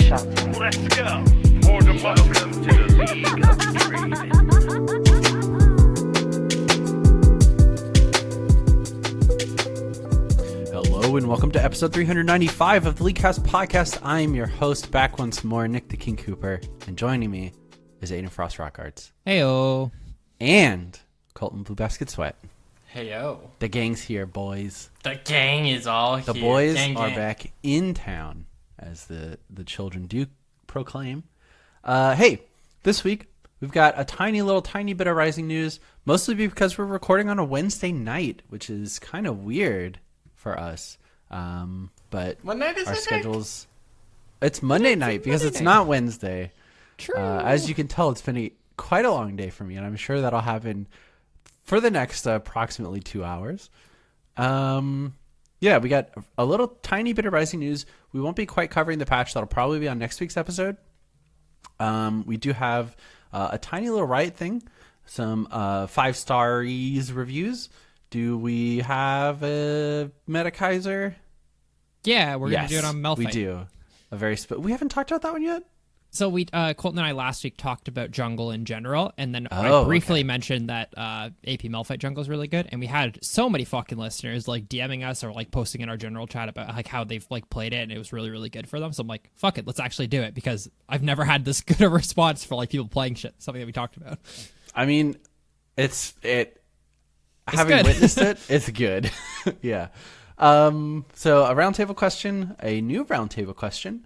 Chapter. Let's go. More than welcome to the League of Dreaming. Hello and welcome to episode 395 of the LeagueCast podcast. I'm your host, back once more, Nick the King Cooper, and joining me is Aiden Frost Rockards. Heyo. And Colton Blue Basket Sweat. Heyo. The gang's here, boys. The gang is all The here. boys gang. are back in town, as the children do proclaim. Hey, this week we've got a tiny bit of Rising news, mostly because we're recording on a Wednesday night, which is kind of weird for us. But What night is our it? schedules... It's Monday night because it's not Wednesday. True. As you can tell, it's been quite a long day for me, and I'm sure that'll happen for the next approximately 2 hours. Yeah, we got a little tiny bit of Rising news. We won't be quite covering the patch. That'll probably be on next week's episode. We do have a tiny little Riot thing, some 5-star reviews. Do we have a Metakaiser? Yeah, we're going to do it on Malphite. We do. We haven't talked about that one yet? So Colton and I last week talked about jungle in general, and then I briefly mentioned that AP Malphite jungle is really good, and we had so many fucking listeners like DMing us or like posting in our general chat about like how they've like played it, and it was really, really good for them. So I'm like, fuck it, let's actually do it, because I've never had this good a response for like people playing shit, something that we talked about. I mean, it's having good. witnessed it, it's good. Yeah. So a roundtable question, a new roundtable question.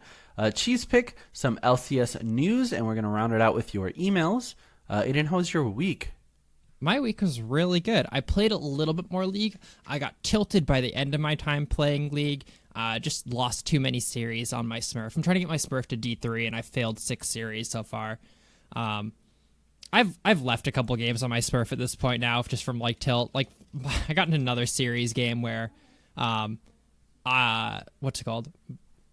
Cheese pick, some LCS news, and we're going to round it out with your emails. Aiden, how was your week? My week was really good. I played a little bit more League. I got tilted by the end of my time playing League. Just lost too many series on my Smurf. I'm trying to get my Smurf to D3, and I failed 6 series so far. I've left a couple games on my Smurf at this point now, just from like tilt. Like I got in another series game where, what's it called?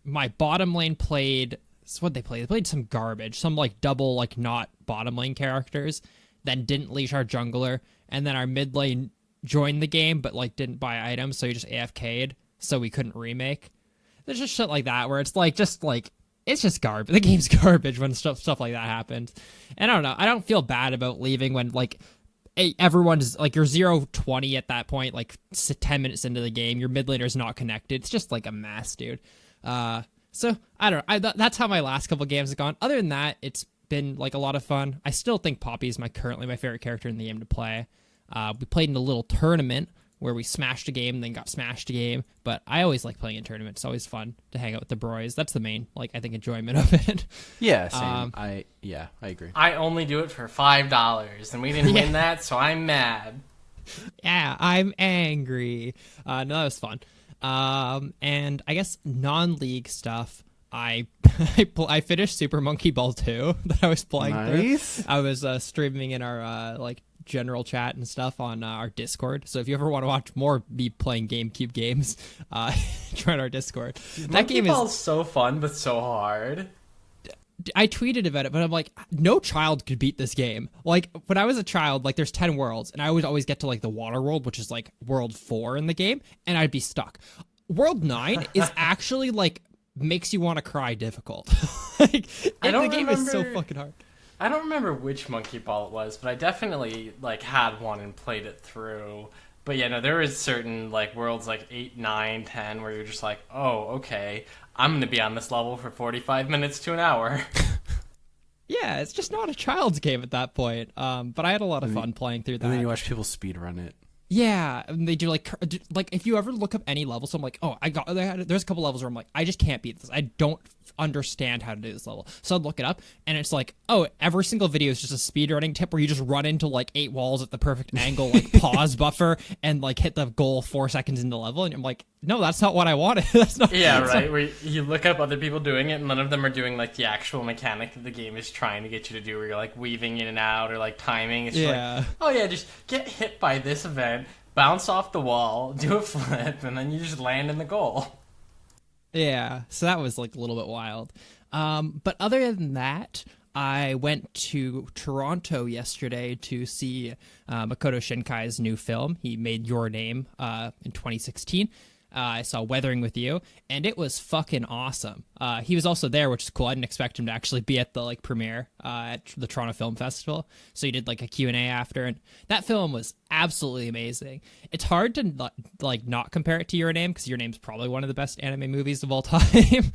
My bottom lane played, so what they played? They played some garbage, some like double like not bottom lane characters, then didn't leash our jungler, and then our mid lane joined the game but like didn't buy items, so he just AFK'd, so we couldn't remake. There's just shit like that where it's it's just garbage. The game's garbage when stuff like that happens. And I don't know, I don't feel bad about leaving when like everyone's like, you're 0-20 at that point, like 10 minutes into the game, your mid laner's not connected. It's just like a mess, dude. So I don't know. That's how my last couple games have gone. Other than that, it's been like a lot of fun. I still think Poppy is currently my favorite character in the game to play. We played in a little tournament where we smashed a game, then got smashed a game. But I always like playing in tournaments. It's always fun to hang out with the bros. That's the main, like, I think, enjoyment of it. Yeah, same. I agree. I only do it for $5, and we didn't win that, so I'm mad. Yeah, I'm angry. No, that was fun. And I guess non-league stuff, I finished Super Monkey Ball 2 that I was playing Nice. through. I was streaming in our like general chat and stuff on our Discord. So if you ever want to watch more me playing GameCube games, join our Discord. Monkey Ball's so fun, but so hard. I tweeted about it, but I'm like, no child could beat this game. Like, when I was a child, like, there's 10 worlds, and I would always get to, like, the water world, which is, like, world 4 in the game, and I'd be stuck. World 9 is actually, like, makes you want to cry difficult. Like, the game is so fucking hard. I don't remember which Monkey Ball it was, but I definitely, like, had one and played it through. But, yeah, no, there is certain, like, worlds, like, 8, 9, 10, where you're just like, oh, okay, I'm going to be on this level for 45 minutes to an hour. Yeah, it's just not a child's game at that point. But I had a lot of fun playing through that. And then you watch people speedrun it. Yeah, and they do like if you ever look up any level, so I'm like, oh, there's a couple levels where I'm like, I just can't beat this. I don't understand how to do this level. So I'd look it up, and it's like, oh, every single video is just a speedrunning tip where you just run into like 8 walls at the perfect angle, like pause buffer, and like hit the goal 4 seconds into level, and I'm like, no, that's not what I wanted. That's not. Yeah, right. Where you look up other people doing it, and none of them are doing like the actual mechanic that the game is trying to get you to do, where you're like weaving in and out or like timing. It's just like, oh yeah, just get hit by this event, bounce off the wall, do a flip, and then you just land in the goal. Yeah, so that was like a little bit wild. But other than that, I went to Toronto yesterday to see Makoto Shinkai's new film. He made Your Name in 2016. I saw Weathering with You, and it was fucking awesome. He was also there, which is cool. I didn't expect him to actually be at the like premiere at the Toronto Film Festival. So he did like a Q&A after, and that film was absolutely amazing. It's hard to like not compare it to Your Name, because Your Name's probably one of the best anime movies of all time.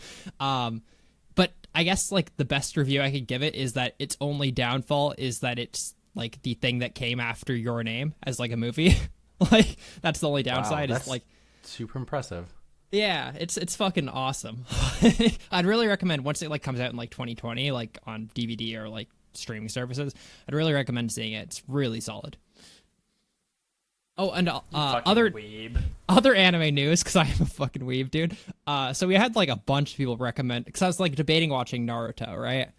But I guess like the best review I could give it is that its only downfall is that it's like the thing that came after Your Name as like a movie. Like that's the only downside. Wow, is like super impressive. Yeah, it's fucking awesome. I'd really recommend once it like comes out in like 2020, like on DVD or like streaming services. I'd really recommend seeing it. It's really solid. Oh, and other anime news, because I am a fucking weeb, dude. So we had like a bunch of people recommend, because I was like debating watching Naruto, right?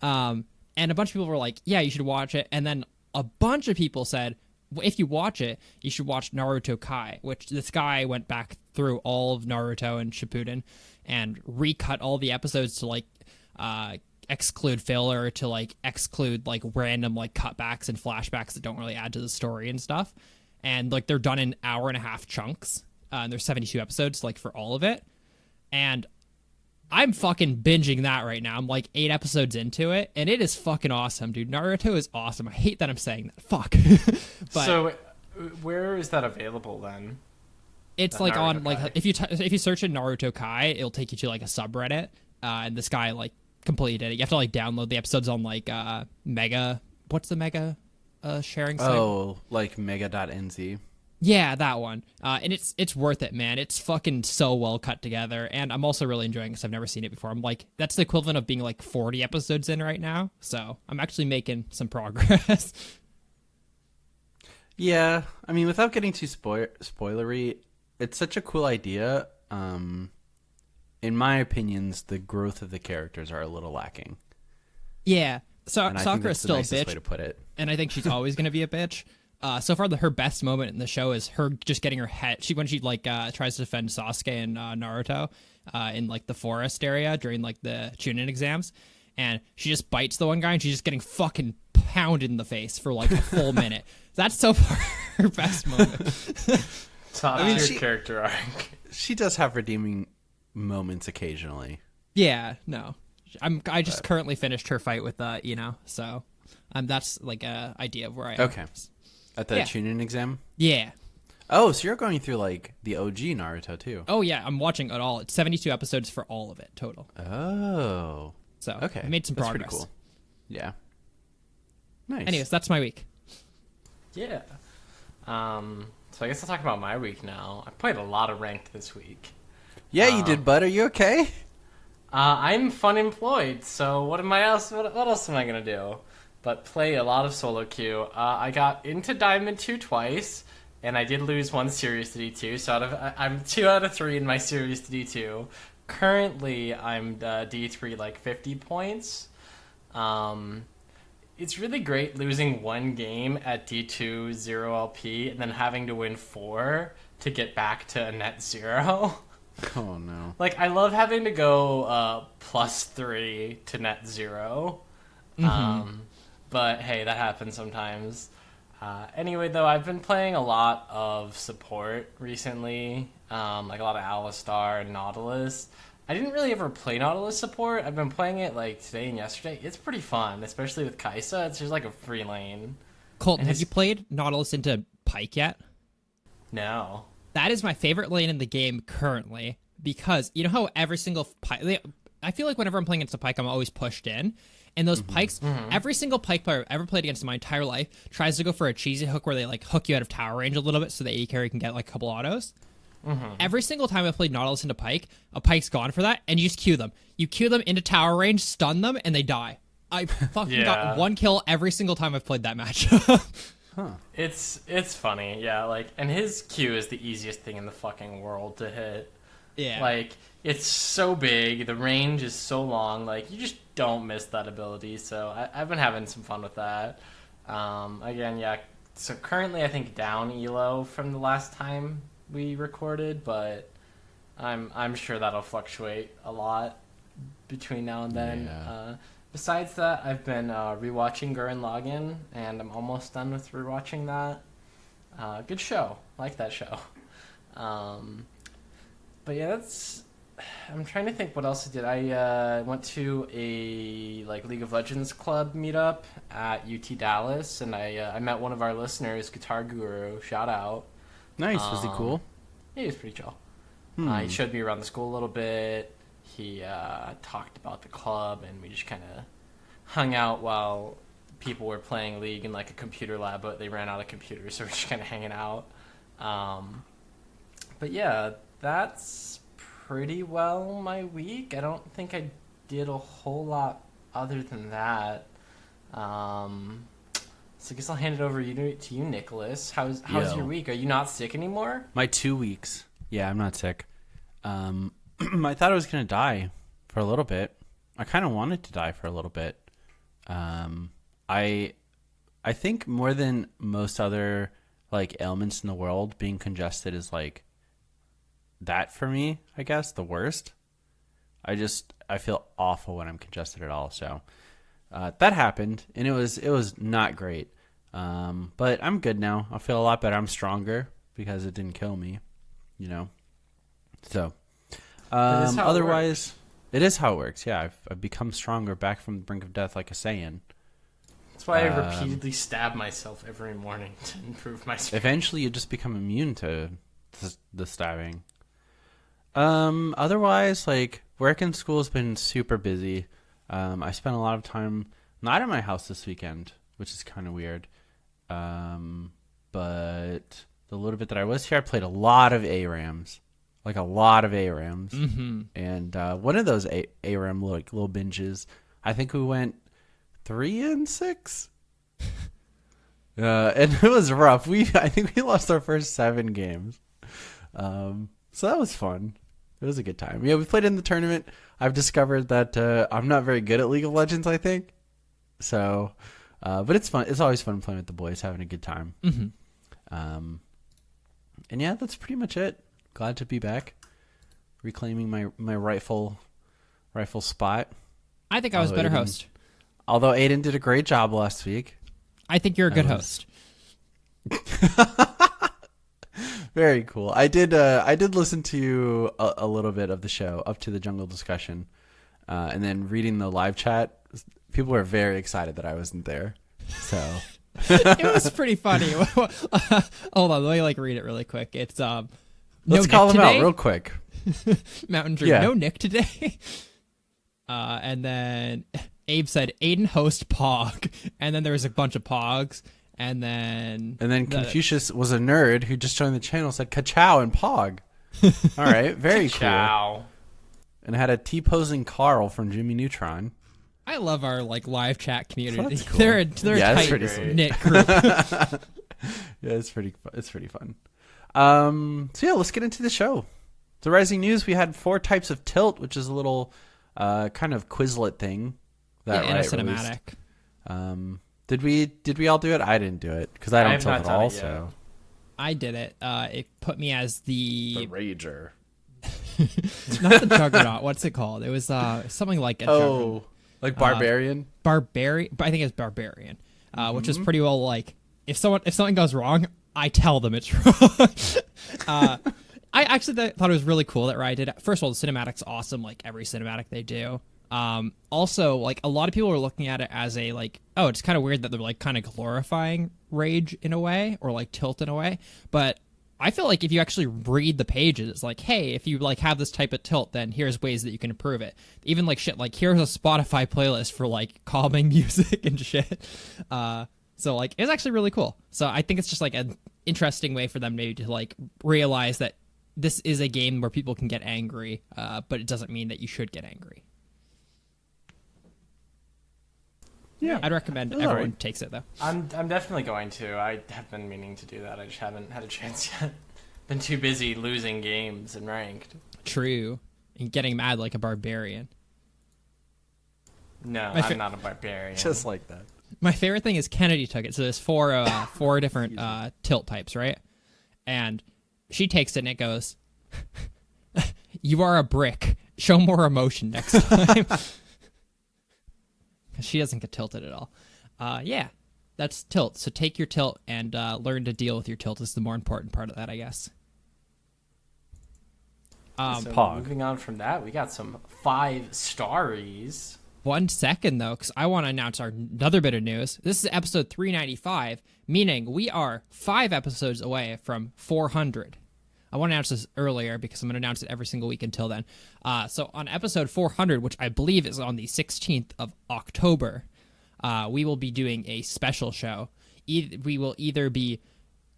And a bunch of people were like, "Yeah, you should watch it." And then a bunch of people said, if you watch it, you should watch Naruto Kai, which this guy went back through all of Naruto and Shippuden and recut all the episodes to like exclude filler, to like exclude like random like cutbacks and flashbacks that don't really add to the story and stuff. And like they're done in hour-and-a-half chunks. And there's 72 episodes like for all of it. And I'm fucking binging that right now. I'm like 8 episodes into it, and it is fucking awesome, dude. Naruto is awesome. I hate that I'm saying that. Fuck. But so, where is that available then? It's like Naruto on like if you search in Naruto Kai, it'll take you to like a subreddit, and this guy like completely did it. You have to like download the episodes on like Mega. What's the Mega sharing site? Oh, like Mega.nz. Yeah, that one. And it's worth it, man. It's fucking so well cut together. And I'm also really enjoying it because I've never seen it before. I'm like, that's the equivalent of being like 40 episodes in right now. So I'm actually making some progress. Yeah, I mean, without getting too spoilery, it's such a cool idea. In my opinions, the growth of the characters are a little lacking. Yeah, so Sakura's still a bitch. Way to put it. And I think she's always going to be a bitch. So far, her best moment in the show is her just getting her head. When she like tries to defend Sasuke and Naruto in like the forest area during like the Chunin exams, and she just bites the one guy, and she's just getting fucking pounded in the face for like a full minute. That's so far her best moment. Top tier character arc. She does have redeeming moments occasionally. Yeah, no, I just currently finished her fight with so that's like a idea of where I am. Okay. At the Chunin exam? Yeah. Oh, so you're going through, like, the OG Naruto, too. Oh, yeah. I'm watching it all. It's 72 episodes for all of it, total. Oh. So, okay. I made some progress. That's pretty cool. Yeah. Nice. Anyways, that's my week. Yeah. So I guess I'll talk about my week now. I played a lot of Ranked this week. Yeah, you did, bud. Are you okay? I'm fun employed, so what else am I going to do? But play a lot of solo queue. I got into Diamond 2 twice, and I did lose one Series to D2, so I'm 2 out of 3 in my Series to D2. Currently, I'm D3 like 50 points. It's really great losing one game at D2 0 LP, and then having to win 4 to get back to a net 0. Oh, no. Like, I love having to go +3 to net 0. Mm-hmm. But hey, that happens sometimes. Anyway, though, I've been playing a lot of support recently, like a lot of Alistar and Nautilus. I didn't really ever play Nautilus support. I've been playing it like today and yesterday. It's pretty fun, especially with Kaisa. It's just like a free lane. Colton, have you played Nautilus into Pike yet? No. That is my favorite lane in the game currently, because you know how every single Pike... I feel like whenever I'm playing against a Pike, I'm always pushed in. And those Pikes, every single Pike player I've ever played against in my entire life tries to go for a cheesy hook where they like hook you out of tower range a little bit so the AD carry can get like a couple autos. Every single time I've played Nautilus into Pike, a Pike's gone for that, and you just Q them. You Q them into tower range, stun them, and they die. I fucking got 1 kill every single time I've played that match. Huh. It's funny, yeah. Like, and his Q is the easiest thing in the fucking world to hit. Yeah. Like, it's so big, the range is so long, like, you just don't miss that ability, so I've been having some fun with that. Again, yeah, so currently I think down ELO from the last time we recorded, but I'm sure that'll fluctuate a lot between now and then. Yeah. Besides that, I've been rewatching Gurren Lagann, and I'm almost done with rewatching that. Good show. I like that show. But yeah, I'm trying to think what else I did. I went to a League of Legends club meetup at UT Dallas, and I met one of our listeners, Guitar Guru. Shout out. Nice. Was he cool? Yeah, he was pretty chill. He showed me around the school a little bit. He talked about the club, and we just kind of hung out while people were playing League in a computer lab, but they ran out of computers, so we're just kind of hanging out. But yeah, that's pretty well my week. I don't think I did a whole lot other than that. So I guess I'll hand it over to you, Nicholas. How's your week? Are you not sick anymore? My 2 weeks. Yeah, I'm not sick. I thought I was going to die for a little bit. I kind of wanted to die for a little bit. I think more than most other ailments in the world, being congested is that for me, I guess, the worst. I feel awful when I'm congested at all. So that happened, and it was not great. But I'm good now. I feel a lot better. I'm stronger because it didn't kill me, So otherwise, it is how it works. Yeah, I've become stronger, back from the brink of death, like a Saiyan. That's why I repeatedly stab myself every morning to improve my strength. Eventually, you just become immune to the stabbing. Otherwise, work and school has been super busy. I spent a lot of time not at my house this weekend, which is kind of weird. But the little bit that I was here, I played a lot of ARAMs. A lot of ARAMs. Mm-hmm. And one of those ARAM little binges, I think we went 3-6. And it was rough. I think we lost our first 7 games. So that was fun. It was a good time. Yeah, we played in the tournament. I've discovered that I'm not very good at League of Legends, I think. So, but it's fun. It's always fun playing with the boys, having a good time. Mm-hmm. And yeah, that's pretty much it. Glad to be back, reclaiming my rightful spot. I think I was a better host. Although Aiden did a great job last week. I think you're a good host. Very cool. I did listen to a little bit of the show up to the jungle discussion, and then reading the live chat. People were very excited that I wasn't there. So it was pretty funny. Hold on, let me read it really quick. It's let's call him out real quick. Mountain Drew, no Nick today. And then Abe said Aiden host Pog, and then there was a bunch of Pogs. And then Confucius was a nerd who just joined the channel, said ka-chow and Pog. All right, very cool. And had a T-posing Carl from Jimmy Neutron. I love our live chat community. So cool. They're a tight knit group. Yeah, it's pretty fun. So yeah, let's get into the show. The Rising News, we had 4 types of tilt, which is a little kind of Quizlet thing that and a cinematic. Did we all do it? I didn't do it because I don't tilt at all. So I did it. It put me as the Rager. Not the Juggernaut. What's it called? It was something like a Juggernaut. Like Barbarian. Barbarian. I think it's Barbarian, which is pretty well if something goes wrong, I tell them it's wrong. I actually thought it was really cool that Riot did it. First of all, the cinematic's awesome, every cinematic they do. Also, a lot of people are looking at it as a it's kind of weird that they're kind of glorifying Rage in a way, or tilt in a way. But I feel if you actually read the pages, it's hey, if you have this type of tilt, then here's ways that you can improve it. Even shit here's a Spotify playlist for calming music and shit. So it's actually really cool. So I think it's just an interesting way for them maybe to realize that this is a game where people can get angry, but it doesn't mean that you should get angry. Yeah, I'd recommend everyone takes it though. I'm definitely going to. I have been meaning to do that. I just haven't had a chance yet. Been too busy losing games and ranked. True, and getting mad like a barbarian. No, I'm not a barbarian. Just like that. My favorite thing is Kennedy took it. So there's four different tilt types, right? And she takes it and it goes, "You are a brick. Show more emotion next time." She doesn't get tilted at all. Yeah, that's tilt. So take your tilt and learn to deal with your tilt is the more important part of that, I guess. So Pog. moving on from that, we got some 5-starries. 1 second, though, because I want to announce another bit of news. This is episode 395, meaning we are 5 episodes away from 400. I want to announce this earlier because I'm going to announce it every single week until then. So on episode 400, which I believe is on the 16th of October, we will be doing a special show. We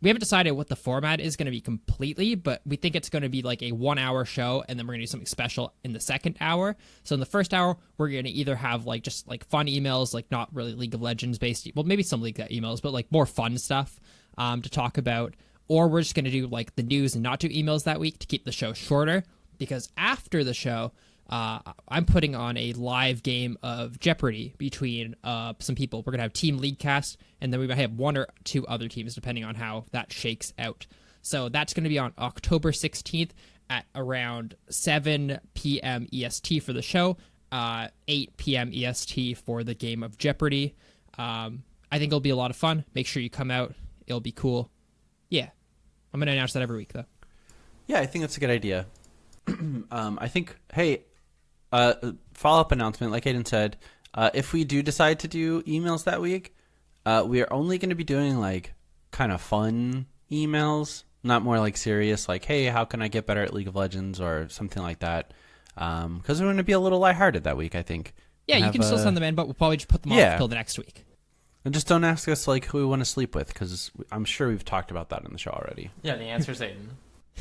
haven't decided what the format is going to be completely, but we think it's going to be like a 1-hour show, and then we're going to do something special in the second hour. So in the first hour, we're going to either have like just like fun emails, like not really League of Legends based, well, maybe some League emails, but like more fun stuff to talk about. Or we're just going to do like the news and not do emails that week to keep the show shorter, because after the show, I'm putting on a live game of Jeopardy between some people. We're going to have Team League Cast, and then we might have 1 or 2 other teams, depending on how that shakes out. So that's going to be on October 16th at around 7 p.m. EST for the show, 8 p.m. EST for the game of Jeopardy. I think it'll be a lot of fun. Make sure you come out. It'll be cool. Yeah. I'm going to announce that every week, though. Yeah, I think that's a good idea. I think, hey, follow-up announcement, like Aiden said, if we do decide to do emails that week, we are only going to be doing like kind of fun emails, not more like serious, like, hey, how can I get better at League of Legends or something like that, because we're going to be a little lighthearted that week, I think. Yeah, you can still send them in, but we'll probably just put them off until the next week. And just don't ask us like who we want to sleep with, because I'm sure we've talked about that in the show already. Yeah, the answer's Aiden.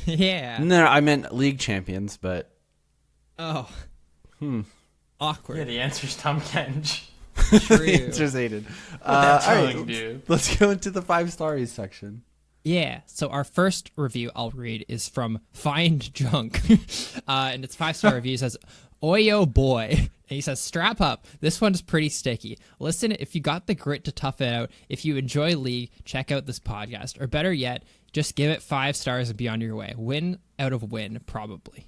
Yeah. No, I meant league champions, but... Oh. Awkward. Yeah, the answer's Tom Kench. True. The answer's Aiden. That's All telling, right, dude. let's go into the 5-stories section. Yeah, so our first review I'll read is from Find Junk. And it's 5-star review. It says, Oyo boy. And he says, strap up. This one's pretty sticky. Listen, if you got the grit to tough it out, if you enjoy League, check out this podcast. Or better yet, just give it 5 stars and be on your way. Win out of win, probably.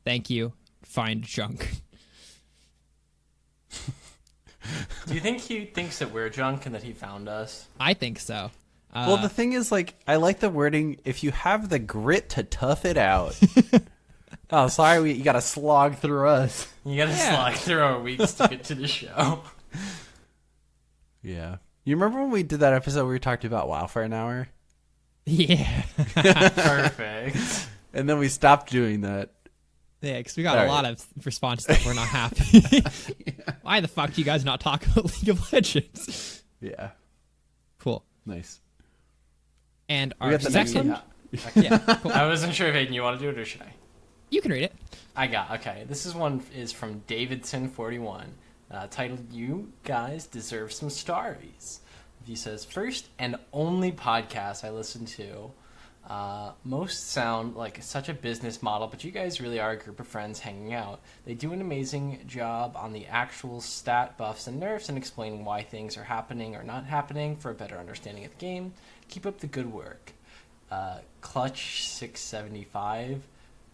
Thank you. Find Junk. Do you think he thinks that we're junk and that he found us? I think so. Well, the thing is, like, I like the wording, if you have the grit to tough it out. Oh, sorry, you got to slog through us. You gotta slog through our weeks to get to the show. Yeah. You remember when we did that episode where we talked about WoW for an hour? Yeah. Perfect. And then we stopped doing that. Yeah, because we got All a right. lot of responses that we're not happy. Why the fuck do you guys not talk about League of Legends? Yeah. Cool. Nice. And We our got the next second... one? Yeah, cool. I wasn't sure if Aiden, you want to do it or should I? You can read it. Okay. This is from Davidson41, titled "You Guys Deserve Some Starries." He says, "First and only podcast I listen to. Most sound like such a business model, but you guys really are a group of friends hanging out. They do an amazing job on the actual stat buffs and nerfs and explaining why things are happening or not happening for a better understanding of the game. Keep up the good work. Clutch 675.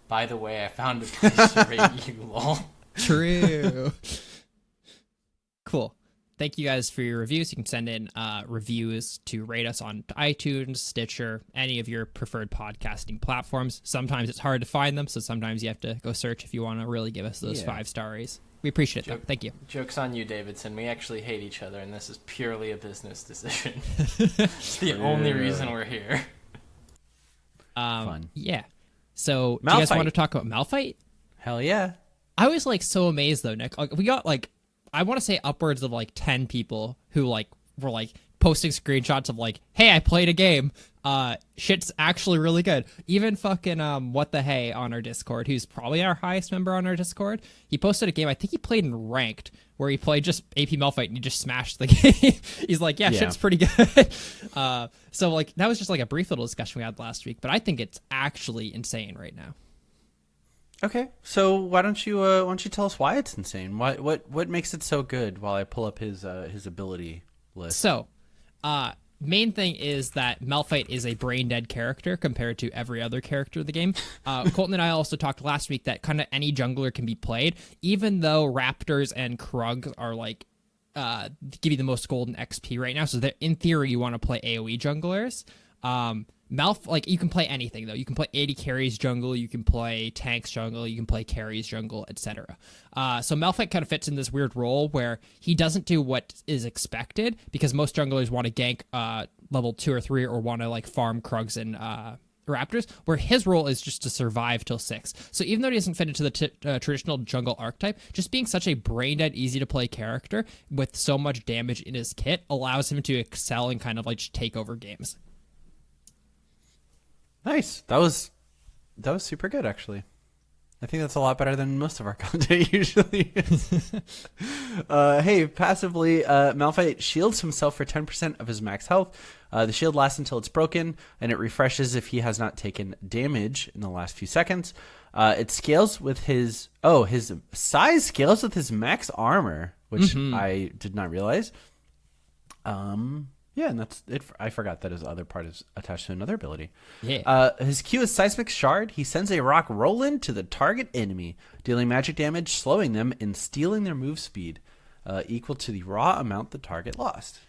By the way, I found a place to rate you, lol." True. Cool. Thank you guys for your reviews. You can send in reviews to rate us on iTunes, Stitcher, any of your preferred podcasting platforms. Sometimes it's hard to find them, so sometimes you have to go search if you want to really give us those 5 stars. We appreciate it, though. Thank you. Joke's on you, Davidson. We actually hate each other, and this is purely a business decision. It's the only reason we're here. Fun. Yeah. So, do you guys Malphite. want to talk about Malphite? Hell yeah. I was like so amazed though, Nick. Like, we got like, I want to say upwards of like 10 people who like were like posting screenshots of like, hey, I played a game. Shit's actually really good. Even fucking what the hey on our Discord, who's probably our highest member on our Discord, he posted a game. I think he played in ranked where he played just AP Malphite and he just smashed the game. He's like, yeah, shit's pretty good. So like that was just like a brief little discussion we had last week, but I think it's actually insane right now. Okay, so why don't you tell us why it's insane? What makes it so good? While I pull up his ability list. So, main thing is that Malphite is a brain dead character compared to every other character of the game. Colton and I also talked last week that kind of any jungler can be played, even though Raptors and Krug are like give you the most golden XP right now. So that in theory you want to play AoE junglers. Like you can play anything though. You can play 80 carries jungle, you can play tanks jungle, you can play carries jungle, etc. So Malphite kind of fits in this weird role where he doesn't do what is expected because most junglers want to gank level 2 or 3 or want to like farm Krugs and Raptors, where his role is just to survive till 6. So even though he doesn't fit into the traditional jungle archetype, just being such a brain-dead, easy-to-play character with so much damage in his kit allows him to excel and kind of like just take over games. Nice. That was super good, actually. I think that's a lot better than most of our content usually is. Hey, passively, Malphite shields himself for 10% of his max health. The shield lasts until it's broken, and it refreshes if he has not taken damage in the last few seconds. It scales with his size scales with his max armor, which I did not realize. Yeah, and that's it. I forgot that his other part is attached to another ability. Yeah. His Q is Seismic Shard. He sends a rock rolling to the target enemy, dealing magic damage, slowing them, and stealing their move speed, equal to the raw amount the target lost.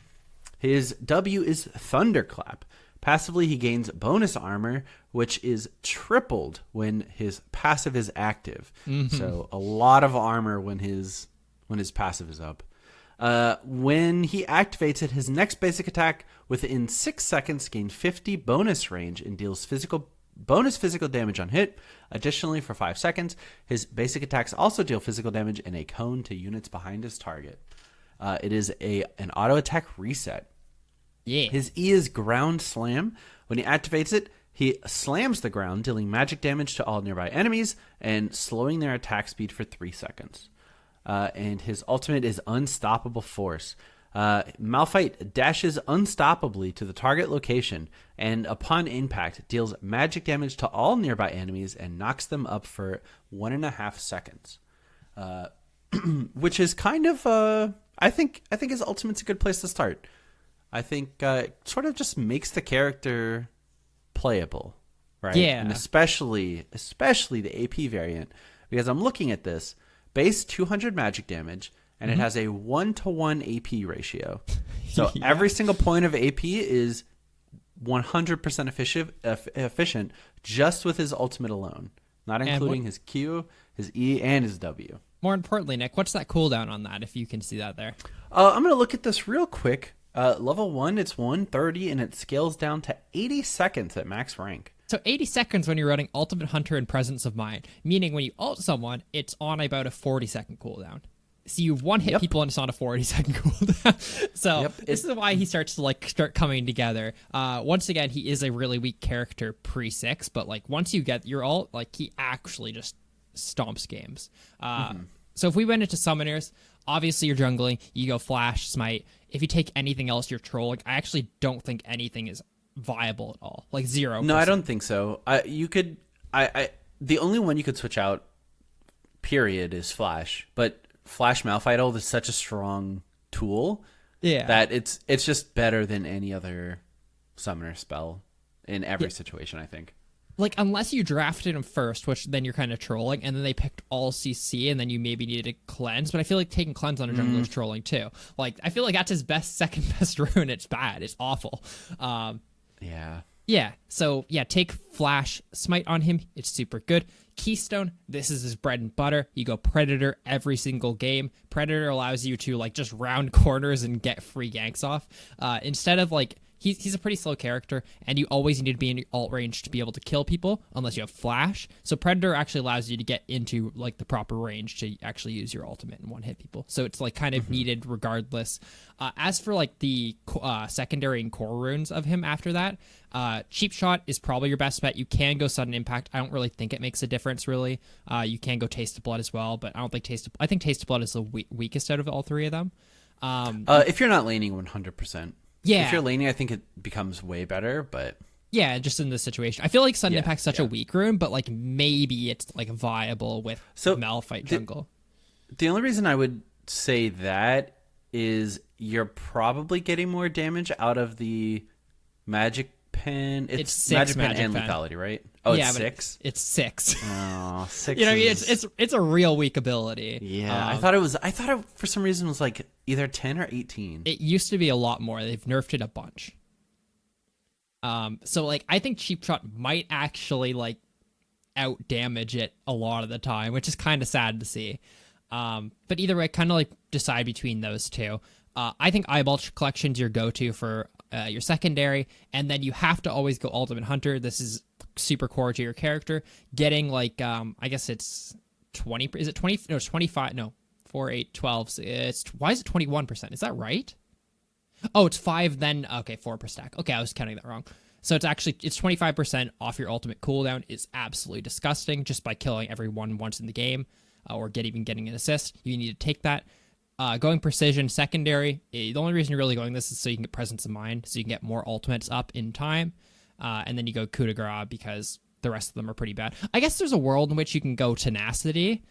His W is Thunderclap. Passively, he gains bonus armor, which is tripled when his passive is active. So a lot of armor when his passive is up. When he activates it, his next basic attack within 6 seconds gains 50 bonus range and deals bonus physical damage on hit. Additionally, for 5 seconds, his basic attacks also deal physical damage in a cone to units behind his target. It is an auto attack reset. Yeah. His E is Ground Slam. When he activates it, he slams the ground, dealing magic damage to all nearby enemies and slowing their attack speed for 3 seconds. And his ultimate is Unstoppable Force. Malphite dashes unstoppably to the target location and upon impact deals magic damage to all nearby enemies and knocks them up for 1.5 seconds. Which is kind of, I think his ultimate's a good place to start. I think it sort of just makes the character playable, right? Yeah. And especially the AP variant, because I'm looking at this. Base 200 magic damage, and it has a 1-to-1 AP ratio. So every single point of AP is 100% efficient just with his ultimate alone, not including his Q, his E, and his W. More importantly, Nick, what's that cooldown on that, if you can see that there? I'm going to look at this real quick. Level 1, it's 130, and it scales down to 80 seconds at max rank. So 80 seconds when you're running Ultimate Hunter and Presence of Mind, meaning when you ult someone, it's on about a 40-second cooldown. So you one-hit people and it's on a 40-second cooldown. So this is why he starts to start coming together. Once again, he is a really weak character pre-6, but once you get your ult, he actually just stomps games. So if we went into Summoners, obviously you're jungling, you go Flash, Smite. If you take anything else, you're trolling. I actually don't think anything is viable at all. 0%. No, I don't think so. The only one you could switch out, period, is Flash. But Flash Malphite ult is such a strong tool that it's just better than any other summoner spell in every situation, I think. Unless you drafted him first, which then you're kind of trolling, and then they picked all CC, and then you maybe needed to cleanse. But I feel like taking cleanse on a jungler is trolling too. I feel like that's his second best rune. It's bad. It's awful. Yeah. So take Flash, Smite on him. It's super good. Keystone, this is his bread and butter. You go Predator every single game. Predator allows you to just round corners and get free ganks off. Instead of he's a pretty slow character, and you always need to be in alt range to be able to kill people unless you have Flash. So Predator actually allows you to get into the proper range to actually use your ultimate and one-hit people. So it's kind of needed regardless. As for the secondary and core runes of him after that, Cheap Shot is probably your best bet. You can go Sudden Impact. I don't really think it makes a difference really. You can go Taste of Blood as well, but I don't think I think Taste of Blood is the weakest out of all three of them. If you're not laning 100%. Yeah. If you're laning, I think it becomes way better, but... Yeah, just in this situation. I feel like Sudden Impact's such a weak rune, but maybe it's viable with Malphite jungle. The only reason I would say that is you're probably getting more damage out of the Magic Pen. It's 6 Magic Pen and Lethality, right? Oh, yeah, it's 6? It's 6. Oh, 6 You know, it's a real weak ability. Yeah, I thought it for some reason was either 10 or 18. It used to be a lot more. They've nerfed it a bunch. So like I think Cheap Shot might actually like out damage it a lot of the time, which is kind of sad to see. But either way, kind of like decide between those two. I think Eyeball Collection's your go-to for your secondary, and then you have to always go Ultimate Hunter. This is super core to your character. Getting like I guess it's 20. Is it 20? No, it's 25. No, 4, 8, 12. Why is it 21%? Is that right? Oh, it's 5. Then okay, 4 per stack. Okay, I was counting that wrong. So it's 25% off your ultimate cooldown. It's absolutely disgusting just by killing everyone once in the game, or getting an assist. You need to take that. Going precision secondary. The only reason you're really going this is so you can get presence of mind, so you can get more ultimates up in time. And then you go coup de grace because the rest of them are pretty bad. I guess there's a world in which you can go tenacity.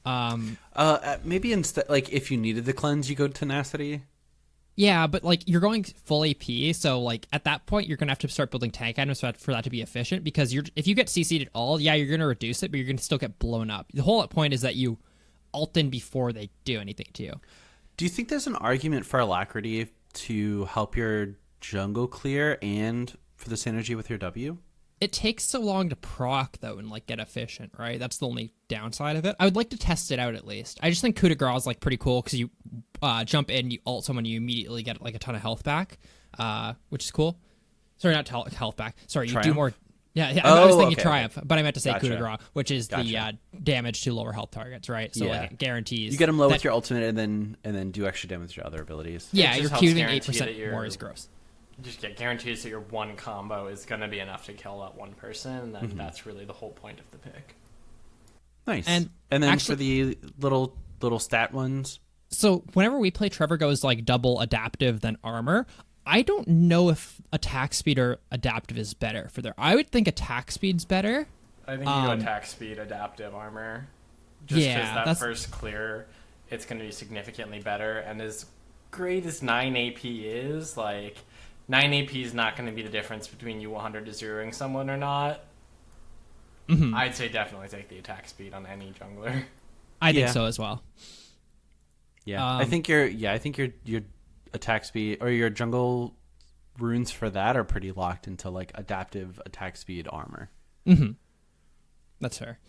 Maybe instead, like if you needed the cleanse, you go tenacity. Yeah, but like you're going full AP, so like at that point you're gonna have to start building tank items for that to be efficient. Because if you get CC'd at all, yeah, you're gonna reduce it, but you're gonna still get blown up. The whole point is that you ult in before they do anything to you. Do you think there's an argument for Alacrity to help your jungle clear and for the synergy with your W? It takes so long to proc though and like get efficient, right? That's the only downside of it. I would like to test it out at least. I just think coup de grace is like pretty cool because you jump in, you ult someone, you immediately get like a ton of health back, which is cool. Sorry, not health back. Sorry, you Triumph? do more. Yeah, I was thinking okay, Triumph, but I meant to say Gotcha. coup de grace, which is the damage to lower health targets, right? So like it guarantees you get them low with your ultimate, and then do extra damage with your other abilities. Yeah, It you're just helps queuing guarantee that 8% more is gross. Just get guarantees that your one combo is going to be enough to kill that one person, and then that's really the whole point of the pick. Nice. And then actually- for the little stat ones. So whenever we play, Trevor goes like double adaptive than armor. I don't know if attack speed or adaptive is better for there. I would think attack speed's better. I think you go attack speed, adaptive armor. Just because that first clear, it's going to be significantly better. And as great as 9 AP is, like, 9 AP is not going to be the difference between you 100 to zeroing someone or not. Mm-hmm. I'd say definitely take the attack speed on any jungler. I think so as well. Yeah, I think your attack speed or your jungle runes for that are pretty locked into like adaptive attack speed armor. Mm-hmm. That's fair.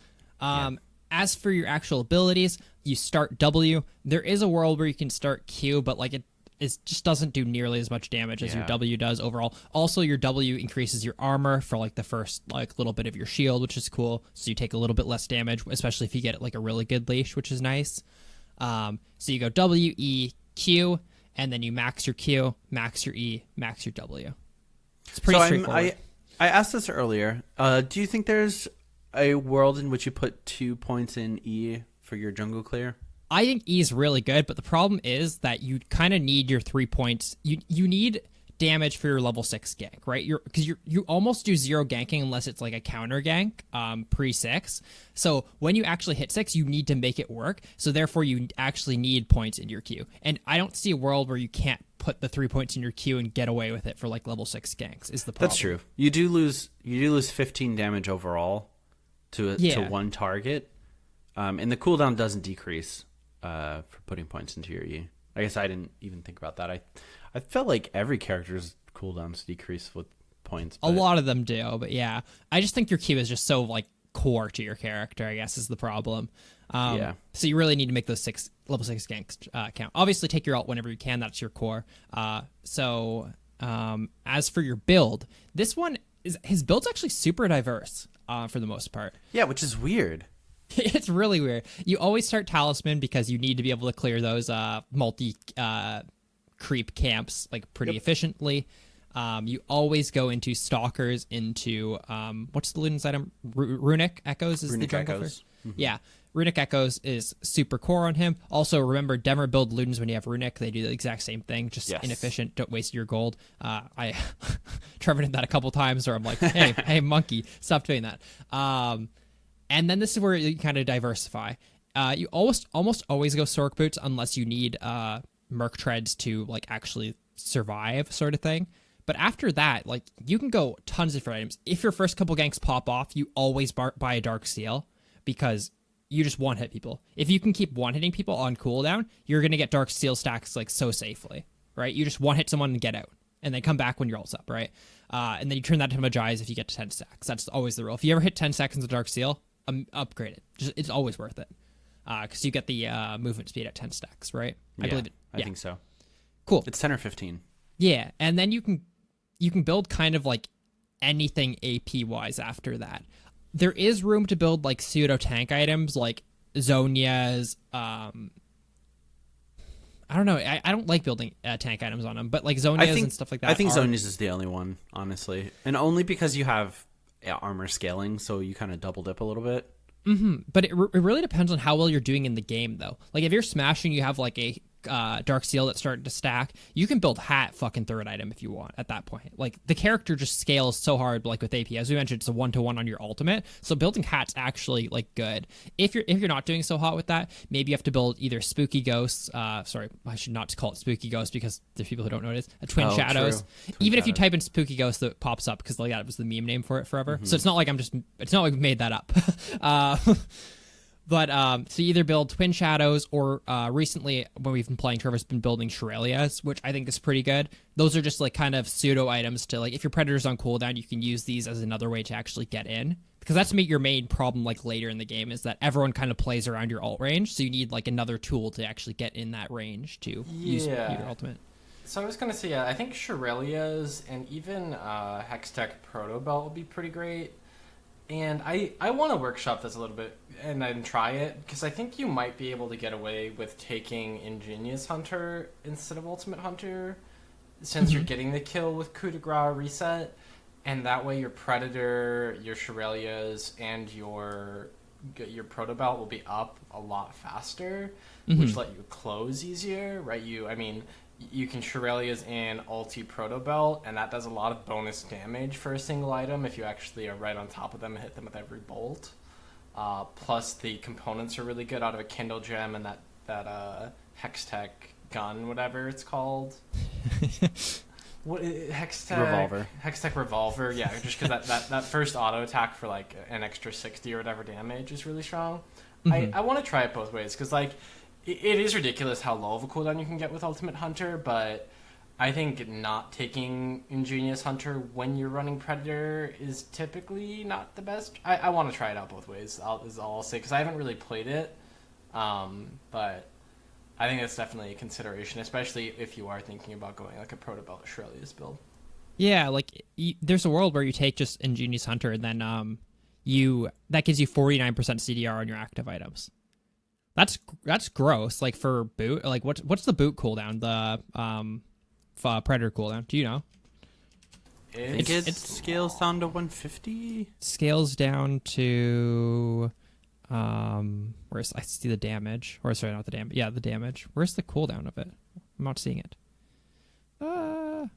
As for your actual abilities, you start W. There is a world where you can start Q, but like it just doesn't do nearly as much damage as your W does overall. Also, your W increases your armor for like the first like little bit of your shield, which is cool. So you take a little bit less damage, especially if you get like a really good leash, which is nice. So you go W, E, Q, and then you max your Q, max your E, max your W. It's pretty straightforward. I asked this earlier. Do you think there's a world in which you put 2 points in E for your jungle clear? I think E is really good, but the problem is that you kind of need your 3 points. You need damage for your level 6 gank, right? Because you almost do zero ganking unless it's like a counter gank pre-6. So when you actually hit 6, you need to make it work. So therefore, you actually need points in your queue. And I don't see a world where you can't put the 3 points in your queue and get away with it for like level 6 ganks. Is the problem? That's true. You do lose 15 damage overall to one target, and the cooldown doesn't decrease for putting points into your E. I guess I didn't even think about that. I felt like every character's cooldowns decrease with points. A lot of them do, but yeah. I just think your Q is just so like core to your character, I guess, is the problem. So you really need to make those level 6 ganks count. Obviously, take your ult whenever you can. That's your core. As for your build, this one his build's actually super diverse for the most part. Yeah, which is weird. It's really weird. You always start Talisman because you need to be able to clear those multi creep camps like pretty efficiently. You always go into Stalkers, into what's the Luden's item? Runic Echoes is Runic the jungle Echoes. first. Yeah, Runic Echoes is super core on him. Also, remember, never build Ludens when you have Runic. They do the exact same thing, just inefficient. Don't waste your gold. Trevor did that a couple times, where I'm like, hey, monkey, stop doing that. And then this is where you kind of diversify. You almost always go Sork Boots unless you need Merc Treads to like actually survive, sort of thing. But after that, like you can go tons of different items. If your first couple ganks pop off, you always buy a Dark Seal because you just one hit people. If you can keep one hitting people on cooldown, you're gonna get Dark Seal stacks like so safely, right? You just one hit someone and get out. and then come back when your ult's up, right? And then you turn that to Magi's if you get to 10 stacks. That's always the rule. If you ever hit 10 seconds of Dark Seal, upgrade it. It's always worth it because you get the movement speed at 10 stacks, right? I believe it. I think so. Cool. It's 10 or 15. Yeah, and then you can build kind of like anything AP wise after that. There is room to build like pseudo tank items like Zonia's. I don't know. I don't like building tank items on them, but like Zonia's and stuff like that. I think Zonia's is the only one, honestly, and only because you have armor scaling, so you kind of double dip a little bit. But it really depends on how well you're doing in the game, though. Like if you're smashing, you have like a Dark Seal that's starting to stack. You can build hat fucking third item if you want at that point. Like the character just scales so hard. Like with AP, as we mentioned, it's a 1-to-1 on your ultimate. So building hat's actually like good. If you're not doing so hot with that, maybe you have to build either Spooky Ghosts. Sorry, I should not call it Spooky Ghost because there's people who don't know what it is. Twin Shadows. Even if you type in Spooky Ghost, that pops up because like that was the meme name for it forever. So it's not like it's not like we made that up. But so you either build Twin Shadows or recently when we've been playing, Trevor's been building Shurelias, which I think is pretty good. Those are just like kind of pseudo items to like if your Predator's on cooldown, you can use these as another way to actually get in. Because that's your main problem like later in the game is that everyone kind of plays around your ult range, so you need like another tool to actually get in that range to use your ultimate. So I was going to say, I think Shurelias and even Hextech Proto Belt would be pretty great. And I want to workshop this a little bit and then try it, because I think you might be able to get away with taking Ingenious Hunter instead of Ultimate Hunter, since you're getting the kill with Coup de Grace reset, and that way your Predator, your Shurelias, and your Protobelt will be up a lot faster, which let you close easier, right? You can Shurelias and ulti Protobelt, and that does a lot of bonus damage for a single item if you actually are right on top of them and hit them with every bolt. Plus, the components are really good out of a Kindle Gem and that Hextech gun, whatever it's called. Hextech Revolver, yeah, just because that first auto attack for like an extra 60 or whatever damage is really strong. I want to try it both ways, because like it is ridiculous how low of a cooldown you can get with Ultimate Hunter, but I think not taking Ingenious Hunter when you're running Predator is typically not the best. I want to try it out both ways, is all I'll say, because I haven't really played it, but I think that's definitely a consideration, especially if you are thinking about going like a Protobelt Shurelias build. Yeah, like there's a world where you take just Ingenious Hunter and then that gives you 49% CDR on your active items. That's gross. Like for boot, like what's the boot cooldown? The Predator cooldown. Do you know? I think it scales down to 150. Scales down to where's I see the damage? Or sorry, not the damage. Yeah, the damage. Where's the cooldown of it? I'm not seeing it. Oh,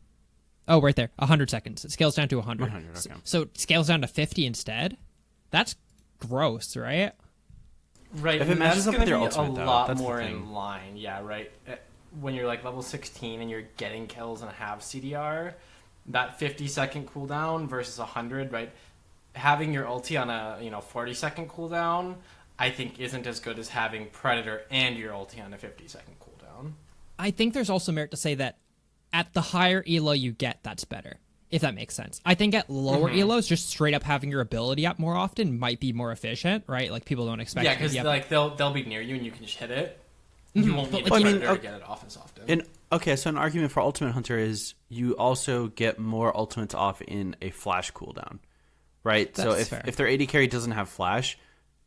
right there. 100 seconds. It scales down to 100. 100. Okay. So it scales down to 50 instead. That's gross, right? Right, if it matches up with your ultimate, a lot more in line. Yeah, right. When you're like level 16 and you're getting kills and have CDR, that 50-second cooldown versus 100, right? Having your ulti on a 40-second cooldown, I think isn't as good as having Predator and your ulti on a 50-second cooldown. I think there's also merit to say that at the higher elo you get, that's better. If that makes sense. I think at lower elos, just straight up having your ability up more often might be more efficient, right? Like people don't expect. Yeah, because like they'll be near you and you can just hit it. You won't need to get it off as often. So an argument for Ultimate Hunter is you also get more ultimates off in a flash cooldown, right? That's so if their AD carry doesn't have flash,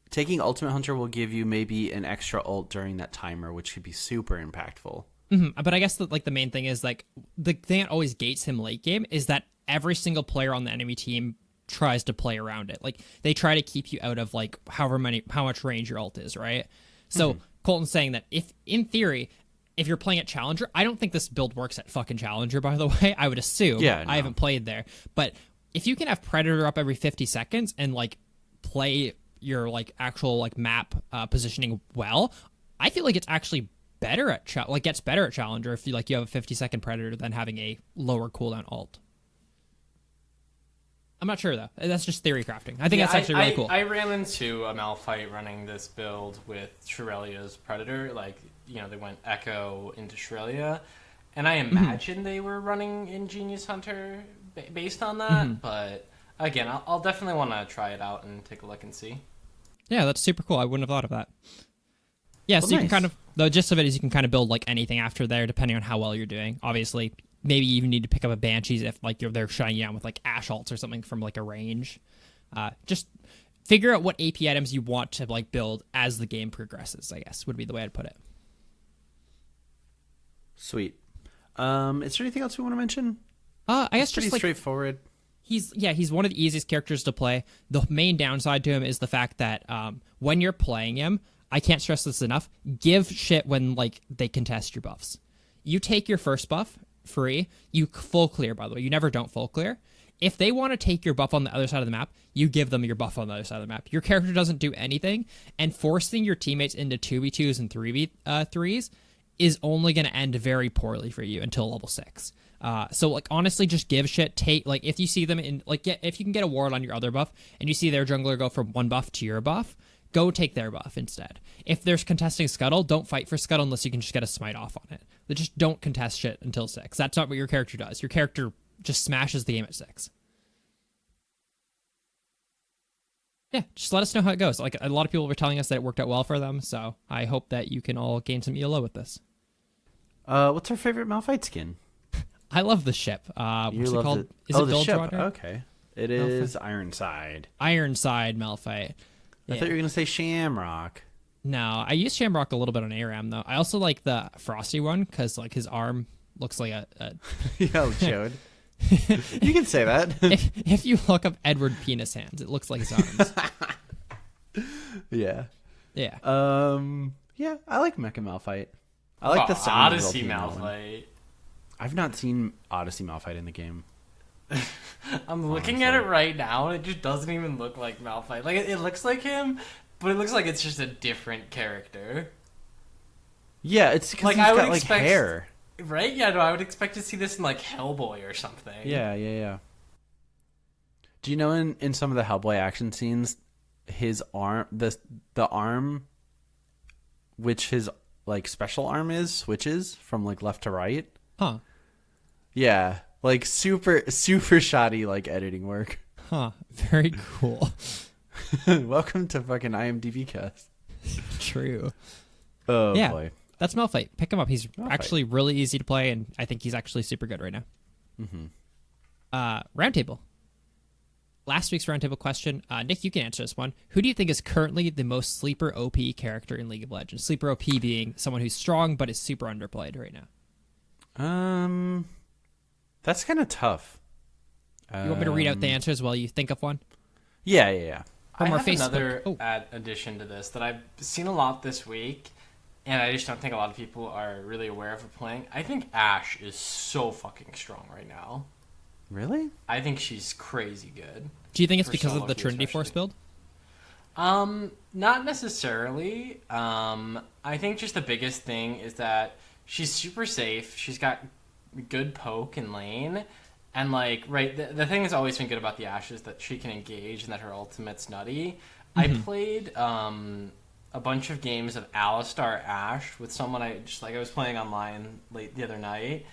taking Ultimate Hunter will give you maybe an extra ult during that timer, which could be super impactful. But I guess the main thing is like the thing that always gates him late game is that every single player on the enemy team tries to play around it. Like they try to keep you out of like how much range your ult is, right? So Colton's saying that if in theory, if you're playing at Challenger, I don't think this build works at fucking Challenger, by the way. I would assume. Yeah, no. I haven't played there. But if you can have Predator up every 50 seconds and like play your like actual like map positioning well, I feel like it's actually better at gets better at Challenger if you have a 50-second Predator than having a lower cooldown ult. I'm not sure though. That's just theory crafting. I think that's actually really cool. I ran into a Malphite running this build with Shurelia's Predator. Like they went Echo into Shurelia, And I imagine they were running in Genius Hunter based on that, but again, I'll definitely want to try it out and take a look and see. Yeah, that's super cool. I wouldn't have thought of that. Yeah, so Well, you can nice. the gist of it is you can kind of build like anything after there, depending on how well you're doing. Obviously, maybe you even need to pick up a Banshees if like they're shutting you down with like Ash Alts or something from like a range. Just figure out what AP items you want to like build as the game progresses, I guess would be the way I'd put it. Sweet. Is there anything else we want to mention? I guess It's pretty just like straightforward. he's one of the easiest characters to play. The main downside to him is the fact that when you're playing him, I can't stress this enough, give shit when like they contest your buffs. You take your first buff free, you full clear, by the way. You never don't full clear. If they want to take your buff on the other side of the map, you give them your buff on the other side of the map. Your character doesn't do anything, and forcing your teammates into 2v2s and 3v3s is only going to end very poorly for you until level 6. So like honestly, just give shit. Take like if you see them in like if you can get a ward on your other buff and you see their jungler go from one buff to your buff, go take their buff instead. If there's contesting Scuttle, don't fight for Scuttle unless you can just get a smite off on it. But just don't contest shit until 6. That's not what your character does. Your character just smashes the game at 6. Yeah, just let us know how it goes. Like a lot of people were telling us that it worked out well for them, so I hope that you can all gain some ELO with this. What's our favorite Malphite skin? I love the ship. What's it love called? it. Is Oh, it the ship. Bilgewater? Okay. It is Ironside. Ironside Malphite. I thought you were going to say Shamrock. No, I use Shamrock a little bit on ARAM though. I also like the Frosty one because like his arm looks like a Yo, Jode. You can say that. if you look up Edward Penis Hands, it looks like his arms. Yeah. Yeah. Yeah, I like Mecha Malphite. I like the sound of Odyssey LP in that one. Malphite. I've not seen Odyssey Malphite in the game. I'm looking at it right now, and it just doesn't even look like Malphite. Like it looks like him, but it looks like it's just a different character. Yeah, it's because Like, he's I would got like expect- hair. Right? Yeah, no, I would expect to see this in like Hellboy or something. Yeah. Do you know in some of the Hellboy action scenes, his arm, the arm, which his like special arm is, switches from like left to right? Huh. Yeah, like super shoddy like editing work. Huh. Very cool. Welcome to fucking IMDb cast. True. Oh Yeah. boy. That's Malphite. Pick him up. He's Malphite. actually really easy to play, and I think he's actually super good right now. Roundtable. Last week's roundtable question. Nick, you can answer this one. Who do you think is currently the most sleeper OP character in League of Legends? Sleeper OP being someone who's strong but is super underplayed right now. That's kind of tough. You want me to read out the answers while you think of one? Yeah. I From our have Facebook- another addition to this that I've seen a lot this week, and I just don't think a lot of people are really aware of her playing. I think Ashe is so fucking strong right now. Really? I think she's crazy good. Do you think it's For because solo of the queue Trinity Force especially. build? Not necessarily. I think just the biggest thing is that she's super safe. She's got good poke and lane. And, like, right, the thing that's always been good about the Ashe is that she can engage and that her ultimate's nutty. I played a bunch of games of Alistar Ashe with someone I was playing online late the other night.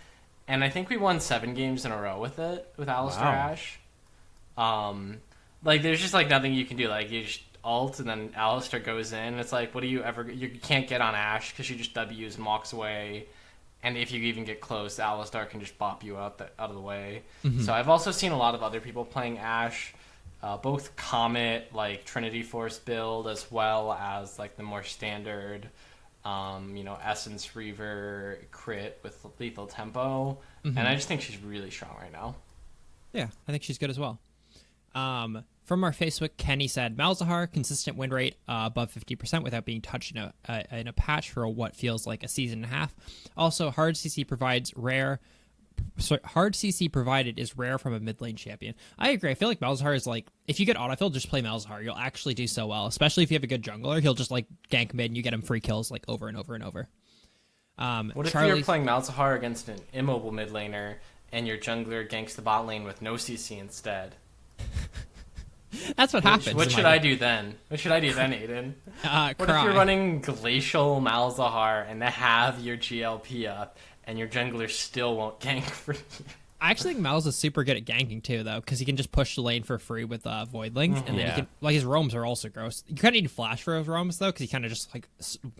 And I think we won 7 games in a row with Alistar Wow. Ashe. Like, there's just, like, nothing you can do. Like, you just ult, and then Alistar goes in. It's like, you can't get on Ashe because she just W's and walks away. And if you even get close, Alistar can just bop you out of the way. So I've also seen a lot of other people playing Ashe, both Comet, like, Trinity Force build, as well as, like, the more standard, Essence Reaver crit with lethal tempo. And I just think she's really strong right now. Yeah, I think she's good as well. From our Facebook, Kenny said, Malzahar, consistent win rate above 50% without being touched in a patch for what feels like a season and a half. Also, hard CC provided is rare from a mid lane champion. I agree. I feel like Malzahar is like, if you get autofill, just play Malzahar. You'll actually do so well, especially if you have a good jungler. He'll just like gank mid and you get him free kills like over and over and over. What if you're playing Malzahar against an immobile mid laner and your jungler ganks the bot lane with no CC instead? That's what happens. What should I do then? What should I do then, Aiden? What if Cry. you're running Glacial Malzahar and they have your GLP up, and your jungler still won't gank for you. I actually think Mal's is super good at ganking too, though, because he can just push the lane for free with Voidlings, and then he can, like, his roams are also gross. You kind of need flash for his roams though, because he kind of just like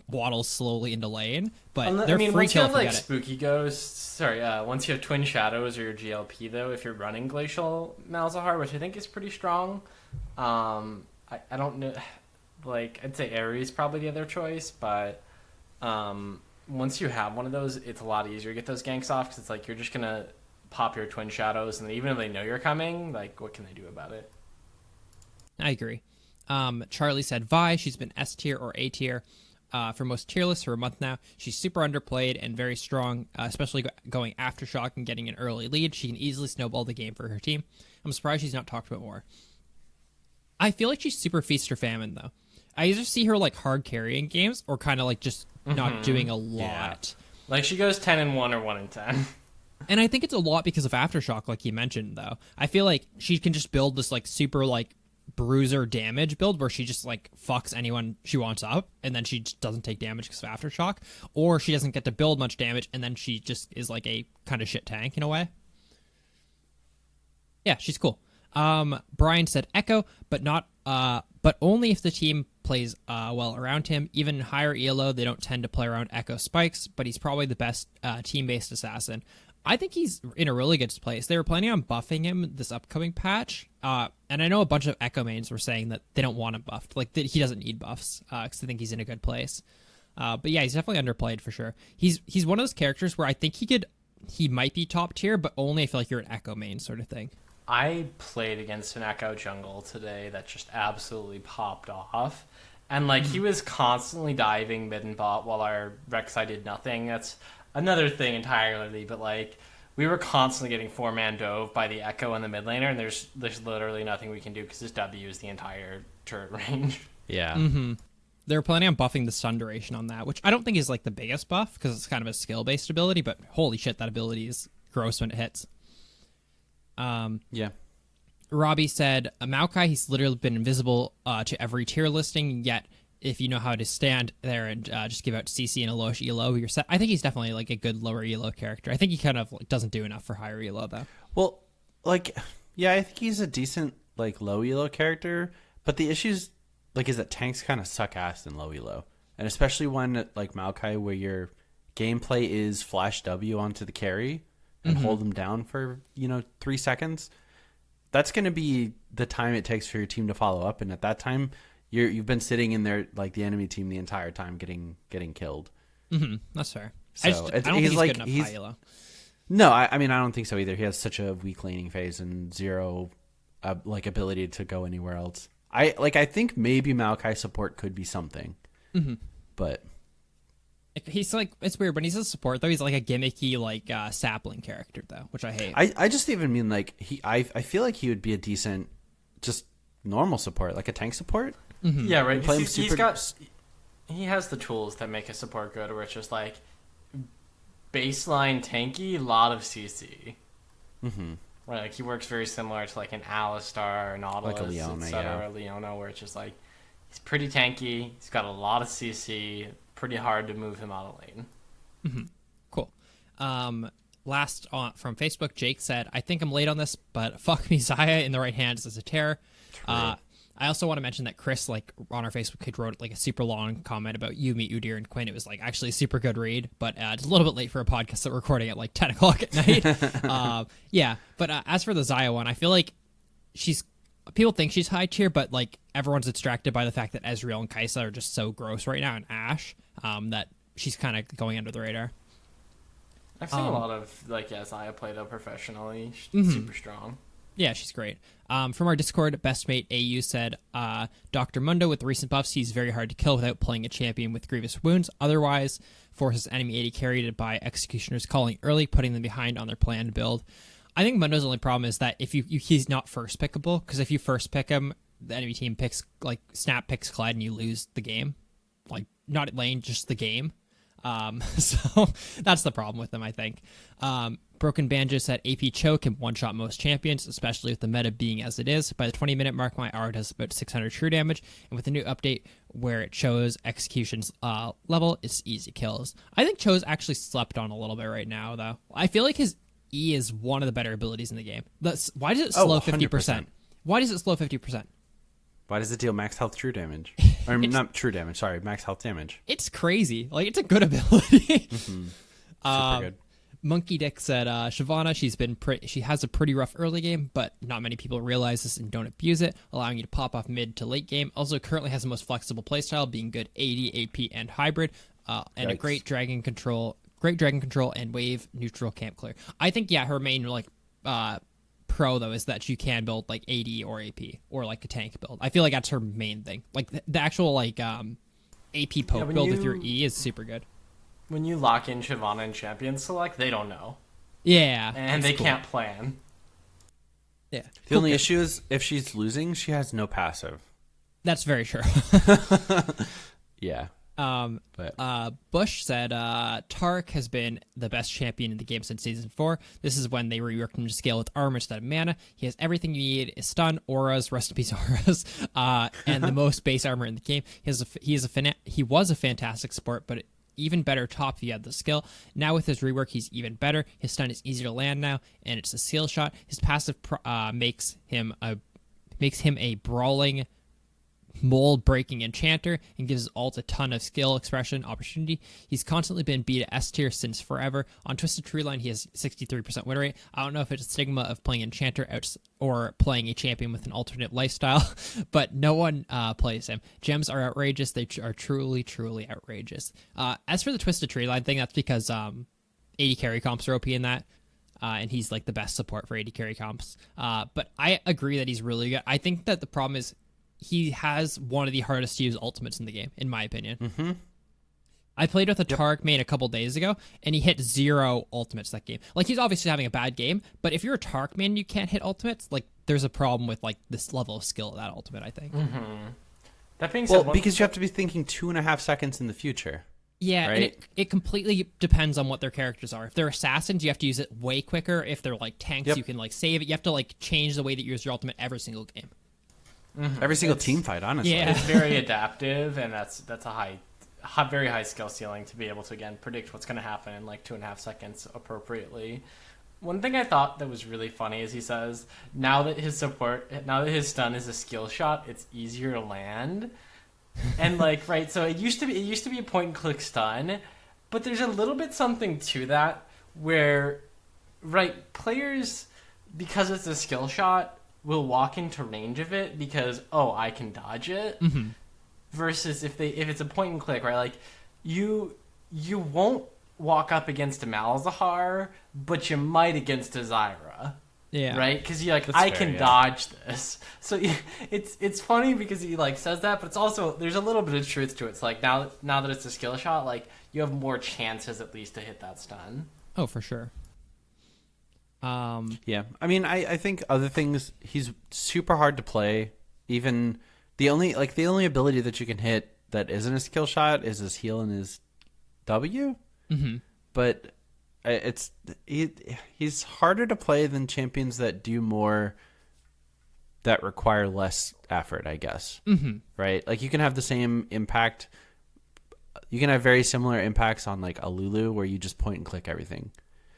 waddles slowly into lane. But they're free once kill you have if you like get it. Spooky Ghost, once you have Twin Shadows or your GLP though, if you're running Glacial Malzahar, which I think is pretty strong, I don't know, like I'd say Ares probably the other choice, but once you have one of those, it's a lot easier to get those ganks off because it's like you're just gonna pop your Twin Shadows, and even if they know you're coming, like, what can they do about it? I agree. Charlie said Vi. She's been S tier or A tier for most tier lists for a month now. She's super underplayed and very strong, especially going Aftershock and getting an early lead. She can easily snowball the game for her team. I'm surprised she's not talked about more. I feel like she's super feast or famine, though. I either see her like hard carrying games or kind of like just not doing a lot. Yeah. Like she goes 10-1 or 1-10. And I think it's a lot because of Aftershock, like you mentioned, though. I feel like she can just build this, like, super, like, bruiser damage build where she just, like, fucks anyone she wants up, and then she just doesn't take damage because of Aftershock. Or she doesn't get to build much damage, and then she just is, like, a kind of shit tank in a way. Yeah, she's cool. Brian said Echo, but only if the team plays well around him. Even higher ELO, they don't tend to play around Echo spikes, but he's probably the best team-based assassin. I think he's in a really good place. They were planning on buffing him this upcoming patch, and I know a bunch of Echo mains were saying that they don't want him buffed. Like, he doesn't need buffs, because they think he's in a good place. But yeah, he's definitely underplayed for sure. He's one of those characters where I think he might be top tier, but only if like you're an Echo main sort of thing. I played against an Echo jungle today that just absolutely popped off. And, like, he was constantly diving mid and bot while our Rek'Sai did nothing. That's another thing entirely, but, like, we were constantly getting 4-man dove by the Echo and the mid laner, and there's literally nothing we can do because his W is the entire turret range. Yeah. Mm-hmm. They were planning on buffing the stun duration on that, which I don't think is, like, the biggest buff because it's kind of a skill-based ability, but holy shit, that ability is gross when it hits. Yeah. Robbie said, Maokai, he's literally been invisible to every tier listing, yet if you know how to stand there and just give out CC and a lowish ELO, you're set. I think he's definitely like a good lower ELO character. I think he kind of like, doesn't do enough for higher ELO, though. Well, like, yeah, I think he's a decent, like, low ELO character, but the issues, like, is that tanks kind of suck ass in low ELO. And especially when, like, Maokai, where your gameplay is flash W onto the carry and hold them down for, 3 seconds, that's going to be the time it takes for your team to follow up. And at that time, you've been sitting in there, like, the enemy team the entire time getting killed. Mm-hmm. That's fair. So I don't think he's good enough high ELO. No, I mean, I don't think so either. He has such a weak laning phase and zero, like, ability to go anywhere else. I think maybe Maokai support could be something, but he's like, it's weird when he's a support though. He's like a gimmicky like sapling character though, which I hate. I just even mean like I feel like he would be a decent, just normal support, like a tank support. Mm-hmm. Yeah, right. He has the tools that make a support good, where it's just like baseline tanky, lot of CC. Mm-hmm. Right, like he works very similar to like an Alistar, Nautilus, like a Leona, etc. Leona, where it's just like he's pretty tanky. He's got a lot of CC. Pretty hard to move him out of lane. Mm-hmm. Cool. Last from Facebook, Jake said, "I think I'm late on this, but fuck me, Xayah in the right hands is a terror." I also want to mention that Chris, like on our Facebook page, wrote like a super long comment about Yuumi, Udyr, and Quinn. It was like actually a super good read, but it's a little bit late for a podcast that we're recording at like 10 o'clock at night. Yeah, but as for the Xayah one, I feel like people think she's high tier, but like everyone's distracted by the fact that Ezreal and Kai'Sa are just so gross right now, and Ashe, that she's kind of going under the radar. I've seen a lot of like Xayah play though professionally. She's super strong. Yeah, she's great. From our Discord, bestmate AU said, Dr. Mundo, with the recent buffs, he's very hard to kill without playing a champion with grievous wounds. Otherwise, forces enemy AD carried by executioners calling early, putting them behind on their planned build. I think Mundo's only problem is that if he's not first pickable, because if you first pick him, the enemy team picks, like, Snap picks Clyde and you lose the game. Like, not lane, just the game. So that's the problem with him, I think. Broken Banjo said AP Cho can one-shot most champions, especially with the meta being as it is. By the 20-minute mark, my R does about 600 true damage, and with the new update where it shows execution's level, it's easy kills. I think Cho's actually slept on a little bit right now, though. I feel like his E is one of the better abilities in the game. Why does it slow 50%? Why does it slow 50%? Why does it deal max health true damage? Or not true damage, sorry, max health damage. It's crazy. Like, it's a good ability. Super good. Monkey Dick said, Shyvana, she has a pretty rough early game, but not many people realize this and don't abuse it, allowing you to pop off mid to late game. Also, currently has the most flexible playstyle, being good AD, AP, and hybrid, and a great dragon control and wave neutral camp clear. I think, yeah, her main pro though is that you can build like AD or AP or like a tank build. I feel like that's her main thing. Like the actual like AP poke build with your E is super good. When you lock in Shyvana and champion select, they don't know. Yeah. And they can't plan. Yeah. The only issue is if she's losing, she has no passive. That's very true. Yeah. Bush said Tark has been the best champion in the game since Season 4. This is when they reworked him to scale with armor instead of mana. He has everything you need: is stun, auras, rest in peace auras, and the most base armor in the game. He was a fantastic support, but even better top if you had the skill. Now with his rework, he's even better. His stun is easier to land now, and it's a seal shot. His passive makes him a brawling, mold-breaking enchanter and gives his ult a ton of skill, expression, opportunity. He's constantly been beat at S tier since forever. On Twisted Treeline, he has 63% win rate. I don't know if it's a stigma of playing enchanter or playing a champion with an alternate lifestyle, but no one plays him. Gems are outrageous. They are truly, truly outrageous. As for the Twisted Treeline thing, that's because AD carry comps are OP in that. And he's like the best support for AD carry comps. But I agree that he's really good. I think that the problem is he has one of the hardest to use ultimates in the game, in my opinion. Mm-hmm. I played with a Tark main a couple days ago, and he hit 0 ultimates that game. Like, he's obviously having a bad game, but if you're a Tark main and you can't hit ultimates, like, there's a problem with, like, this level of skill of that ultimate, I think. Mm-hmm. That being said, because you have to be thinking 2.5 seconds in the future. Yeah, right? And it completely depends on what their characters are. If they're assassins, you have to use it way quicker. If they're, like, tanks, you can, like, save it. You have to, like, change the way that you use your ultimate every single game. Mm-hmm. Every single team fight, honestly. Yeah. It's very adaptive, and that's a very high skill ceiling to be able to, again, predict what's going to happen in like 2.5 seconds appropriately. One thing I thought that was really funny is he says now that his stun is a skill shot, it's easier to land. And like, right, so it used to be a point and click stun, but there's a little bit something to that where, right, players, because it's a skill shot, will walk into range of it because, I can dodge it. Mm-hmm. Versus if it's a point and click, right? Like you won't walk up against a Malzahar, but you might against a Zyra. Yeah. Right? Because you're like, That's can dodge this. So it's funny because he like says that, but it's also there's a little bit of truth to it. It's like now that it's a skill shot, like you have more chances at least to hit that stun. Oh, for sure. Yeah, I mean, I think other things, he's super hard to play. Even the only ability that you can hit that isn't a skill shot is his heal and his W. Mm-hmm. But he's harder to play than champions that do more, that require less effort, I guess. Mm-hmm. Right? Like you can have the same impact. You can have very similar impacts on like a Lulu where you just point and click everything.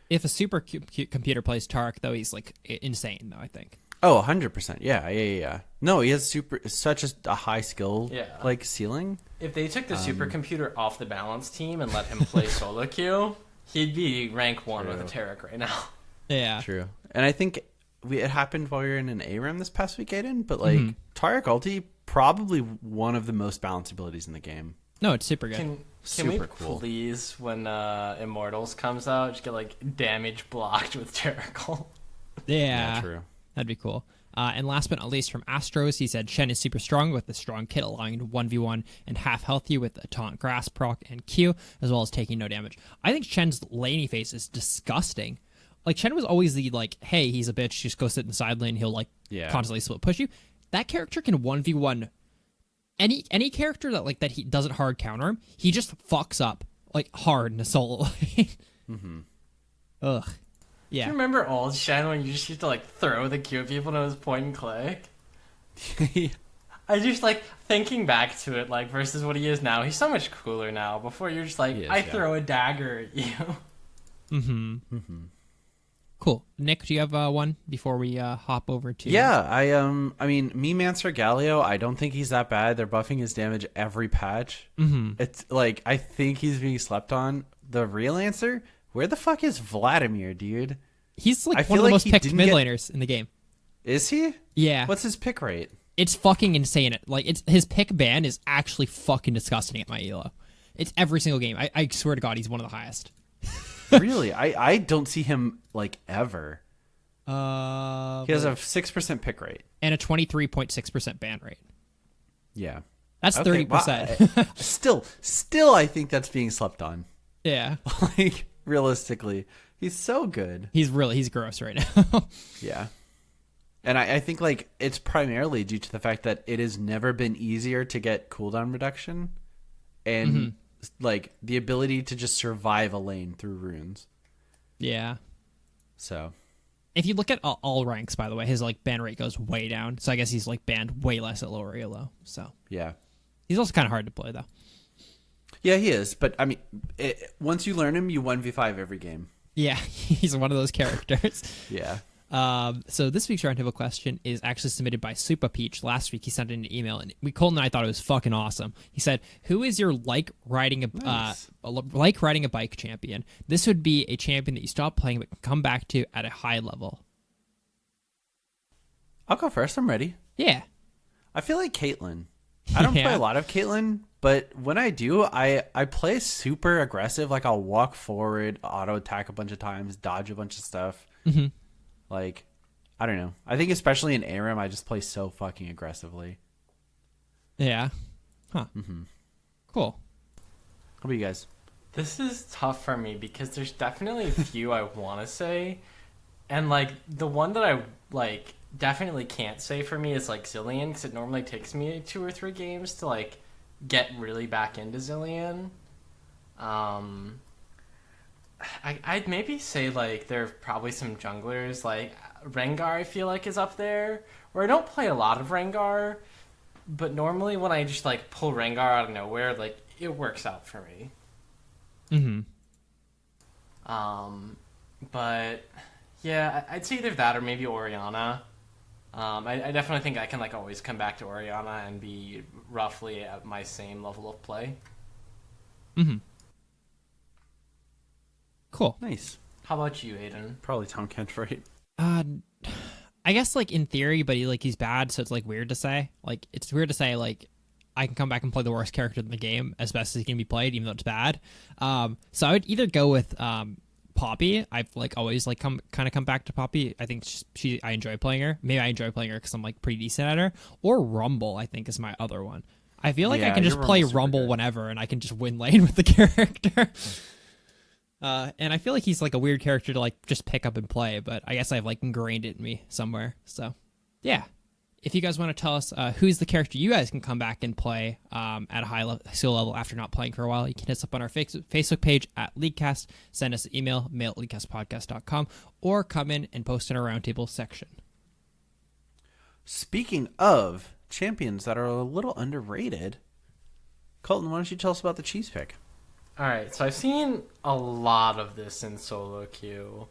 If a super computer plays Tark, though, he's like insane, though, I think. Oh, 100%. Yeah. No, he has such a high skill like ceiling. If they took the supercomputer off the balance team and let him play solo queue, he'd be rank 1 with a Taric right now. Yeah. True. And I think it happened while we were in an ARAM this past week, Aiden, but like Taric ulti, probably one of the most balanced abilities in the game. No, it's super good. Can we please, when Immortals comes out, just get like damage blocked with Taric? Yeah, true. That'd be cool. And last but not least, from Astros, he said Shen is super strong with a strong kit, allowing him to 1v1 and half healthy with a taunt, grass proc, and Q, as well as taking no damage. I think Shen's laney face is disgusting. Like, Shen was always the, like, hey, he's a bitch, just go sit in the side lane, he'll, like, constantly split push you. That character can 1v1 any character that he doesn't hard counter him, he just fucks up, like, hard in a solo lane. Mm-hmm. Ugh. Yeah. Do you remember old Shen when you just used to like throw the Q at people and it was point and click? I just like thinking back to it, like versus what he is now. He's so much cooler now. Before you're just like, throw a dagger at you. Mm-hmm. Cool. Nick, do you have one before we hop over to? Yeah, I mean, Memeancer Galio, I don't think he's that bad. They're buffing his damage every patch. Mm-hmm. It's like I think he's being slept on. The real answer, where the fuck is Vladimir, dude? He's like I one feel of the like most he picked didn't mid get- laners in the game. Is he? Yeah. What's his pick rate? It's fucking insane. Like it's his pick ban is actually fucking disgusting at my elo. It's every single game. I swear to God, he's one of the highest. Really? I don't see him like ever. He has a 6% pick rate. And a 23.6% ban rate. Yeah. That's Okay, 30%. well, still I think that's being slept on. Yeah. Like realistically, he's so good. He's gross right now. Yeah. And I think like it's primarily due to the fact that it has never been easier to get cooldown reduction and like the ability to just survive a lane through runes. Yeah. So If you look at all ranks, by the way, his like ban rate goes way down. So I guess he's like banned way less at lower elo. So yeah. he's also kind of hard to play though. Yeah, he is. But I mean, once you learn him, you 1v5 every game. Yeah, he's one of those characters. Yeah. So this week's roundtable question is actually submitted by Supa Peach. Last week he sent in an email, and Colton and I thought it was fucking awesome. He said, "Who is your like riding a bike champion? This would be a champion that you stop playing but can come back to at a high level." I'll go first. I'm ready. Yeah, I feel like Caitlyn. I don't play a lot of Caitlyn, but when I do, I play super aggressive. Like I'll walk forward, auto attack a bunch of times, dodge a bunch of stuff. Mm-hmm. Like, I don't know. I think especially in ARAM, I just play so fucking aggressively. Yeah. Huh. Mm-hmm. Cool. How about you guys? This is tough for me because there's definitely a few I want to say, and like the one that I like definitely can't say for me is like Zillion, because it normally takes me 2 or 3 games to like get really back into Zillion. I'd maybe say like there are probably some junglers like Rengar. I feel like is up there, where I don't play a lot of Rengar, but normally when I just like pull Rengar out of nowhere, like it works out for me. Mm-hmm. But yeah, I'd say either that or maybe Orianna. I definitely think I can like always come back to Orianna and be roughly at my same level of play. Mm-hmm. Cool. Nice. How about you, Aiden? Probably Tom Kent, right? I guess like in theory, but he's bad, so it's like weird to say. Like it's weird to say like I can come back and play the worst character in the game as best as he can be played, even though it's bad. So I would either go with Poppy. I've like always like come back to Poppy. I think I enjoy playing her. Maybe I enjoy playing her because I'm like pretty decent at her. Or Rumble, I think, is my other one. I feel like I can just play Rumble whenever, and I can just win lane with the character. And I feel like he's like a weird character to like just pick up and play, but I guess I've like ingrained it in me somewhere. So yeah, if you guys want to tell us who's the character you guys can come back and play at a high skill level after not playing for a while, you can hit us up on our Facebook page at Leaguecast, send us an email, mail@leaguecastpodcast.com, or come in and post in our roundtable section. Speaking of champions that are a little underrated, Colton, why don't you tell us about the cheese pick? All right, so I've seen a lot of this in solo queue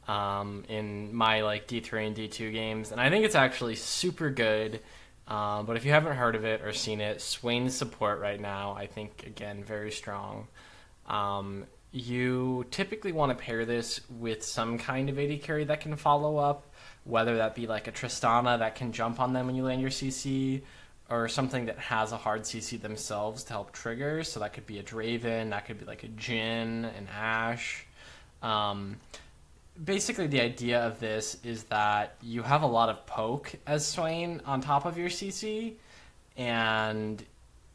in my like D3 and D2 games, and I think it's actually super good. But if you haven't heard of it or seen it, Swain's support right now, I think, again, very strong. You typically want to pair this with some kind of AD carry that can follow up, whether that be like a Tristana that can jump on them when you land your CC, or something that has a hard CC themselves to help trigger. So that could be a Draven, that could be like a Jhin, an Ashe. Basically, the idea of this is that you have a lot of poke as Swain on top of your CC, and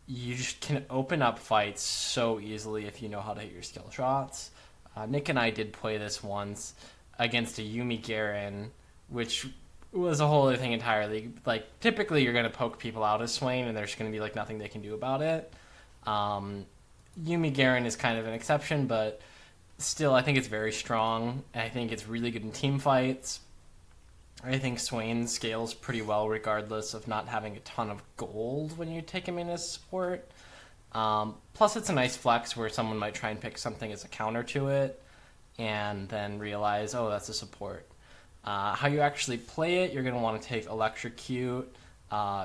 you just can open up fights so easily if you know how to hit your skill shots. Nick and I did play this once against a Yuumi Garen, which was a whole other thing entirely. Like, typically you're going to poke people out as Swain, and there's going to be like nothing they can do about it. Yuumi Garen is kind of an exception, but still, I think it's very strong. I think it's really good in team fights. I think Swain scales pretty well regardless of not having a ton of gold when you take him in as support. Plus, it's a nice flex where someone might try and pick something as a counter to it and then realize, oh, that's a support. How you actually play it, you're going to want to take Electrocute,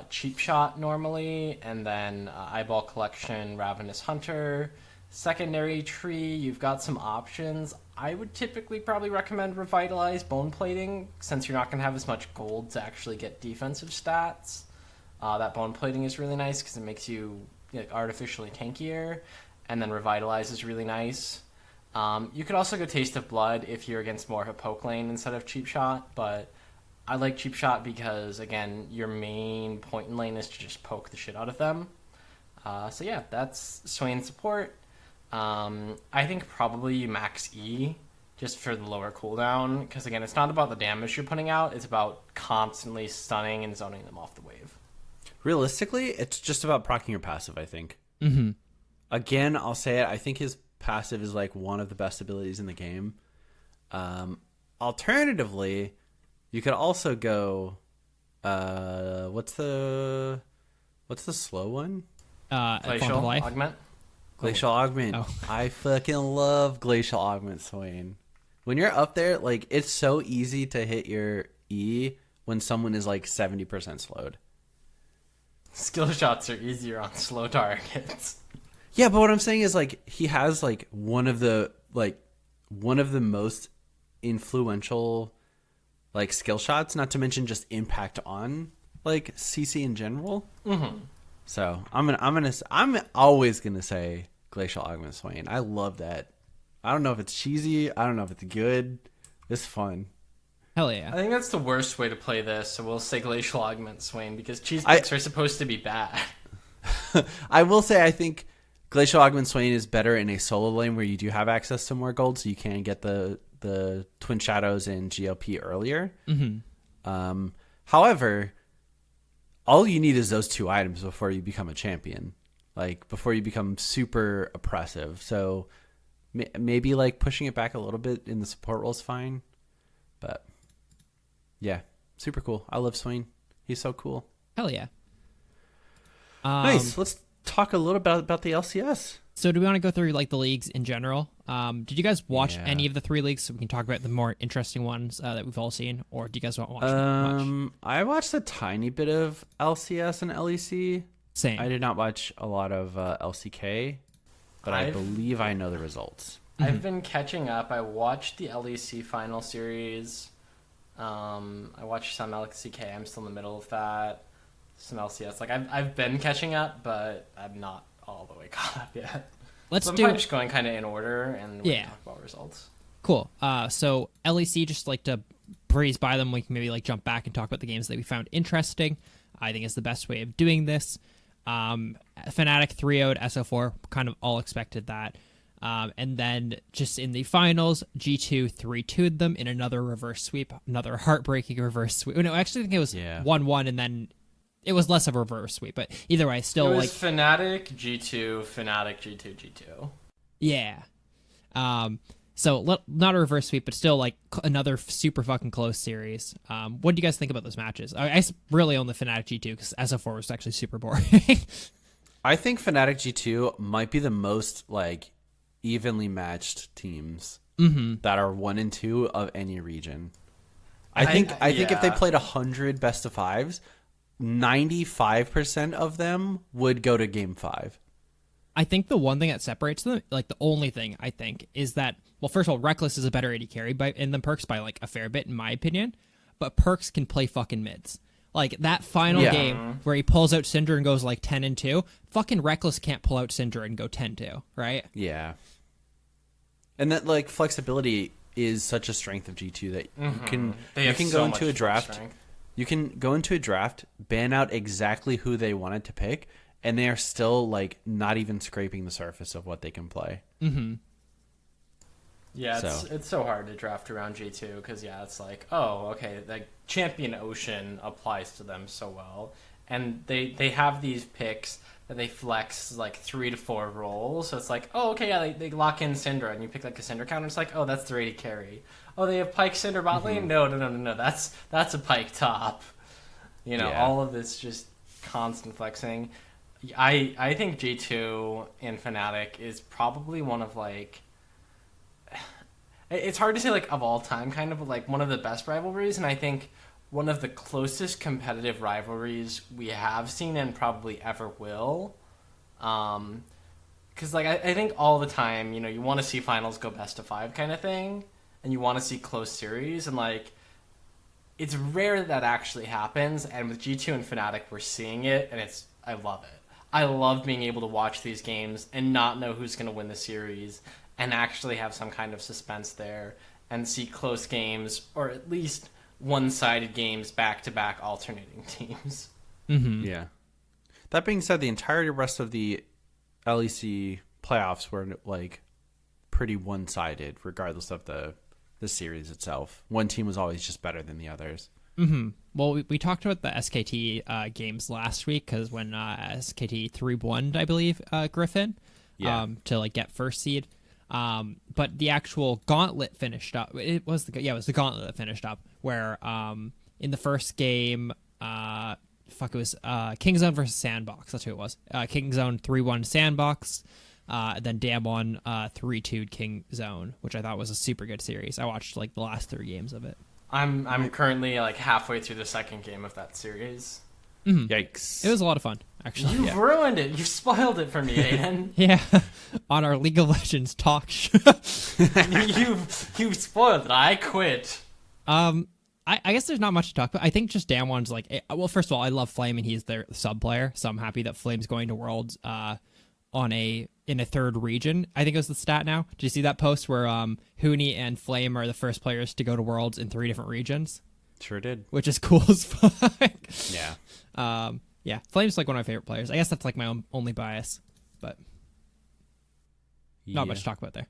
Cheap Shot normally, and then Eyeball Collection, Ravenous Hunter. Secondary tree, you've got some options. I would typically probably recommend Revitalize Bone Plating, since you're not going to have as much gold to actually get defensive stats. That Bone Plating is really nice because it makes you artificially tankier, and then Revitalize is really nice. You could also go Taste of Blood if you're against more of a poke lane instead of Cheap Shot, but I like Cheap Shot because, again, your main point in lane is to just poke the shit out of them. So yeah, that's Swain support. I think probably you max E just for the lower cooldown, because again, it's not about the damage you're putting out, it's about constantly stunning and zoning them off the wave. Realistically, it's just about proccing your passive, I think. Mm-hmm. Again, I'll say it, I think his passive is like one of the best abilities in the game. Alternatively, you could also go what's the slow one? Glacial Augment. Glacial Augment. Oh. I fucking love Glacial Augment, Swain. When you're up there, like, it's so easy to hit your E when someone is like 70% slowed. Skill shots are easier on slow targets. Yeah, but what I'm saying is, like, he has like one of the most influential like skill shots, not to mention just impact on like CC in general. Mm-hmm. So I'm always gonna say Glacial Augment Swain. I love that. I don't know if it's cheesy. I don't know if it's good. It's fun. Hell yeah. I think that's the worst way to play this, so we'll say Glacial Augment Swain, because cheese picks are supposed to be bad. I will say I think Glacial Augment Swain is better in a solo lane where you do have access to more gold, so you can get the Twin Shadows and GLP earlier. Mm-hmm. However, all you need is those two items before you become a champion, like before you become super oppressive. So maybe like pushing it back a little bit in the support role is fine, but yeah, super cool. I love Swain. He's so cool. Hell yeah. Nice. Let's talk a little about the LCS. So do we want to go through like the leagues in general? Did you guys watch any of the 3 leagues so we can talk about the more interesting ones that we've all seen, or do you guys want to watch much? I watched a tiny bit of LCS and LEC. Same. I did not watch a lot of LCK, but I believe I know the results. I've been catching up. I watched the LEC final series. I watched some LCK. I'm still in the middle of that. Some LCS. Like I've been catching up, but I'm not all the way caught up yet. Let's so I'm do probably just going kind of in order, and we can talk about results. Cool. So LEC, just like to breeze by them, we can maybe like jump back and talk about the games that we found interesting. I think is the best way of doing this. Fnatic 3-0'd SO4, kind of all expected that. And then just in the finals, G2 3-2'd them in another reverse sweep, another heartbreaking reverse sweep. No, I actually think it was 1-1, and then it was less of a reverse sweep, but either way, still it was like Fnatic G2, Fnatic G2, G2. Yeah. So not a reverse sweep, but still like another super fucking close series. What do you guys think about those matches? I really own the Fnatic G2 because SO4 was actually super boring. I think Fnatic G2 might be the most like evenly matched teams that are 1 and 2 of any region. I think if they played 100 best of 5s, 95% of them would go to game 5. I think the one thing that separates them, like the only thing I think, is that, well, first of all, Reckless is a better AD carry than Perks by like a fair bit, in my opinion. But Perks can play fucking mids. Like that final game where he pulls out Syndra and goes like 10-2, fucking Reckless can't pull out Syndra and go 10-2, right? Yeah. And that like flexibility is such a strength of G2 that you can go into a draft. You can go into a draft, ban out exactly who they wanted to pick, and they are still like not even scraping the surface of what they can play. Mm-hmm. Yeah, it's so hard to draft around G2 because it's like, oh, okay, like Champion Ocean applies to them so well, and they have these picks that they flex like 3 to 4 roles. So it's like, oh, okay, yeah, they lock in Syndra, and you pick like a Syndra counter. It's like, oh, that's the AD carry. Oh, they have Pike Syndra bot lane? No. That's a Pike top. You know, all of this just constant flexing. I think G2 in Fnatic is probably one of like, it's hard to say like of all time kind of, but like one of the best rivalries, and I think one of the closest competitive rivalries we have seen and probably ever will. Because like I think all the time, you know, you want to see finals go best of 5 kind of thing, and you want to see close series, and like it's rare that actually happens. And with G2 and Fnatic, we're seeing it, and I love it. I love being able to watch these games and not know who's going to win the series, and actually have some kind of suspense there, and see close games, or at least one-sided games back-to-back alternating teams. Mm-hmm. Yeah. That being said, the entire rest of the LEC playoffs were like pretty one-sided, regardless of the series itself. One team was always just better than the others. Mm-hmm. Well, we talked about the SKT games last week, because when SKT 3-1, I believe, Griffin, to like get first seed. But the actual gauntlet finished up. It was the gauntlet that finished up, where in the first game, it was Kingzone versus Sandbox. That's who it was. Kingzone 3-1 Sandbox. Then Damwon 3-2 Kingzone, which I thought was a super good series. I watched like the last 3 games of it. I'm currently like halfway through the second game of that series. Mm-hmm. Yikes! It was a lot of fun, actually. You've ruined it. You've spoiled it for me, Aiden. Yeah, on our League of Legends talk show. you've spoiled it. I quit. I guess there's not much to talk about. I think just Damwon's like, well, first of all, I love Flame, and he's their sub player, so I'm happy that Flame's going to Worlds in a third region. I think it was the stat now. Did you see that post where Huni and Flame are the first players to go to Worlds in 3 different regions? Sure did. Which is cool as fuck. Yeah. Yeah, Flame's like one of my favorite players. I guess that's like my only bias, but not much to talk about there.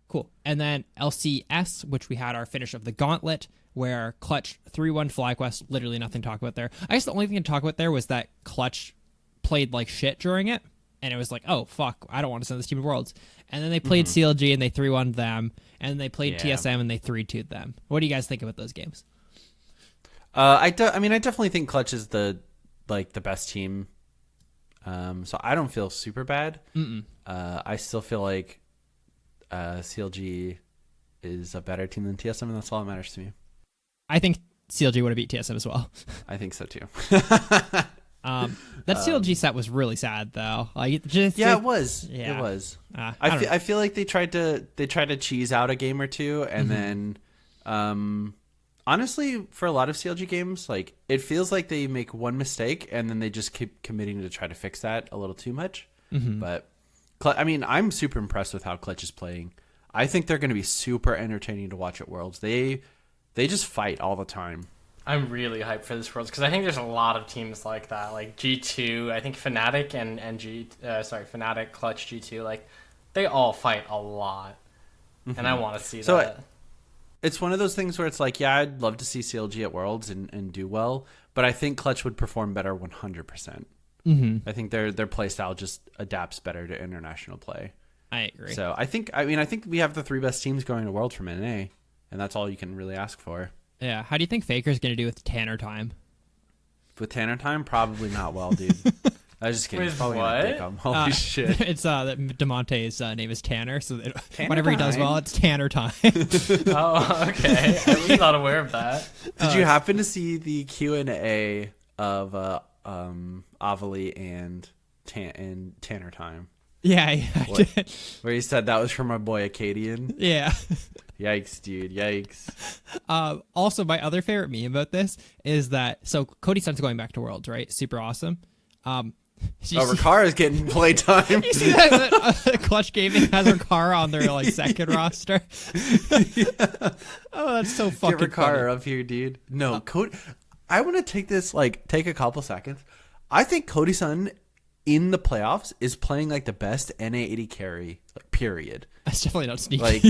Cool. And then LCS, which we had our finish of the Gauntlet, where Clutch 3-1 FlyQuest, literally nothing to talk about there. I guess the only thing to talk about there was that Clutch played like shit during it, and it was like, oh, fuck, I don't want to send this team to Worlds. And then they played CLG, and they 3-1 them, and they played TSM, and they 3-2'd them. What do you guys think about those games? I definitely think Clutch is the best team. So I don't feel super bad. I still feel like CLG is a better team than TSM, and that's all that matters to me. I think CLG would have beat TSM as well. I think so too. That CLG set was really sad, though. Like, it was. Yeah. It was. I feel like they tried to cheese out a game or two, and then, honestly, for a lot of CLG games, like it feels like they make one mistake and then they just keep committing to try to fix that a little too much. But I'm super impressed with how Clutch is playing. I think they're going to be super entertaining to watch at Worlds. They just fight all the time. I'm really hyped for this Worlds because I think there's a lot of teams like that, like G2. I think Fnatic and Fnatic, Clutch, G2, like they all fight a lot, and I want to see that. It's one of those things where it's like, yeah, I'd love to see CLG at Worlds and do well, but I think Clutch would perform better 100%. I think their play style just adapts better to international play. I agree. So I think we have the 3 best teams going to Worlds from NA, and that's all you can really ask for. Yeah. How do you think Faker's going to do with Tanner time? With Tanner time, probably not well, dude. I was just kidding. With probably what? Dick him. Holy shit. It's that DeMonte's name is Tanner, so Tanner whenever he does time? well, it's Tanner time. Oh, okay. I was not aware of that. Did you happen to see the Q&A of Avali and Tanner time? Yeah, I did. Where he said that was from my boy Acadian. Yeah. Yikes, dude. Yikes. Also, my other favorite meme about this is that, so Cody Sun's going back to Worlds, right? Super awesome. Ricara's getting playtime. You see that Clutch Gaming has Ricara on their like second roster? Oh, that's so fucking Get funny. Ricara up here, dude. No, Cody. I want to take a couple seconds. I think Cody Sun in the playoffs is playing like the best NA AD carry, period. That's definitely not sneaky. Like,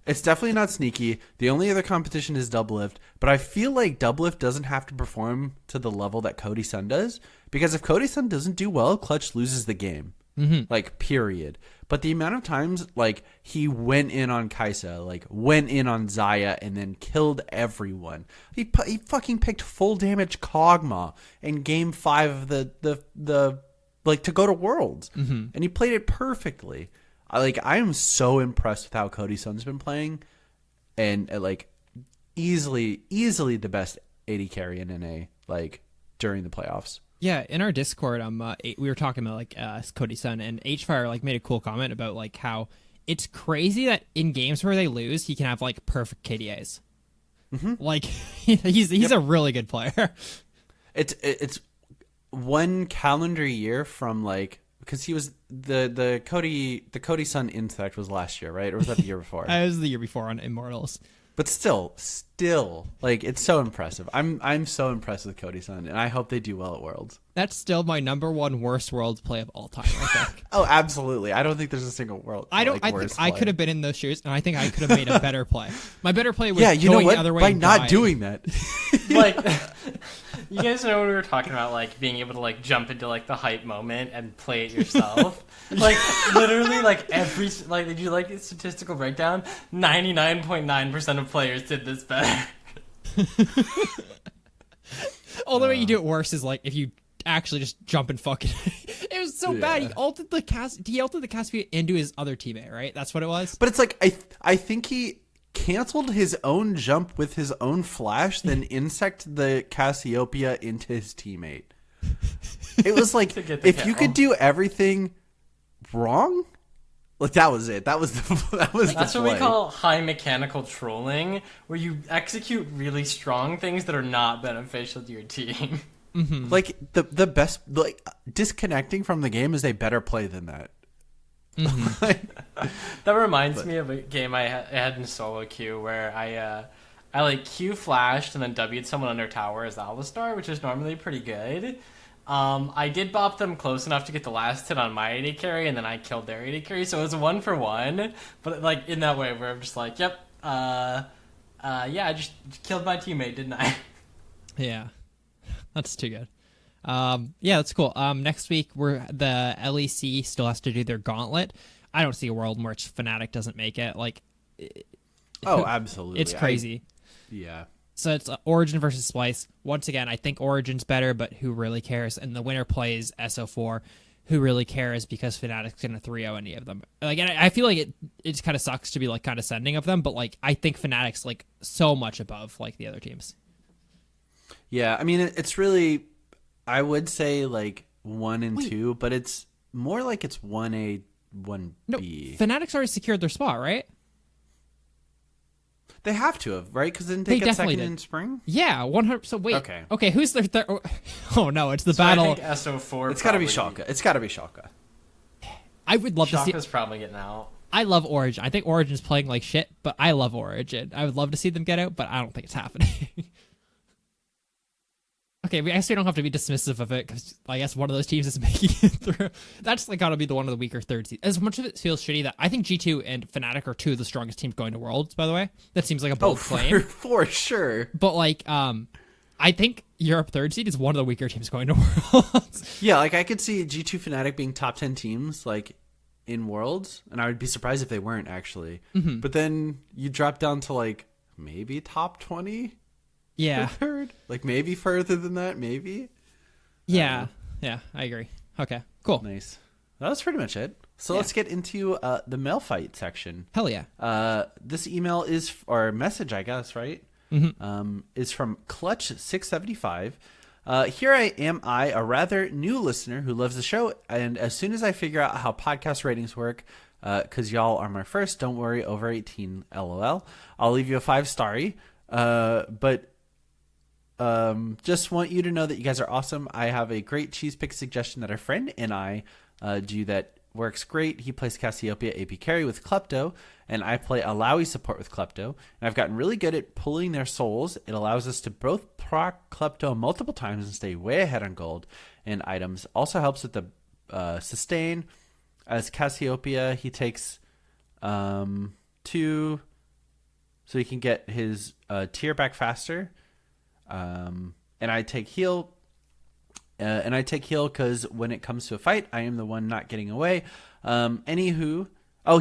it's definitely not sneaky. The only other competition is Doublelift, but I feel like Doublelift doesn't have to perform to the level that Cody Sun does Because if Cody-san doesn't do well, Clutch loses the game. Like, period. But the amount of times, like, he went in on Kaisa, like, went in on Zaya, and then killed everyone. He fucking picked full damage Kog'Maw in game 5 of the like, to go to Worlds. And he played it perfectly. I am so impressed with how Cody-san's been playing. And, like, easily the best AD carry in NA, like, during the playoffs. Yeah, in our Discord, we were talking about like Cody-san, and Hfire like made a cool comment about like how it's crazy that in games where they lose, he can have like perfect KDAs. Like he's a really good player. It's one calendar year from like, because he was the Cody-san insect was last year, right? Or was that the year before? It was the year before on Immortals. But still, like, it's so impressive. I'm so impressed with Cody-san, and I hope they do well at Worlds. That's still my number one worst Worlds play of all time, I think. Oh, absolutely. I don't think there's a single world. I think I could have been in those shoes, and I think I could have made a better play. My better play was you know going what? the other way By and not dying. doing that. Like, you guys know when we were talking about like being able to like jump into like the hype moment and play it yourself. Like literally, like did you like the statistical breakdown? 99.9% of players did this better. Only way you do it worse is like if you actually just jump and fucking. It was so bad. He ulted the Caspian into his other teammate, right? That's what it was. But it's like I think he canceled his own jump with his own flash, then insect the Cassiopeia into his teammate. It was like, if you could do everything wrong, like, that was it. That's what we call high mechanical trolling, where you execute really strong things that are not beneficial to your team. Like the best, like, disconnecting from the game is a better play than that. That reminds me of a game I had in solo queue where I like Q flashed and then W'd someone under tower as Alistar, which is normally pretty good. I did bop them close enough to get the last hit on my AD carry, and then I killed their AD carry, so it was a 1-for-1. But like in that way, where I'm just like, yep, I just killed my teammate, didn't I? Yeah, that's too good. Yeah, that's cool. Next week the LEC still has to do their gauntlet. I don't see a world in which Fnatic doesn't make it. Like, oh, absolutely, it's crazy. Yeah. So it's Origin versus Splice. Once again, I think Origin's better, but who really cares? And the winner plays SO4. Who really cares? Because Fnatic's gonna 3-0 any of them. Like, and I feel like it kind of sucks to be like condescending of them, but like I think Fnatic's like so much above like the other teams. Yeah, I mean it's really, I would say like 1 and 2, but it's more like it's 1A, 1B. No, Fnatic's already secured their spot, right? They have to have, right? Because didn't they get second in spring? Yeah, 100. So wait, okay, who's their third? Oh no, it's the battle. I think SO4. It's got to be Schalke. It's got to be Schalke. I would love to see. Schalke's probably getting out. I love Origin. I think Origin's playing like shit, but I love Origin. I would love to see them get out, but I don't think it's happening. Okay, I guess we don't have to be dismissive of it because I guess one of those teams is making it through. That's like got to be the one of the weaker third seeds. As much of it feels shitty that I think G2 and Fnatic are two of the strongest teams going to Worlds. By the way, that seems like a bold claim for sure. But like, I think Europe third seed is one of the weaker teams going to Worlds. Yeah, like I could see G2 Fnatic being top 10 teams like in Worlds, and I would be surprised if they weren't actually. But then you drop down to like maybe top 20. Yeah, third, like maybe further than that, maybe. Yeah, I agree. Okay, cool, nice. That was pretty much it. So let's get into the mail fight section. Hell yeah. This email is, or message, I guess, right? Is from Clutch675. Here I am, a rather new listener who loves the show, and as soon as I figure out how podcast ratings work, because y'all are my first, don't worry, over 18, LOL, I'll leave you a 5-starry. But just want you to know that you guys are awesome. I have a great cheese pick suggestion that a friend and I do that works great. He plays Cassiopeia AP carry with Klepto, and I play Alawi support with Klepto. And I've gotten really good at pulling their souls. It allows us to both proc Klepto multiple times and stay way ahead on gold and items. Also helps with the sustain. As Cassiopeia, he takes 2, so he can get his tier back faster. And I take heal, And I take heal because when it comes to a fight, I am the one not getting away. Anywho,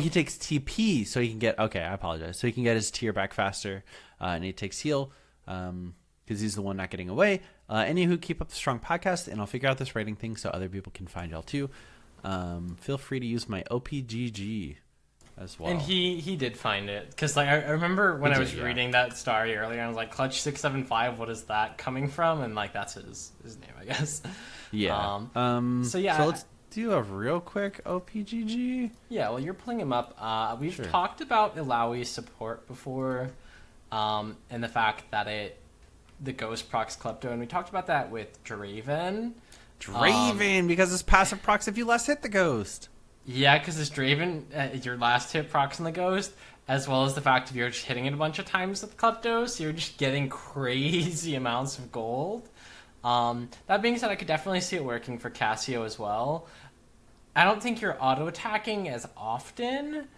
he takes TP so he can get. Okay, I apologize. So he can get his tier back faster, and he takes heal because he's the one not getting away. Anywho, keep up the strong podcast, and I'll figure out this rating thing so other people can find y'all too. Feel free to use my OPGG as well. And he did find it because like I remember when I was reading that story earlier, I was like, Clutch 675. What is that coming from? And like that's his name, I guess. Yeah. So let's do a real quick OPGG. Yeah. Well, you're pulling him up. We've talked about Ilawi's support before, and the fact that the Ghost procs Klepto, and we talked about that with Draven. Because it's passive procs if you last hit the Ghost. Yeah, because it's Draven, your last hit procs on the Ghost, as well as the fact of you're just hitting it a bunch of times with Klepto, so you're just getting crazy amounts of gold. That being said, I could definitely see it working for Cassio as well. I don't think you're auto-attacking as often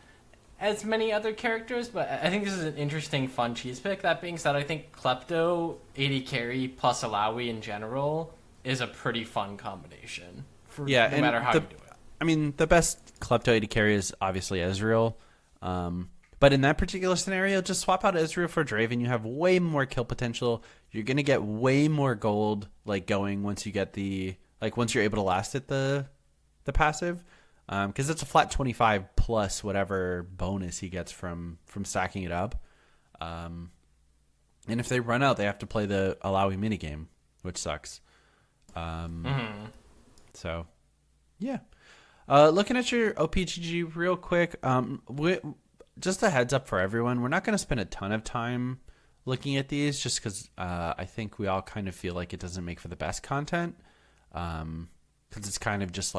as many other characters, but I think this is an interesting, fun cheese pick. That being said, I think Klepto, AD carry, plus Alawi in general is a pretty fun combination. No matter how you do it. I mean, the best Klepto AD carry is obviously Ezreal. But in that particular scenario, just swap out Ezreal for Draven. You have way more kill potential. You're going to get way more gold going once you get once you're able to last hit the passive. Because it's a flat 25 plus whatever bonus he gets from stacking it up. And if they run out, they have to play the Alawi minigame, which sucks. So, yeah. Looking at your OPGG real quick, just a heads up for everyone, we're not going to spend a ton of time looking at these just because I think we all kind of feel like it doesn't make for the best content because it's kind of just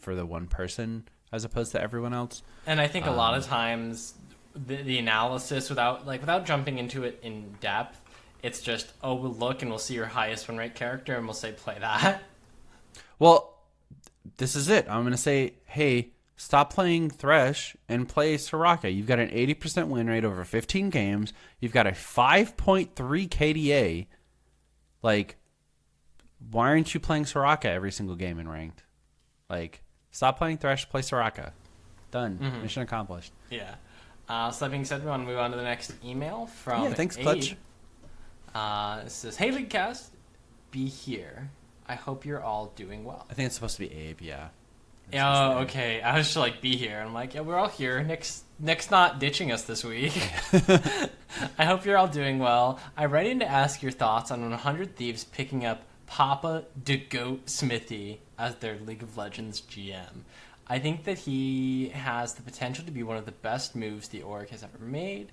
for the one person as opposed to everyone else. And I think a lot of times the analysis without jumping into it in depth, it's just, we'll look and we'll see your highest win rate character and we'll say play that. Well, this is it. I'm going to say, hey, stop playing Thresh and play Soraka. You've got an 80% win rate over 15 games. You've got a 5.3 KDA. Why aren't you playing Soraka every single game in ranked? Stop playing Thresh, play Soraka. Done. Mm-hmm. Mission accomplished. Yeah. So that being said, we want to move on to the next email from thanks, Clutch. It says, hey, Leaguecast, be here. I hope you're all doing well. I think it's supposed to be Abe, yeah. Oh, okay. I was just be here. I'm like, yeah, we're all here. Nick's not ditching us this week. I hope you're all doing well. I write in to ask your thoughts on 100 Thieves picking up Papa de Goat Smithy as their League of Legends GM. I think that he has the potential to be one of the best moves the org has ever made.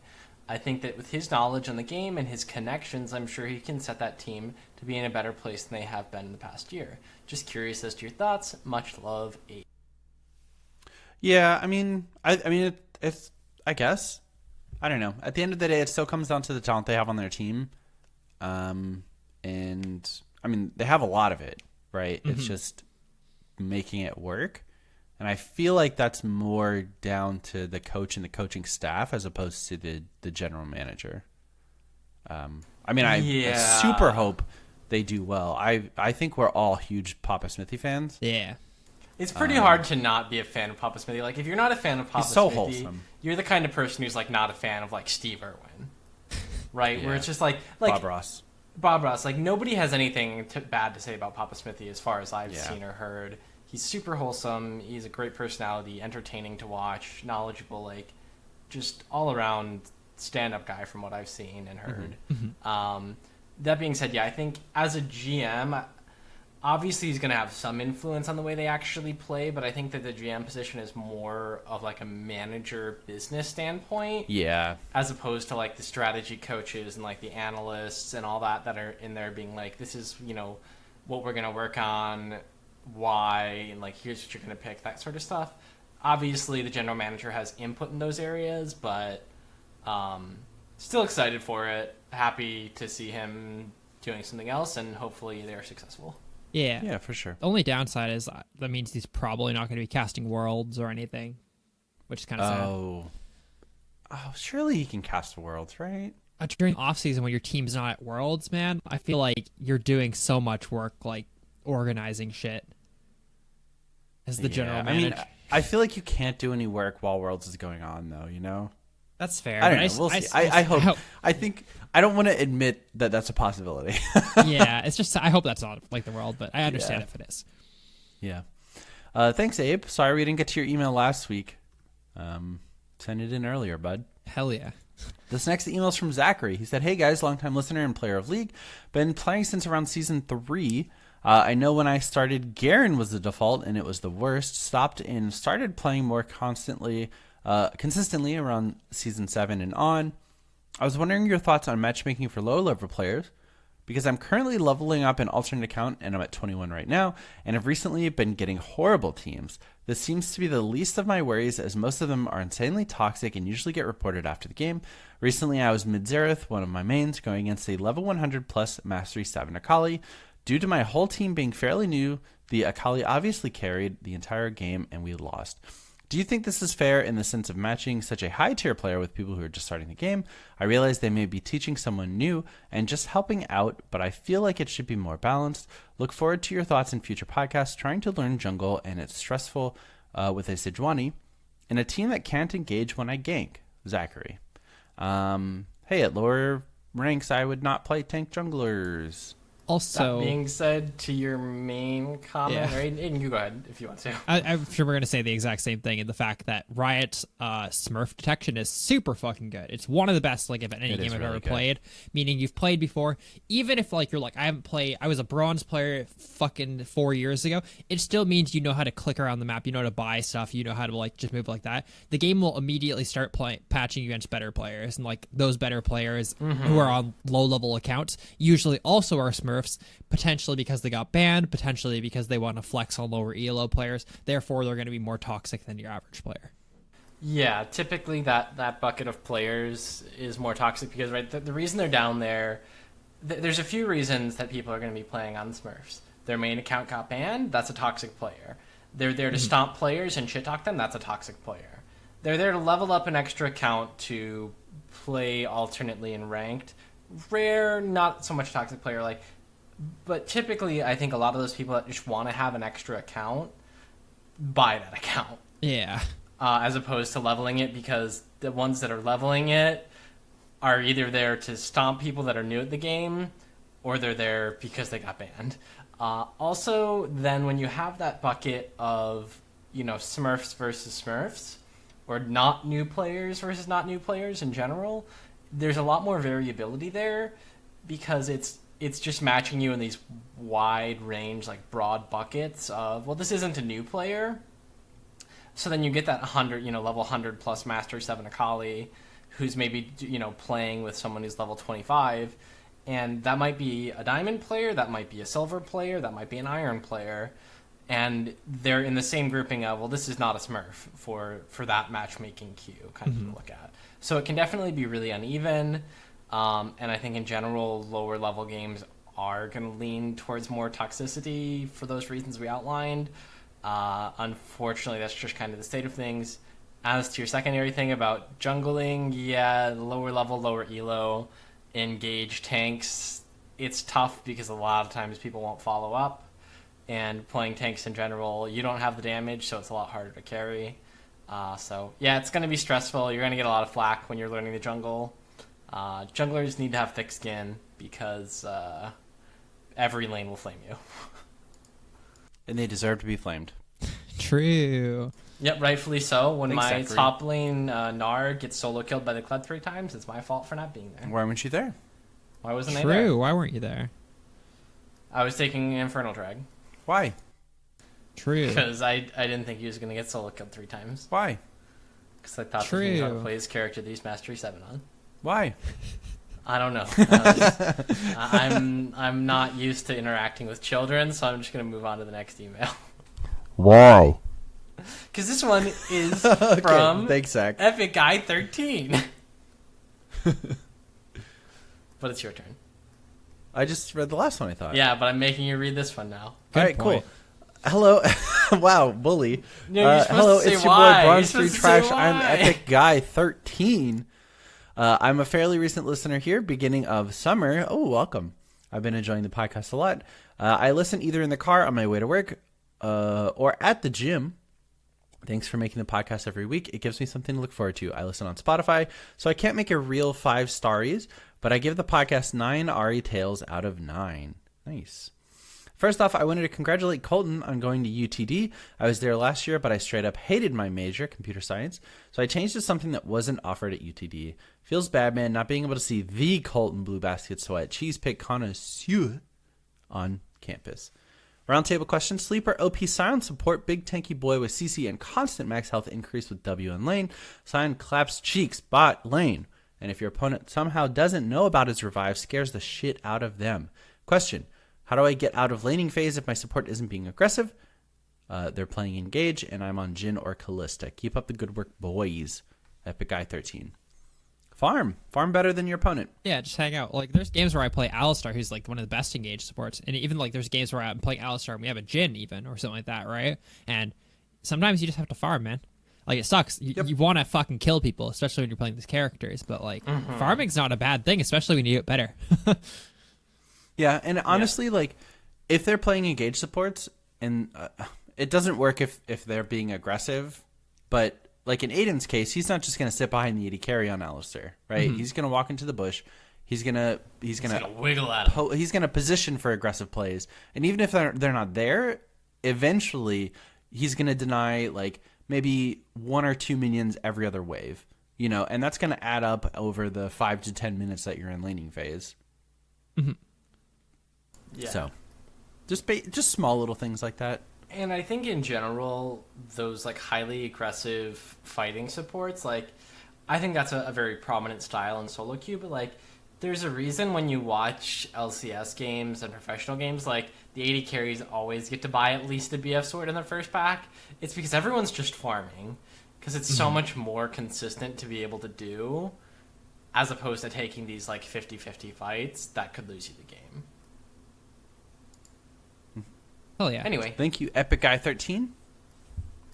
I think that with his knowledge on the game and his connections, I'm sure he can set that team to be in a better place than they have been in the past year. Just curious as to your thoughts. Much love, Abe. Yeah, I mean, it's I guess. I don't know. At the end of the day, it still comes down to the talent they have on their team. And, I mean, they have a lot of it, right? Mm-hmm. It's just making it work. And I feel like that's more down to the coach and the coaching staff as opposed to the general manager. I super hope they do well. I think we're all huge Papa Smithy fans. Yeah. It's pretty hard to not be a fan of Papa Smithy. If you're not a fan of Papa Smithy, wholesome. You're the kind of person who's not a fan of Steve Irwin, right? Yeah. Where it's just Bob Ross. Nobody has anything bad to say about Papa Smithy as far as I've seen or heard. He's super wholesome. He's a great personality, entertaining to watch, knowledgeable, just all around stand-up guy from what I've seen and heard. Mm-hmm. That being said, I think as a GM, obviously he's going to have some influence on the way they actually play, but I think that the GM position is more of a manager business standpoint. Yeah. As opposed to the strategy coaches and the analysts and all that are in there being this is, what we're going to work on, why, and here's what you're going to pick, that sort of stuff. Obviously the general manager has input in those areas, but still excited for it. Happy to see him doing something else, and hopefully they're successful. Yeah, for sure. The only downside is that means he's probably not going to be casting Worlds or anything, which is kind of sad. Oh, surely he can cast Worlds, right? During off season when your team's not at Worlds, man, I feel like you're doing so much work organizing shit as the general manager. I mean, I feel like you can't do any work while Worlds is going on, though. You know. That's fair. I don't know. We'll see. I hope. I think I don't want to admit that that's a possibility. Yeah, it's just I hope that's not like the world, but I understand if it is. Yeah. Thanks, Abe. Sorry we didn't get to your email last week. Send it in earlier, bud. Hell yeah. This next email is from Zachary. He said, "Hey guys, longtime listener and player of League. Been playing since around season 3. I know when I started, Garen was the default and it was the worst. Stopped and started playing more consistently around season 7 and on. I was wondering your thoughts on matchmaking for low level players, because I'm currently leveling up an alternate account and I'm at 21 right now, and have recently been getting horrible teams. This seems to be the least of my worries, as most of them are insanely toxic and usually get reported after the game. Recently I was mid-Zereth, one of my mains, going against a level 100 plus Mastery 7 Akali. Due to my whole team being fairly new, the Akali obviously carried the entire game and we lost. Do you think this is fair in the sense of matching such a high tier player with people who are just starting the game? I realize they may be teaching someone new and just helping out, but I feel like it should be more balanced. Look forward to your thoughts in future podcasts. Trying to learn jungle and it's stressful with a Sejuani in a team that can't engage when I gank. Zachary. Hey, at lower ranks, I would not play tank junglers. Also, that being said, to your main comment, right? And you go ahead if you want to. I'm sure we're going to say the exact same thing, in the fact that Riot's Smurf detection is super fucking good. It's one of the best, like, of any game I've ever played. Meaning you've played before, even if like you're like, I haven't played, I was a bronze player fucking 4 years ago. It still means you know how to click around the map, you know how to buy stuff, you know how to like just move like that. The game will immediately start patching against better players, and like those better players who are on low level accounts usually also are Smurfs. Potentially because they got banned, potentially because they want to flex on lower ELO players. Therefore, they're going to be more toxic than your average player. Yeah, typically that bucket of players is more toxic because, right, the reason they're down there, there's a few reasons that people are going to be playing on Smurfs. Their main account got banned, that's a toxic player. They're there to stomp players and shit talk them, that's a toxic player. They're there to level up an extra account to play alternately in ranked. Rare, not so much toxic player, like. But typically, I think a lot of those people that just want to have an extra account buy that account. Yeah. As opposed to leveling it, because the ones that are leveling it are either there to stomp people that are new at the game, or they're there because they got banned. Also, then when you have that bucket of, you know, Smurfs versus Smurfs, or not new players versus not new players in general, there's a lot more variability there, because it's just matching you in these wide range, like broad buckets of, well, this isn't a new player. So then you get that 100, level 100 plus Master 7 Akali, who's maybe, playing with someone who's level 25. And that might be a diamond player, that might be a silver player, that might be an iron player. And they're in the same grouping of, well, this is not a Smurf for that matchmaking queue kind of to look at. So it can definitely be really uneven. And I think in general, lower level games are going to lean towards more toxicity for those reasons we outlined. Unfortunately, that's just kind of the state of things. As to your secondary thing about jungling, yeah, lower level, lower elo, engage tanks, it's tough because a lot of times people won't follow up. And playing tanks in general, you don't have the damage, so it's a lot harder to carry. So yeah, it's going to be stressful. You're going to get a lot of flack when you're learning the jungle. Junglers need to have thick skin because every lane will flame you. And they deserve to be flamed. True. Yep, rightfully so. When Thanks, my Zachary. top lane Gnar gets solo killed by the Kled 3 times, it's my fault for not being there. Why weren't you there? Why wasn't I there? True. Why weren't you there? I was taking Infernal Drag. Why? True. Because I didn't think he was going to get solo killed 3 times. How Because I thought he knew how to play his character that he's Mastery 7 on. Why? I don't know. I'm not used to interacting with children, so I'm just going to move on to the next email. Why? Because this one is from Thanks, Zach. Epic Guy 13. But it's your turn. I just read the last one, I thought. Yeah, but I'm making you read this one now. All right, point. cool. Hello. Wow, bully. No, you're supposed hello, to say it's your why. boy You're Bronze 3 supposed to Trash. say I'm why. Epic Guy 13. I'm a fairly recent listener here, beginning of summer. Oh, welcome. I've been enjoying the podcast a lot. I listen either in the car on my way to work or at the gym. Thanks for making the podcast every week. It gives me something to look forward to. I listen on Spotify, so I can't make a real 5 starries, but I give the podcast 9 Ari Tales out of 9. Nice. First off, I wanted to congratulate Colton on going to UTD. I was there last year, but I straight up hated my major, computer science, so I changed to something that wasn't offered at UTD. Feels bad, man, not being able to see the Colton Blue Basket Sweat Cheese Pick connoisseur on campus. Roundtable question: Sleeper OP Scion support big tanky boy with CC and constant max health increase with W in lane. Scion claps cheeks bot lane. And if your opponent somehow doesn't know about his revive, scares the shit out of them. Question: how do I get out of laning phase if my support isn't being aggressive? They're playing Engage, and I'm on Jhin or Callista. Keep up the good work, boys. Epic Guy 13. Farm better than your opponent. Yeah, just hang out. Like, there's games where I play Alistar, who's like one of the best engaged supports, and even like there's games where I'm playing Alistar and we have a Jhin even or something like that, right? And sometimes you just have to farm, man. Like, it sucks. You want to fucking kill people, especially when you're playing these characters, but like farming's not a bad thing, especially when you do it better. Yeah, and honestly, like, if they're playing engaged supports, and it doesn't work if they're being aggressive, but like in Aiden's case, he's not just going to sit behind the AD carry on Alistar, right? He's going to walk into the bush. He's gonna wiggle at him. He's gonna position for aggressive plays, and even if they're not there, eventually he's gonna deny like maybe 1 or 2 minions every other wave, you know, and that's gonna add up over the 5 to 10 minutes that you're in laning phase. Yeah. So, just small little things like that. And I think in general, those like highly aggressive fighting supports, like I think that's a very prominent style in solo queue, but like there's a reason when you watch LCS games and professional games, like the AD carries always get to buy at least a BF sword in their first pack. It's because everyone's just farming, because it's so much more consistent to be able to do, as opposed to taking these like 50-50 fights that could lose you the game. Oh yeah. Anyway. Thank you, Epic Guy 13.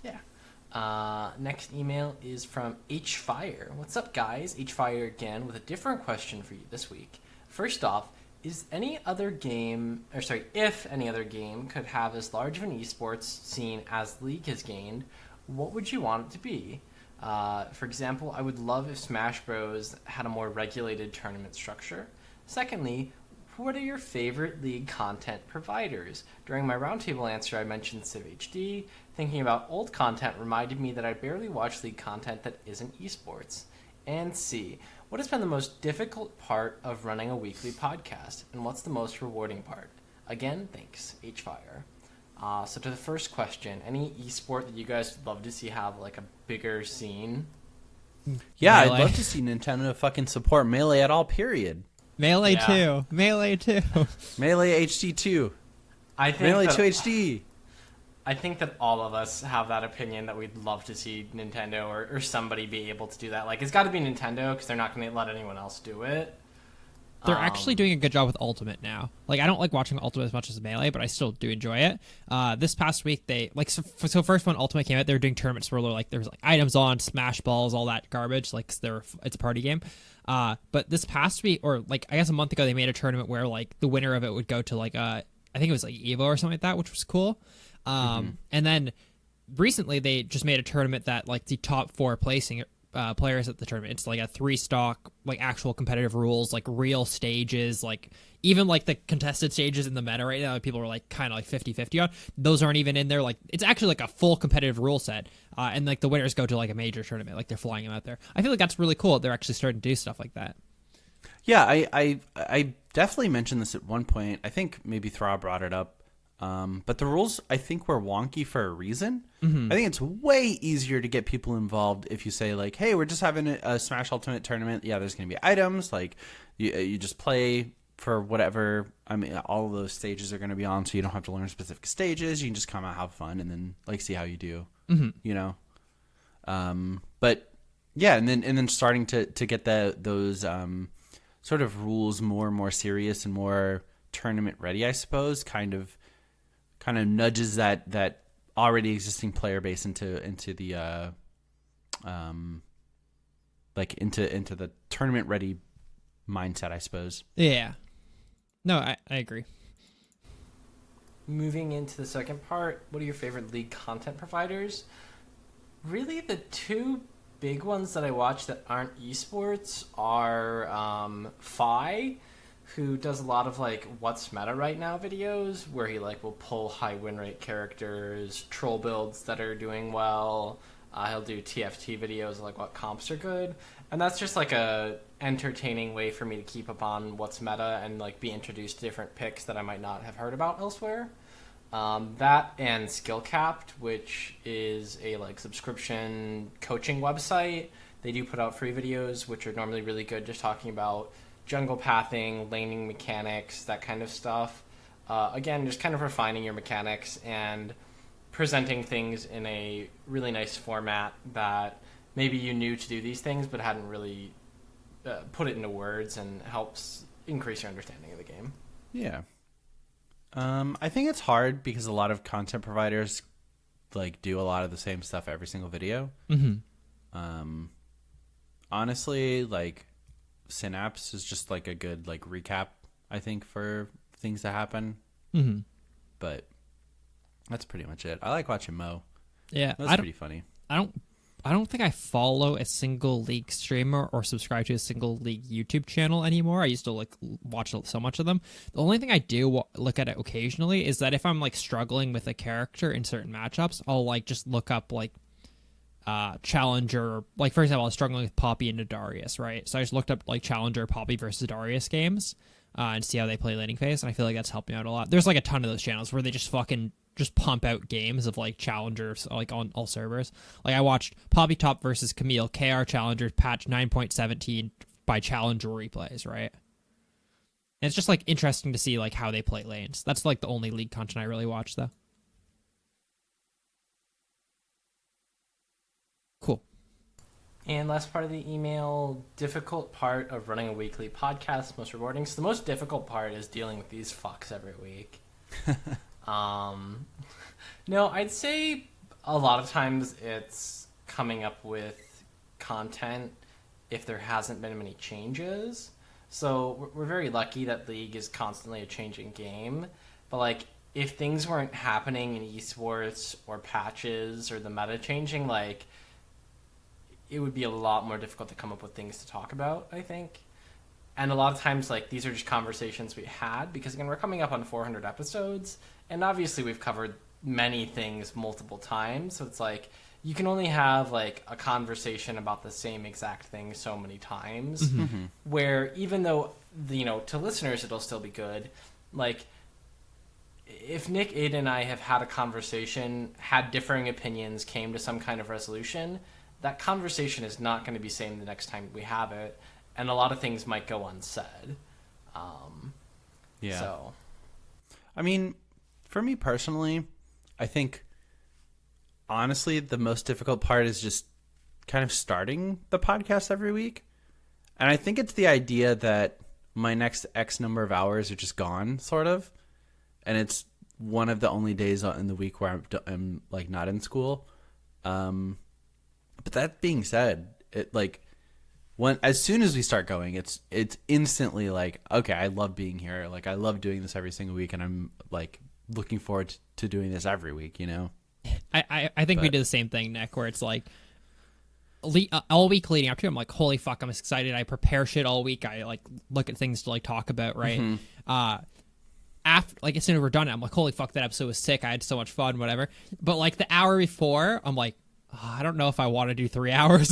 Yeah. Next email is from Hfire. What's up, guys? Hfire again with a different question for you this week. First off, if any other game could have as large of an esports scene as League has gained, what would you want it to be? For example, I would love if Smash Bros. Had a more regulated tournament structure. Secondly, what are your favorite League content providers? During my roundtable answer, I mentioned CivHD. Thinking about old content reminded me that I barely watch League content that isn't esports. And C, what has been the most difficult part of running a weekly podcast? And what's the most rewarding part? Again, thanks, Hfire. So to the first question, any esport that you guys would love to see have like a bigger scene? Yeah, Melee. I'd love to see Nintendo fucking support Melee at all, period. Melee Yeah. 2. Melee 2. Melee HD 2. I think Melee that, 2 HD. I think that all of us have that opinion that we'd love to see Nintendo or somebody be able to do that. Like, it's got to be Nintendo because they're not going to let anyone else do it. They're actually doing a good job with Ultimate now. Like, I don't like watching Ultimate as much as Melee, but I still do enjoy it. This past week, they like so first when Ultimate came out, they were doing tournaments where there was like items on, smash balls, all that garbage. Like, it's a party game. But this past week, or like I guess a month ago, they made a tournament where like the winner of it would go to like I think it was like Evo or something like that, which was cool. And then recently they just made a tournament that like the top 4 placing players at the tournament. It's like a 3-stock, like actual competitive rules, like real stages, like even like the contested stages in the meta right now, people are like kind of like 50-50 on. Those aren't even in there. Like it's actually like a full competitive rule set. And like the winners go to like a major tournament, like they're flying them out there. I feel like that's really cool. They're actually starting to do stuff like that. Yeah, I definitely mentioned this at one point. I think maybe Thra brought it up. But the rules, I think, were wonky for a reason. I think it's way easier to get people involved if you say, like, hey, we're just having a Smash Ultimate tournament. Yeah, there's going to be items. Like, you just play for whatever. I mean, all of those stages are going to be on, so you don't have to learn specific stages. You can just come out, have fun, and then, like, see how you do, you know? But, yeah, and then starting to get those sort of rules more and more serious and more tournament ready, I suppose, kind of nudges that already existing player base into the like into the tournament ready mindset, I suppose. Yeah. No, I agree. Moving into the second part, what are your favorite League content providers? Really, the two big ones that I watch that aren't esports are Fi, who does a lot of like what's meta right now videos, where he like will pull high win rate characters, troll builds that are doing well. He'll do TFT videos like what comps are good, and that's just like a entertaining way for me to keep up on what's meta and like be introduced to different picks that I might not have heard about elsewhere. That and Skill Capped, which is a like subscription coaching website. They do put out free videos, which are normally really good, just talking about jungle pathing, laning mechanics, that kind of stuff. Again, just kind of refining your mechanics and presenting things in a really nice format that maybe you knew to do these things but hadn't really put it into words, and helps increase your understanding of the game. Yeah. I think it's hard because a lot of content providers like do a lot of the same stuff every single video. Honestly, like Synapse is just like a good like recap, I think, for things that happen. But that's pretty much it. I like watching Mo. Yeah, that's pretty funny. I don't think I follow a single League streamer or subscribe to a single League YouTube channel anymore. I used to like watch so much of them. The only thing I do look at it occasionally is that if I'm like struggling with a character in certain matchups, I'll like just look up like Challenger. Like for example, I was struggling with Poppy and Darius, right? So I just looked up like Challenger Poppy versus Darius games and see how they play laning phase, and I feel like that's helped me out a lot. There's like a ton of those channels where they just pump out games of like challengers like on all servers. Like I watched Poppy Top versus Camille KR Challenger patch 9.17 by Challenger replays, right? And it's just like interesting to see like how they play lanes. That's like the only League content I really watch though. Cool. And last part of the email, difficult part of running a weekly podcast, most rewarding. So the most difficult part is dealing with these fucks every week. No, I'd say a lot of times it's coming up with content if there hasn't been many changes. So we're very lucky that League is constantly a changing game. But like, if things weren't happening in esports or patches or the meta changing, like, it would be a lot more difficult to come up with things to talk about, I think. And a lot of times, like, these are just conversations we had because, again, we're coming up on 400 episodes, and obviously we've covered many things multiple times, so it's like you can only have, like, a conversation about the same exact thing so many times, where even though, you know, to listeners it'll still be good, like, if Nick, Aiden, and I have had a conversation, had differing opinions, came to some kind of resolution, that conversation is not going to be same the next time we have it. And a lot of things might go unsaid. Yeah. So, I mean, for me personally, I think, honestly, the most difficult part is just kind of starting the podcast every week. And I think it's the idea that my next X number of hours are just gone, sort of. And it's one of the only days in the week where I'm like, not in school. But that being said, it like... as soon as we start going, it's instantly like, okay, I love being here. Like, I love doing this every single week, and I'm like looking forward to doing this every week. You know, I think we do the same thing, Nick, where it's like all week leading up to it, I'm like, holy fuck, I'm excited. I prepare shit all week. I like look at things to like talk about, right? After, like, as soon as we're done, I'm like, holy fuck, that episode was sick. I had so much fun, whatever. But like the hour before, I'm like, oh, I don't know if I want to do 3 hours.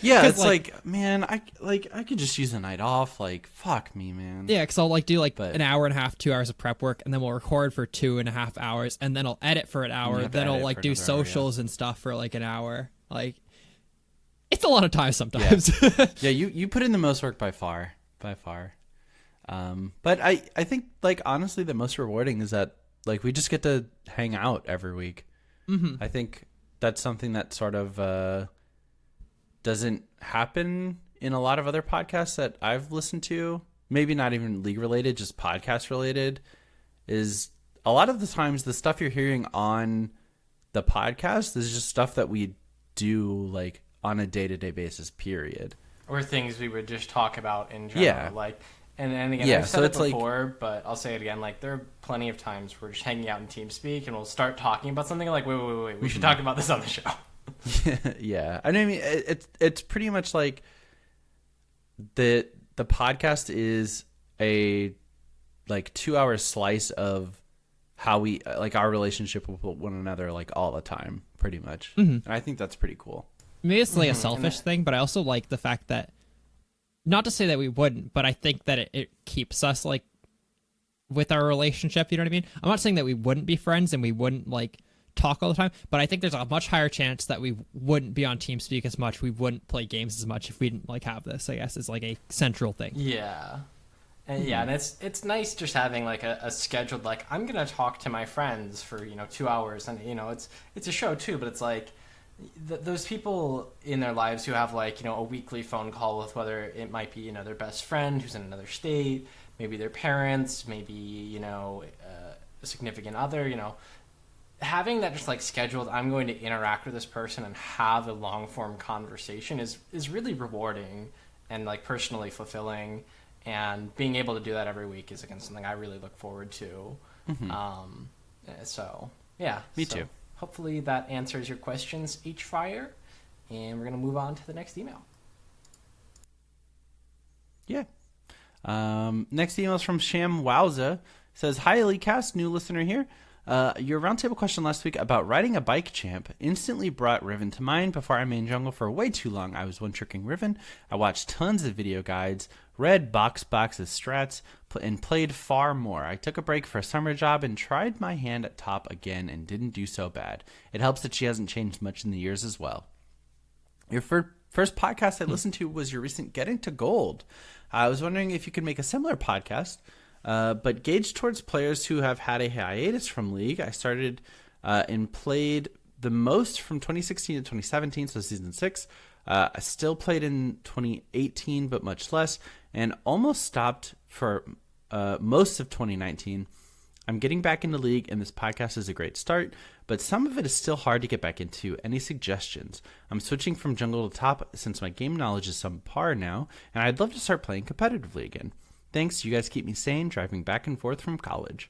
Yeah, it's like, man, I could just use a night off. Like, fuck me, man. Yeah, because I'll like do like an hour and a half, 2 hours of prep work, and then we'll record for 2.5 hours, and then I'll edit for an hour. Then I'll like do socials and stuff for like an hour. Like, it's a lot of time sometimes. Yeah, you put in the most work by far. But I think, like, honestly, the most rewarding is that like we just get to hang out every week. I think that's something that sort of doesn't happen in a lot of other podcasts that I've listened to. Maybe not even League related, just podcast related. Is a lot of the times the stuff you're hearing on the podcast is just stuff that we do like on a day-to-day basis, period. or things we would just talk about in general. Yeah. Like, And again, Yeah, I've so said it it's like- before, but I'll say it again. Like, there are plenty of times we're just hanging out in TeamSpeak, and we'll start talking about something like, wait, we should talk about this on the show. Yeah, I mean, it's pretty much like the podcast is a like 2-hour slice of how we like our relationship with one another, like all the time, pretty much. And I think that's pretty cool. Maybe it's like a selfish thing, but I also like the fact that, not to say that we wouldn't, but I think that it keeps us like with our relationship. You know what I mean? I'm not saying that we wouldn't be friends and we wouldn't like talk all the time, but I think there's a much higher chance that we wouldn't be on TeamSpeak as much. We wouldn't play games as much if we didn't like have this. I guess is like a central thing. Yeah. And it's nice just having like a scheduled, like, I'm gonna talk to my friends for 2 hours, and it's a show too, but it's like those people in their lives who have like a weekly phone call with, whether it might be their best friend who's in another state, maybe their parents, maybe a significant other, having that just like scheduled, I'm going to interact with this person and have a long form conversation is really rewarding and like personally fulfilling. And being able to do that every week is, again, something I really look forward to. So, yeah. Me too. Hopefully that answers your questions, H-Fire. And we're going to move on to the next email. Yeah. Next email is from Sham Wowza. It says, "Hi, EliteCast, new listener here. Your roundtable question last week about riding a bike champ instantly brought Riven to mind. Before I main jungle for way too long, I was one-tricking Riven. I watched tons of video guides, read boxes strats, and played far more. I took a break for a summer job and tried my hand at top again and didn't do so bad. It helps that she hasn't changed much in the years as well. Your first podcast I listened to was your recent Getting to Gold. I was wondering if you could make a similar podcast, but gauged towards players who have had a hiatus from League. I started and played the most from 2016 to 2017, so season 6. I still played in 2018, but much less, and almost stopped for most of 2019. I'm getting back into League, and this podcast is a great start, but some of it is still hard to get back into. Any suggestions? I'm switching from jungle to top since my game knowledge is subpar now, and I'd love to start playing competitively again. Thanks, you guys keep me sane, driving back and forth from college."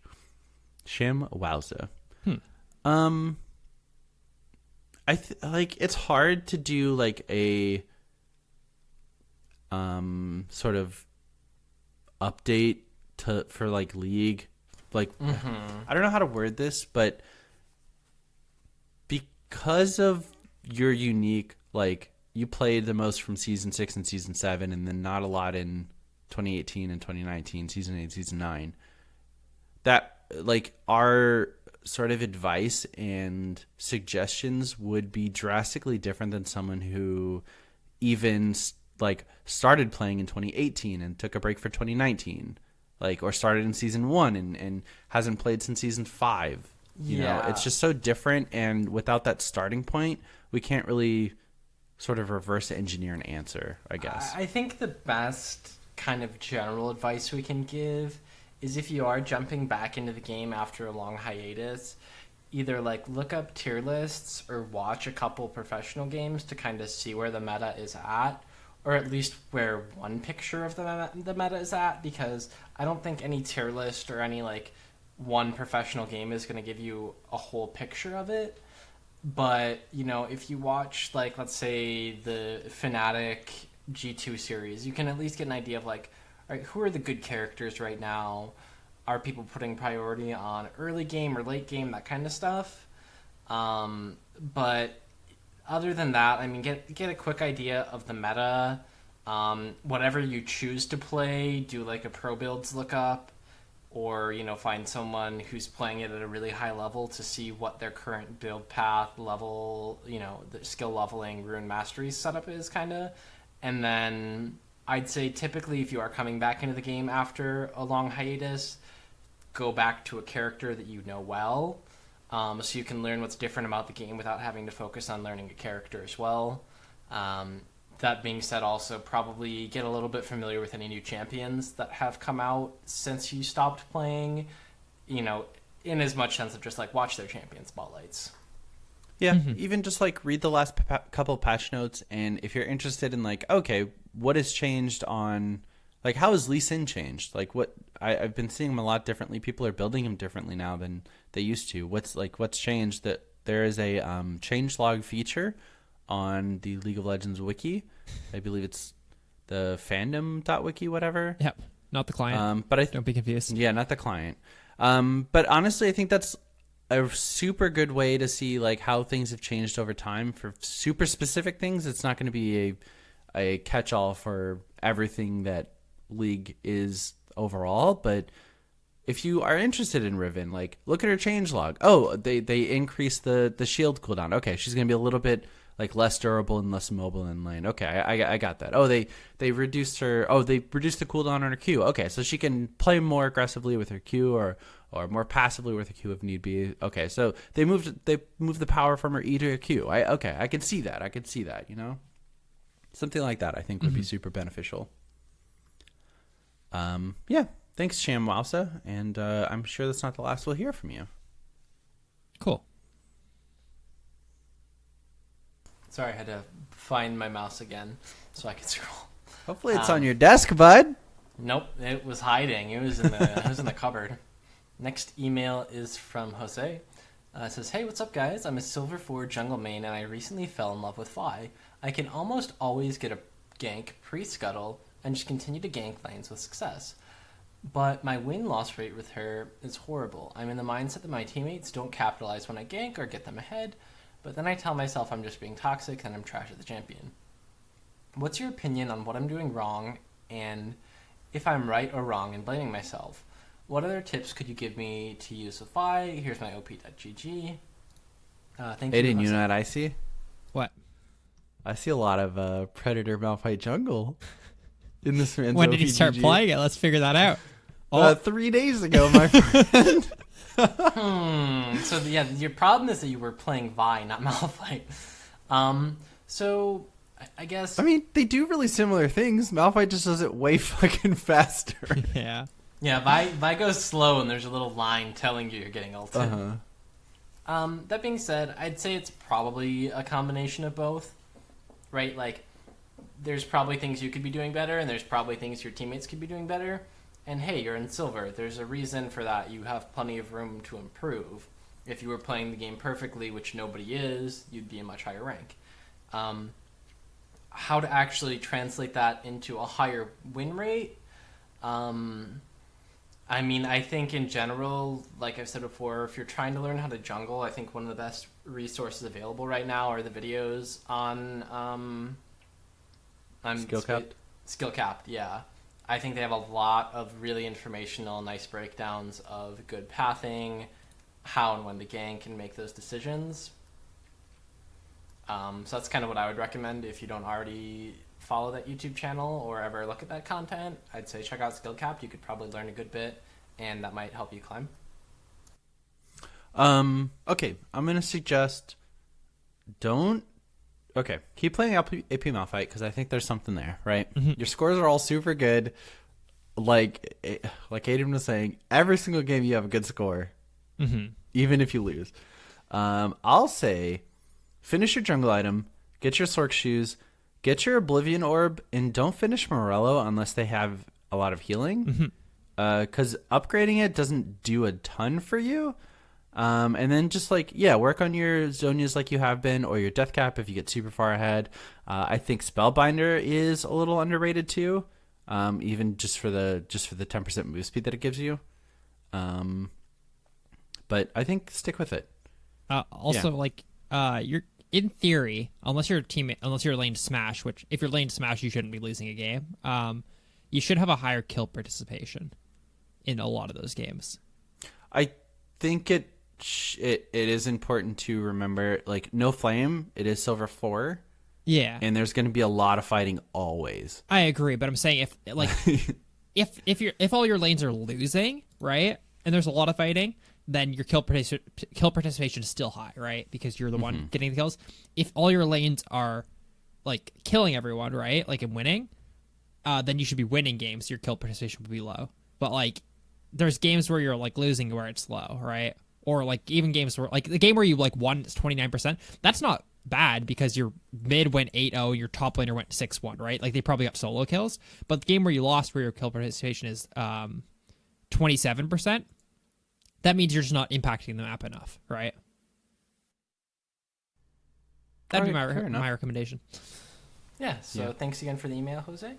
Shim Wowza. Like it's hard to do like a sort of update for like League. Like I don't know how to word this, but because of your unique, like you played the most from season 6 and season 7, and then not a lot in 2018 and 2019, season 8, season 9, that like our sort of advice and suggestions would be drastically different than someone who even like started playing in 2018 and took a break for 2019, like, or started in season 1 and hasn't played since season 5. You know, it's just so different, and without that starting point, we can't really sort of reverse engineer an answer, I guess. I think the best kind of general advice we can give is, if you are jumping back into the game after a long hiatus, either like look up tier lists or watch a couple professional games to kind of see where the meta is at, or at least where one picture of the meta is at, because I don't think any tier list or any like one professional game is going to give you a whole picture of it. But, you know, if you watch, like, let's say the Fnatic G2 series, you can at least get an idea of, like, all right, who are the good characters right now? Are people putting priority on early game or late game, that kind of stuff? But other than that, I mean, get a quick idea of the meta. Whatever you choose to play, do, like, a pro builds lookup, or, you know, find someone who's playing it at a really high level to see what their current build path level, you know, the skill leveling, rune mastery setup is, kind of. And then I'd say typically if you are coming back into the game after a long hiatus, go back to a character that you know well, so you can learn what's different about the game without having to focus on learning a character as well. That being said, also probably get a little bit familiar with any new champions that have come out since you stopped playing, you know, in as much sense of just like watch their champion spotlights. Yeah, even just like read the last couple patch notes, and if you're interested in like, okay, what has changed on like how has Lee Sin changed? Like what I've been seeing him a lot differently. People are building him differently now than they used to. What's changed? That there is a changelog feature on the League of Legends wiki. I believe it's the fandom.wiki, whatever. Yep, not the client. But don't be confused. Yeah, not the client. But honestly, I think that's a super good way to see like how things have changed over time for super specific things. It's not going to be a catch-all for everything that League is overall, but if you are interested in Riven, like look at her changelog. Oh, they increased the shield cooldown. Okay, she's going to be a little bit like less durable and less mobile in lane. Okay, I got that. Oh, they reduced her. Oh, they reduced the cooldown on her Q. Okay, so she can play more aggressively with her Q or more passively with her Q if need be. Okay, so they moved the power from her E to her Q. I can see that. You know, something like that I think would be super beneficial. Yeah. Thanks, Shamwowsa, and I'm sure that's not the last we'll hear from you. Cool. Sorry, I had to find my mouse again so I could scroll. Hopefully it's on your desk, bud. Nope, it was hiding. It was in the cupboard. Next email is from Jose. It says, "Hey, what's up, guys? I'm a Silver 4 jungle main, and I recently fell in love with Vi. I can almost always get a gank pre-scuttle and just continue to gank lanes with success. But my win-loss rate with her is horrible. I'm in the mindset that my teammates don't capitalize when I gank or get them ahead, but then I tell myself I'm just being toxic and I'm trash at the champion. What's your opinion on what I'm doing wrong, and if I'm right or wrong in blaming myself? What other tips could you give me to use with Vi? Here's my op.gg. Thank you. Aiden, you know what I see? What? I see a lot of Predator Malphite jungle in this man's When did he start OPGG. playing it? Let's figure that out. 3 days ago, my friend. So yeah, your problem is that you were playing Vi, not Malphite. So I guess. I mean, they do really similar things. Malphite just does it way fucking faster. Yeah. Yeah, Vi goes slow, and there's a little line telling you you're getting ulted. That being said, I'd say it's probably a combination of both, right? Like, there's probably things you could be doing better, and there's probably things your teammates could be doing better. And hey, you're in silver. There's a reason for that. You have plenty of room to improve. If you were playing the game perfectly, which nobody is, you'd be a much higher rank. How to actually translate that into a higher win rate? I mean, I think in general, like I've said before, if you're trying to learn how to jungle, I think one of the best resources available right now are the videos on Skill Capped, yeah. I think they have a lot of really informational, nice breakdowns of good pathing, how and when to gank and make those decisions. So that's kind of what I would recommend if you don't already follow that YouTube channel or ever look at that content. I'd say check out Skill Capped. You could probably learn a good bit, and that might help you climb. Okay, I'm going to suggest keep playing AP Malphite because I think there's something there, right? Your scores are all super good. Like Aiden was saying, every single game you have a good score, even if you lose. I'll say finish your jungle item, get your Sork shoes, get your Oblivion Orb, and don't finish Morello unless they have a lot of healing. Because upgrading it doesn't do a ton for you. And then just work on your Zonias like you have been, or your Death Cap if you get super far ahead. I think Spellbinder is a little underrated too, even just for the 10% move speed that it gives you. But I think stick with it. You're in theory, unless you're lane smash, which if you're lane smash, you shouldn't be losing a game. You should have a higher kill participation in a lot of those games. I think it is important to remember, like, no flame, it is silver 4. Yeah. And there's going to be a lot of fighting always. I agree, but I'm saying if all your lanes are losing, right? And there's a lot of fighting, then your kill participation is still high, right? Because you're the one getting the kills. If all your lanes are like killing everyone, right? Like, and winning, then you should be winning games. Your kill participation would be low. But like, there's games where you're like losing where it's low, right? Or like even games where like the game where you like won is 29%. That's not bad because your mid went 8-0, your top laner went 6-1, right? Like they probably got solo kills. But the game where you lost, where your kill participation is 27%, that means you're just not impacting the map enough, right? That'd be my recommendation. Yeah, so thanks again for the email, Jose.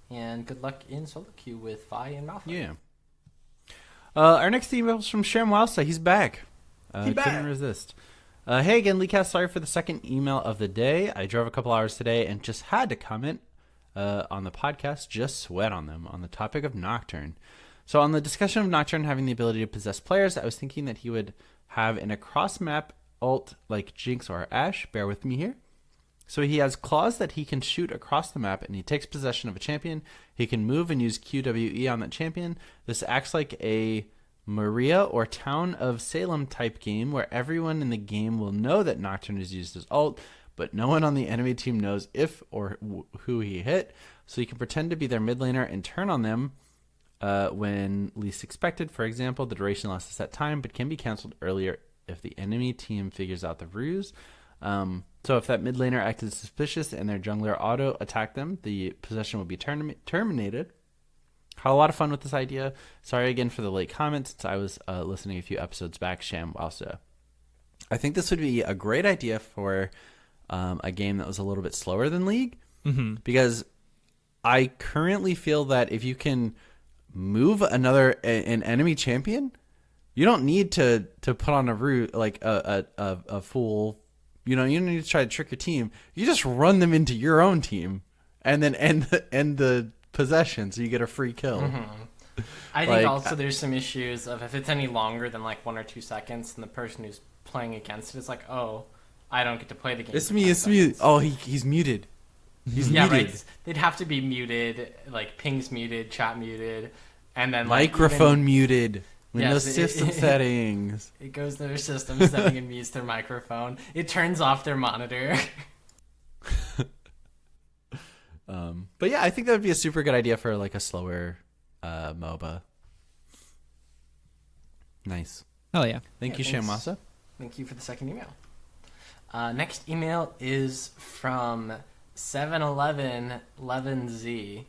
And good luck in solo queue with Vi and Malfoy. Yeah. Our next email is from Shem Walsa. He's back. Couldn't resist. Hey again, Leecast. Sorry for the second email of the day. I drove a couple hours today and just had to comment on the podcast. Just sweat on them on the topic of Nocturne. So on the discussion of Nocturne having the ability to possess players, I was thinking that he would have in a cross-map ult like Jinx or Ashe. Bear with me here. So he has claws that he can shoot across the map, and he takes possession of a champion. He can move and use QWE on that champion. This acts like a Maria or Town of Salem type game where everyone in the game will know that Nocturne is used as ult, but no one on the enemy team knows if or who he hit. So he can pretend to be their mid laner and turn on them when least expected. For example, the duration lasts a set time, but can be cancelled earlier if the enemy team figures out the ruse. So if that mid laner acted suspicious and their jungler auto attacked them, the possession will be terminated. Had a lot of fun with this idea. Sorry again for the late comments, since I was listening a few episodes back, Sham also. I think this would be a great idea for a game that was a little bit slower than League, because I currently feel that if you can move an enemy champion, you don't need to put on a route like a full. You don't need to try to trick your team. You just run them into your own team, and then end the possession, so you get a free kill. I think also there's some issues of if it's any longer than like 1 or 2 seconds, and the person who's playing against it is like, oh, I don't get to play the game. It's me. Oh, he's muted. He's muted. Right. They'd have to be muted, like pings muted, chat muted, and then microphone muted. Windows system settings. It goes to their system setting and mutes their microphone. It turns off their monitor. But yeah, I think that would be a super good idea for like a slower MOBA. Nice. Oh yeah. Thank you, Shamasa. Thank you for the second email. Next email is from 71111Z.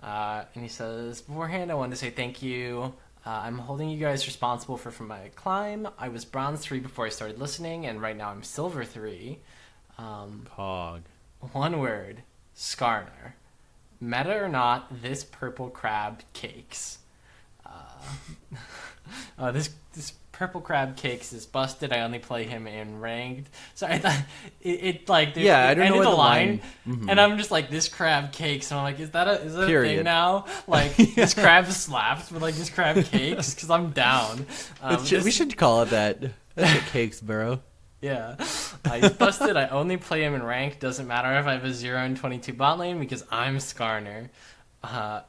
And he says, beforehand, I wanted to say thank you. I'm holding you guys responsible for my climb. I was bronze 3 before I started listening, and right now I'm silver 3. Pog. One word. Skarner. Meta or not, this purple crab cakes. This purple crab cakes is busted. I only play him in ranked. So I thought it like I don't know what the line. And I'm just like, this crab cakes, and I'm like, is that a thing now? Like this crab slaps, but like this crab cakes, because I'm down. We should call it that. That's what cakes, bro. Yeah, he's busted. I only play him in rank. Doesn't matter if I have a 0 and 22 bot lane because I'm Skarner. A+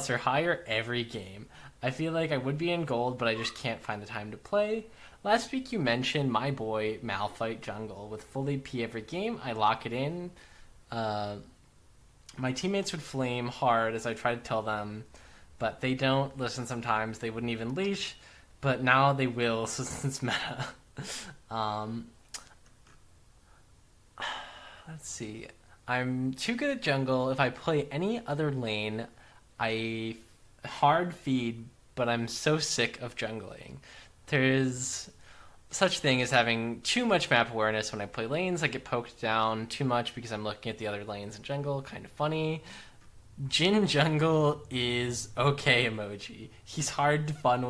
or higher every game. I feel like I would be in gold, but I just can't find the time to play. Last week you mentioned my boy Malphite jungle. With full AP every game, I lock it in. My teammates would flame hard as I try to tell them, but they don't listen sometimes. They wouldn't even leash, but now they will since it's meta. Let's see. I'm too good at jungle. If I play any other lane, I hard feed, but I'm so sick of jungling. There is such thing as having too much map awareness when I play lanes. I get poked down too much because I'm looking at the other lanes in jungle. Kind of funny. Jin jungle is okay emoji. He's hard to farm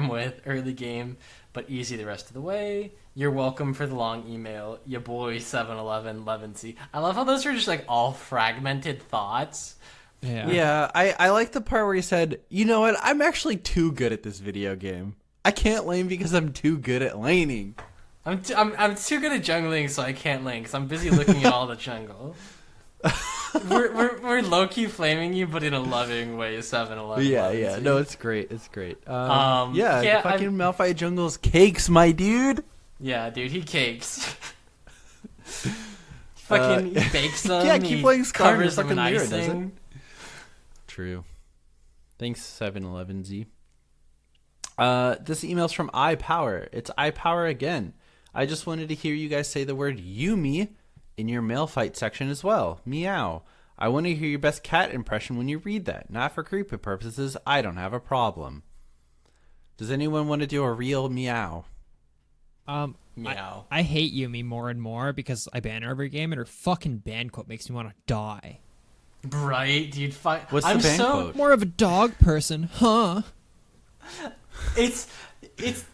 with early game, but easy the rest of the way. You're welcome for the long email. Ya boy 71111C. I love how those are just like all fragmented thoughts. Yeah, I like the part where he said, you know what, I'm actually too good at this video game. I can't lane because I'm too good at laning. I'm too good at jungling, so I can't lane because I'm busy looking at all the jungle. we're low-key flaming you, but in a loving way, 711. Yeah. No, it's great. It's great. Fucking Malphite jungle's cakes, my dude. Yeah, dude, he cakes. He bakes them. Yeah, keep playing Skarner. Covers them in icing. True. Thanks, 711Z. This email's from iPower. It's iPower again. I just wanted to hear you guys say the word Yumi in your mail fight section as well. Meow. I want to hear your best cat impression when you read that. Not for creepy purposes. I don't have a problem. Does anyone want to do a real meow? Meow. I hate Yumi more and more because I ban her every game, and her fucking ban quote makes me want to die. Right, dude. What's the ban quote? More of a dog person, huh? It's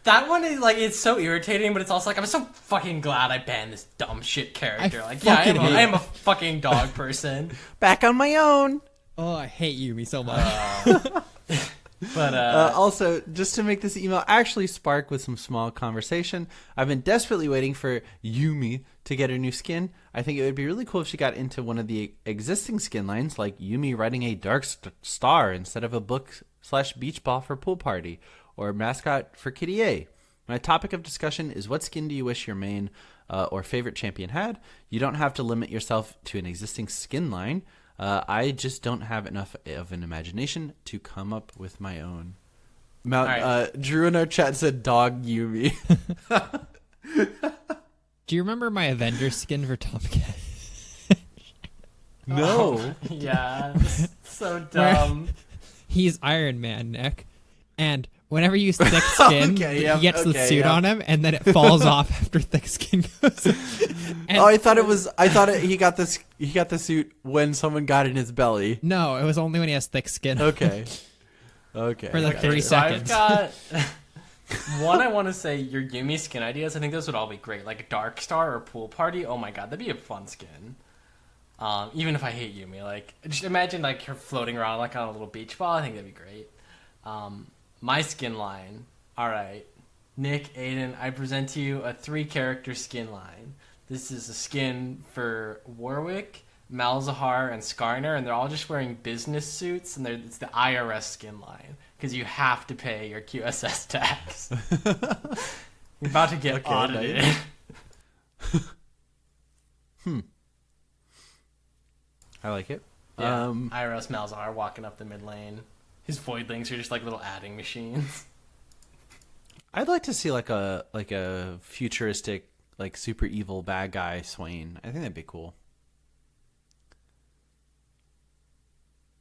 that one is like, it's so irritating, but it's also like, I'm so fucking glad I banned this dumb shit character. I am a fucking dog person. Back on my own. Oh, I hate Yumi so much. But also, just to make this email actually spark with some small conversation, I've been desperately waiting for Yumi to get her new skin. I think it would be really cool if she got into one of the existing skin lines, like Yumi riding a dark star instead of a book/beach ball for pool party, or mascot for Kitty A. My topic of discussion is, what skin do you wish your main or favorite champion had? You don't have to limit yourself to an existing skin line. I just don't have enough of an imagination to come up with my own. Drew in our chat said dog Yumi. Do you remember my Avengers skin for Tom Cat? No. Oh, yeah, so dumb. He's Iron Man, Nick. And whenever you use thick skin, he gets the suit on him, and then it falls off after thick skin goes. And he got the suit when someone got in his belly. No, it was only when he has thick skin. Okay. For like 3 So seconds. I've got one. I want to say your Yumi skin ideas. I think those would all be great. Like a Dark Star or Pool Party. Oh my god, that'd be a fun skin. Even if I hate Yumi, like, just imagine like her floating around like on a little beach ball. I think that'd be great. My skin line. All right, Nick, Aiden, I present to you a 3-character skin line. This is a skin for Warwick, Malzahar, and Skarner, and they're all just wearing business suits, and it's the IRS skin line, because you have to pay your QSS tax. You're about to get audited. I like it. Yeah, IRS Malzahar walking up the mid lane. His voidlings are just like little adding machines. I'd like to see like a futuristic, like super evil bad guy Swain. I think that'd be cool.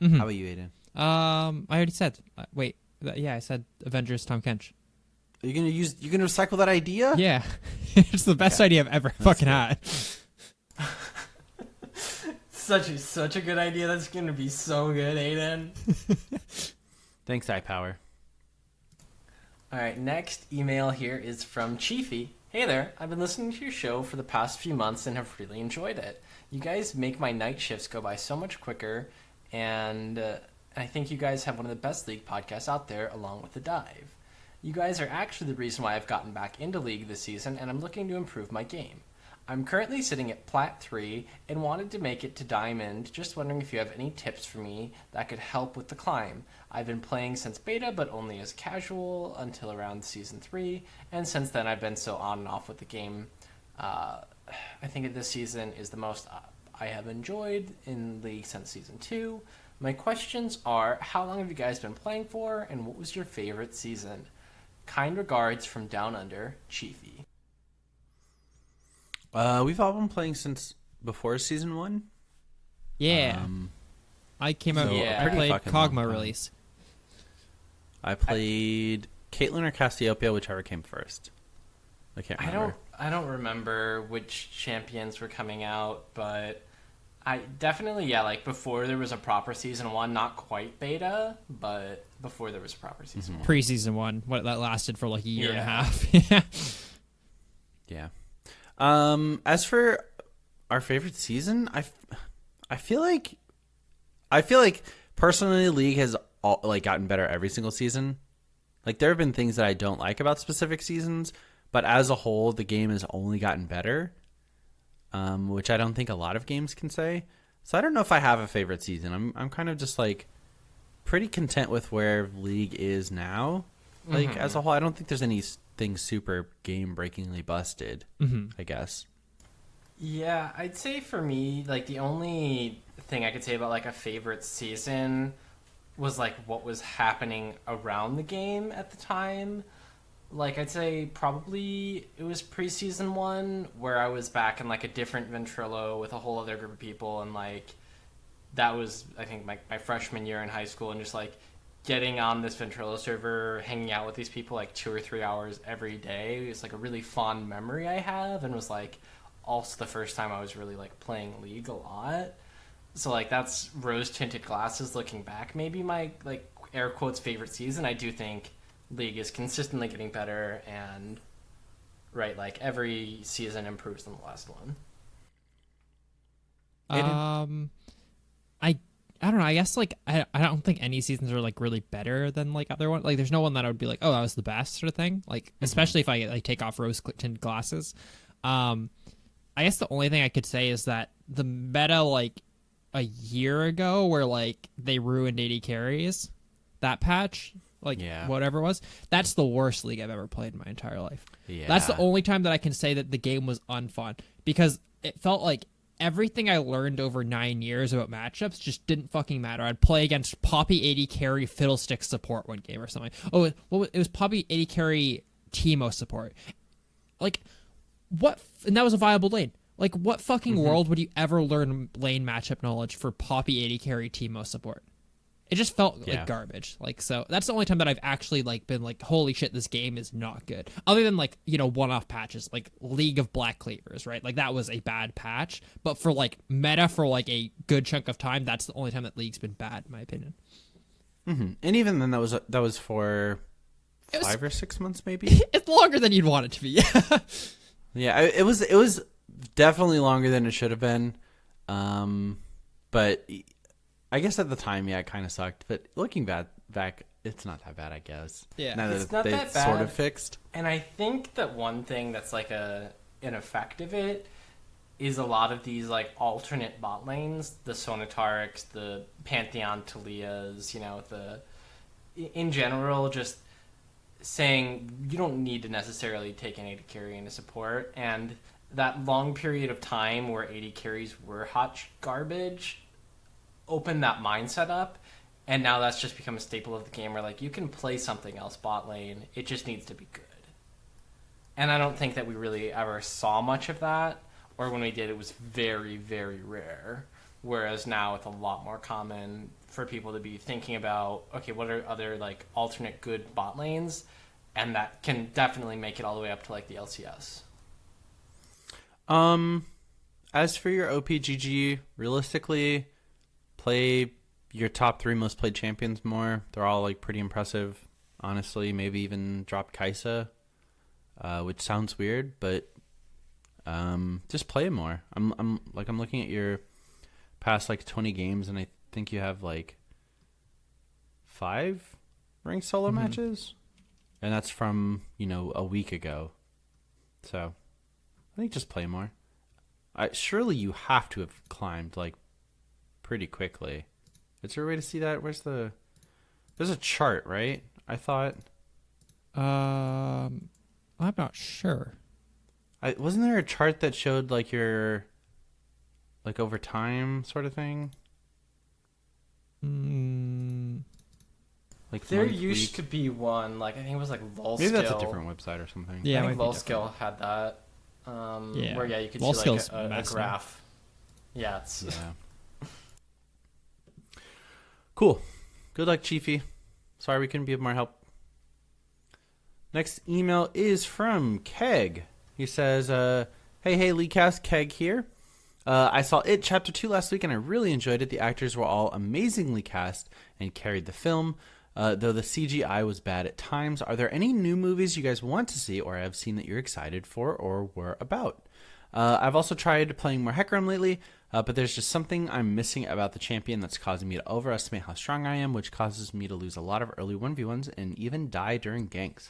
Mm-hmm. How about you, Aiden? I already said. I said Avengers Tom Kench. Are you gonna recycle that idea? Yeah, it's the best idea I've ever fucking had. Such a good idea. That's gonna be so good, Aiden. Thanks, iPower. All right, next email here is from Chiefy. Hey there, I've been listening to your show for the past few months and have really enjoyed it. You guys make my night shifts go by so much quicker, and I think you guys have one of the best League podcasts out there, along with The Dive. You guys are actually the reason why I've gotten back into League this season, and I'm looking to improve my game. I'm currently sitting at Plat 3 and wanted to make it to Diamond, just wondering if you have any tips for me that could help with the climb. I've been playing since beta, but only as casual until around Season 3, and since then I've been so on and off with the game. I think this season is the most I have enjoyed in League since Season 2. My questions are, how long have you guys been playing for, and what was your favorite season? Kind regards from Down Under, Chiefy. We've all been playing since before Season 1. Yeah. I came out. Yeah. I played Pretty fucking long Kog'Maw time. release. I played Caitlyn or Cassiopeia, whichever came first. I can't remember. I don't remember which champions were coming out, but I definitely, like before there was a proper Season 1, not quite beta, but before there was a proper Season 1. Pre-season 1. What that lasted for like a year and a half. Yeah. As for our favorite season, I feel like personally League has gotten better every single season. Like, there have been things that I don't like about specific seasons, but as a whole the game has only gotten better, which I don't think a lot of games can say. So I don't know if I have a favorite season. I'm kind of just like pretty content with where League is now. Like, as a whole, I don't think there's anything super game-breakingly busted, I guess. Yeah, I'd say for me, like, the only thing I could say about, like, a favorite season was, like, what was happening around the game at the time. Like, I'd say probably it was preseason 1 where I was back in, like, a different Ventrilo with a whole other group of people, and, like, that was, I think, my freshman year in high school, and just, like, getting on this Ventrilo server, hanging out with these people, like, 2 or 3 hours every day is, like, a really fond memory I have, and was, like, also the first time I was really, like, playing League a lot. So, like, that's rose-tinted glasses looking back. Maybe my, like, air quotes favorite season. I do think League is consistently getting better, and right, like, every season improves than the last one. I don't know. I guess like I don't think any seasons are like really better than like other one. Like there's no one that I would be like, oh, that was the best sort of thing. Like especially if I like take off rose tinted glasses. I guess the only thing I could say is that the meta like a year ago where like they ruined 80 carries, that patch, like whatever it was, that's the worst League I've ever played in my entire life. Yeah. That's the only time that I can say that the game was unfun, because it felt like everything I learned over 9 years about matchups just didn't fucking matter. I'd play against Poppy 80 carry Fiddlestick support one game or something. Oh, it was Poppy 80 carry Teemo support. Like, what? And that was a viable lane. Like, what fucking world would you ever learn lane matchup knowledge for Poppy 80 carry Teemo support? It just felt like garbage. Like, so that's the only time that I've actually like been like, holy shit, this game is not good. Other than like, you know, one-off patches, like League of Black Cleavers, right? Like that was a bad patch. But for like meta for like a good chunk of time, that's the only time that League's been bad, in my opinion. Mm-hmm. And even then, that was for 5 or 6 months, maybe. It's longer than you'd want it to be. Yeah, it was definitely longer than it should have been. But I guess at the time, it kind of sucked. But looking back, it's not that bad, I guess. Yeah, now it's that not they that bad. Sort of fixed. And I think that one thing that's like an effect of it is a lot of these like alternate bot lanes, the Sonatarics, the Pantheon Talias, you know, in general, just saying you don't need to necessarily take an 80 carry into support. And that long period of time where 80 carries were hot garbage open that mindset up, and now that's just become a staple of the game where like you can play something else bot lane, it just needs to be good. And I don't think that we really ever saw much of that, or when we did, it was very, very rare, whereas now it's a lot more common for people to be thinking about, okay, what are other like alternate good bot lanes, and that can definitely make it all the way up to like the LCS. As for your OPGG, realistically, play your top 3 most played champions more. They're all like pretty impressive, honestly. Maybe even drop Kai'Sa, which sounds weird, but just play more. I'm looking at your past like 20 games, and I think you have like 5 ranked solo matches, and that's from a week ago. So I think just play more. Surely you have to have climbed like pretty quickly. Is there a way to see that? There's a chart, right? I thought. I'm not sure. Wasn't there a chart that showed like your like over time sort of thing? Like there used to be one, like I think it was like Volskill. Maybe that's a different website or something. Yeah, I think Volskill had that. Where you could Volskill's see like a graph. Yeah, it's cool. Good luck, Chiefy. Sorry we couldn't be of more help. Next email is from Keg. He says, Hey, Leecast, Keg here. I saw It Chapter 2 last week and I really enjoyed it. The actors were all amazingly cast and carried the film, though the CGI was bad at times. Are there any new movies you guys want to see or have seen that you're excited for or were about? I've also tried playing more Hecarim lately, but there's just something I'm missing about the champion that's causing me to overestimate how strong I am, which causes me to lose a lot of early 1v1s and even die during ganks.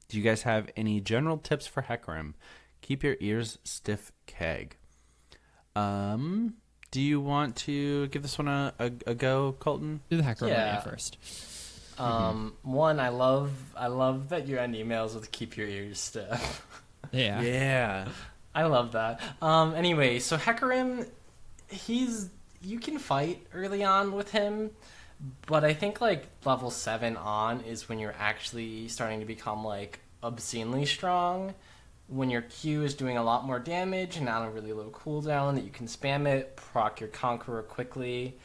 Do you guys have any general tips for Hecarim? Keep your ears stiff, Keg. Do you want to give this one a go, Colton? Do the Hecarim first. One, I love that you end emails with "keep your ears stiff." Yeah. I love that. Anyway, so Hecarim, you can fight early on with him, but I think like level 7 on is when you're actually starting to become like obscenely strong. When your Q is doing a lot more damage and on a really low cooldown, that you can spam it, proc your Conqueror quickly.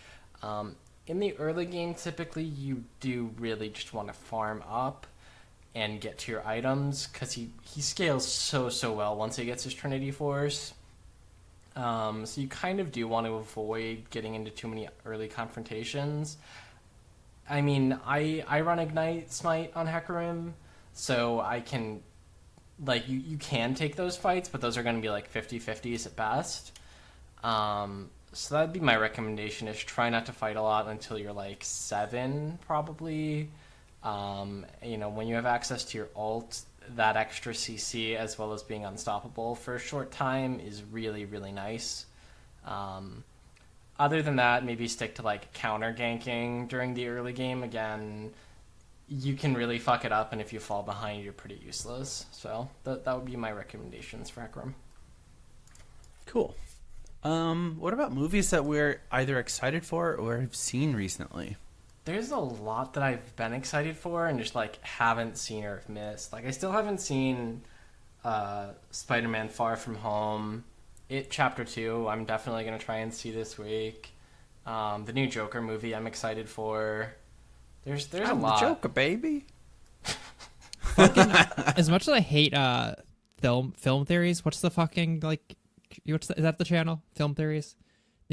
In the early game, typically you do really just want to farm up and get to your items, because he scales so well once he gets his Trinity Force. So you kind of do want to avoid getting into too many early confrontations. I mean, I run Ignite Smite on Hecarim, so I can, like, you can take those fights, but those are going to be like 50-50s at best. So that'd be my recommendation, is try not to fight a lot until you're like 7, probably. When you have access to your ult, that extra CC as well as being unstoppable for a short time is really, really nice. Other than that, maybe stick to like counter ganking during the early game. Again, you can really fuck it up, and if you fall behind, you're pretty useless. So that would be my recommendations for Hecarim. Cool. What about movies that we're either excited for or have seen recently? There's a lot that I've been excited for and just like haven't seen or have missed. Like, I still haven't seen Spider-Man Far From Home. It Chapter 2, I'm definitely going to try and see this week. The new Joker movie I'm excited for. There's a lot. The Joker, baby. As much as I hate film theories, what's the fucking, like, is that the channel? Film theories?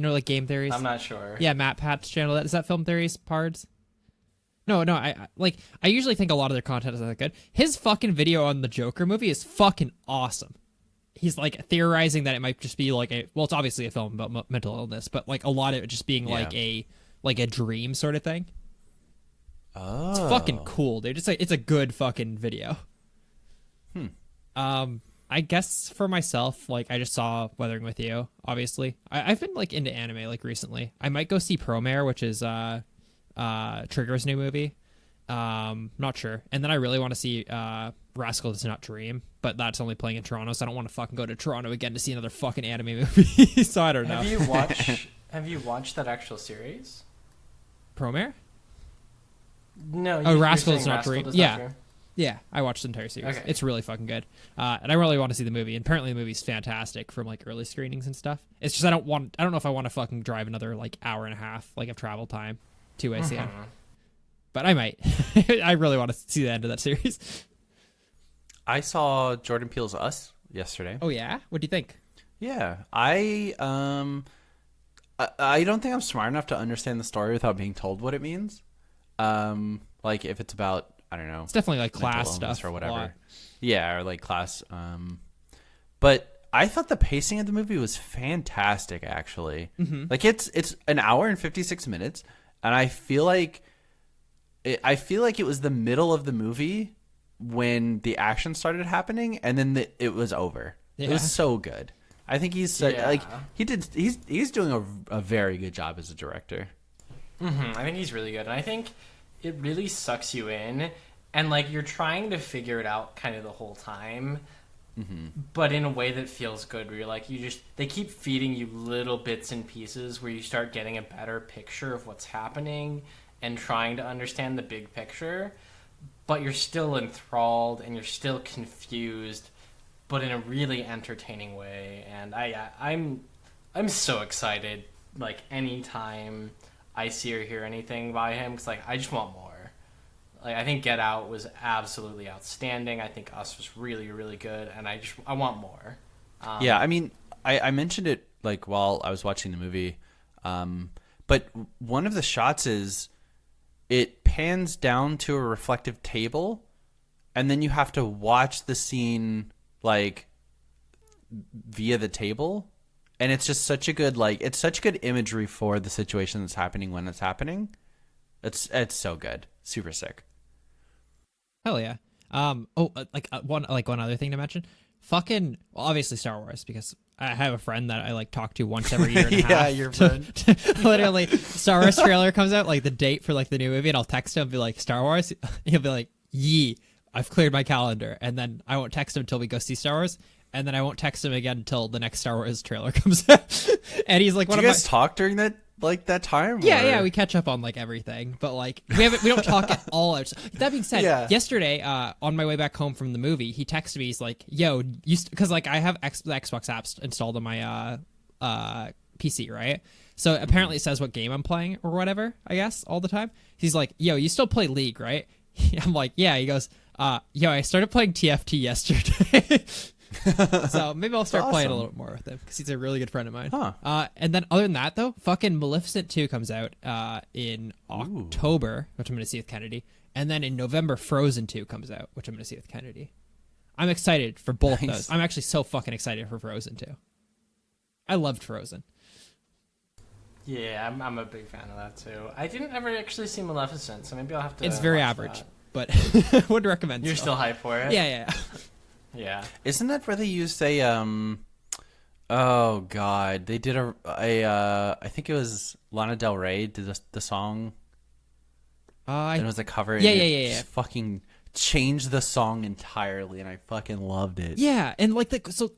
Like game theories? I'm not sure. Yeah, Matt Pat's channel. Is that film theories, Pards? No, I usually think a lot of their content is that good. His fucking video on the Joker movie is fucking awesome. He's like theorizing that it might just be like it's obviously a film about mental illness, but like a lot of it just being like a dream sort of thing. Oh, it's fucking cool, dude. It's a good fucking video. I guess for myself, like, I just saw Weathering with You, obviously. I've been, like, into anime, like, recently. I might go see Promare, which is Trigger's new movie. Not sure. And then I really want to see Rascal Does Not Dream, but that's only playing in Toronto, so I don't want to fucking go to Toronto again to see another fucking anime movie. So I don't know. Have you watched that actual series? Promare? No. Rascal Does Not Dream. Yeah. Yeah, I watched the entire series. Okay. It's really fucking good. And I really want to see the movie. And apparently the movie's fantastic from like early screenings and stuff. It's just I don't know if I want to fucking drive another like hour and a half like of travel time to ACM. But I might. I really want to see the end of that series. I saw Jordan Peele's Us yesterday. Oh yeah? What do you think? Yeah. I don't think I'm smart enough to understand the story without being told what it means. Like if it's about, I don't know. It's definitely like class stuff or whatever. Yeah, or like class. But I thought the pacing of the movie was fantastic, actually. Mm-hmm. Like it's an hour and 56 minutes, and I feel like it was the middle of the movie when the action started happening, and then it was over. Yeah. It was so good. I think he's doing a very good job as a director. Mm-hmm. I think he's really good, and I think it really sucks you in, and like you're trying to figure it out kind of the whole time, but in a way that feels good, where you're like, they keep feeding you little bits and pieces where you start getting a better picture of what's happening and trying to understand the big picture, but you're still enthralled and you're still confused, but in a really entertaining way. And I'm so excited, like, anytime I see or hear anything by him, because like I just want more. Like, I think Get Out was absolutely outstanding. I think Us was really, really good, and I want more. Yeah, I mean, I mentioned it like while I was watching the movie, but one of the shots is it pans down to a reflective table, and then you have to watch the scene like via the table. And it's just such a good, it's such good imagery for the situation that's happening when it's happening. It's so good. Super sick. Hell yeah. One other thing to mention. Fucking, well, obviously Star Wars, because I have a friend that I like talk to once every year and a half. Yeah, your friend. Literally, Star Wars trailer comes out, like the date for like the new movie, and I'll text him and be like, Star Wars? He'll be like, yee, I've cleared my calendar. And then I won't text him until we go see Star Wars. and then I won't text him again until the next Star Wars trailer comes out. And he's like, "Do you guys talk during that time?" Yeah, we catch up on like everything, but like we don't talk at all. That being said, yesterday on my way back home from the movie, he texted me. He's like, "Yo, because like I have the Xbox apps installed on my PC, right? So apparently it says what game I'm playing or whatever, I guess, all the time. He's like, yo, you still play League, right? I'm like, yeah. He goes, yo, I started playing TFT yesterday. So maybe I'll start playing a little more with him because he's a really good friend of mine. Huh. And then other than that, though, fucking Maleficent 2 comes out in October, which I'm going to see with Kennedy. And then in November, Frozen 2 comes out, which I'm going to see with Kennedy. I'm excited for both those. I'm actually so fucking excited for Frozen 2. I loved Frozen. Yeah, I'm a big fan of that too. I didn't ever actually see Maleficent, so maybe I'll have to. It's very average, but would recommend. You're still hyped for it? Yeah. Yeah. Isn't that where they used a oh god, they did a I think it was Lana Del Rey did the song. And it was a cover. Yeah. Fucking changed the song entirely, and I fucking loved it. Yeah, and like so.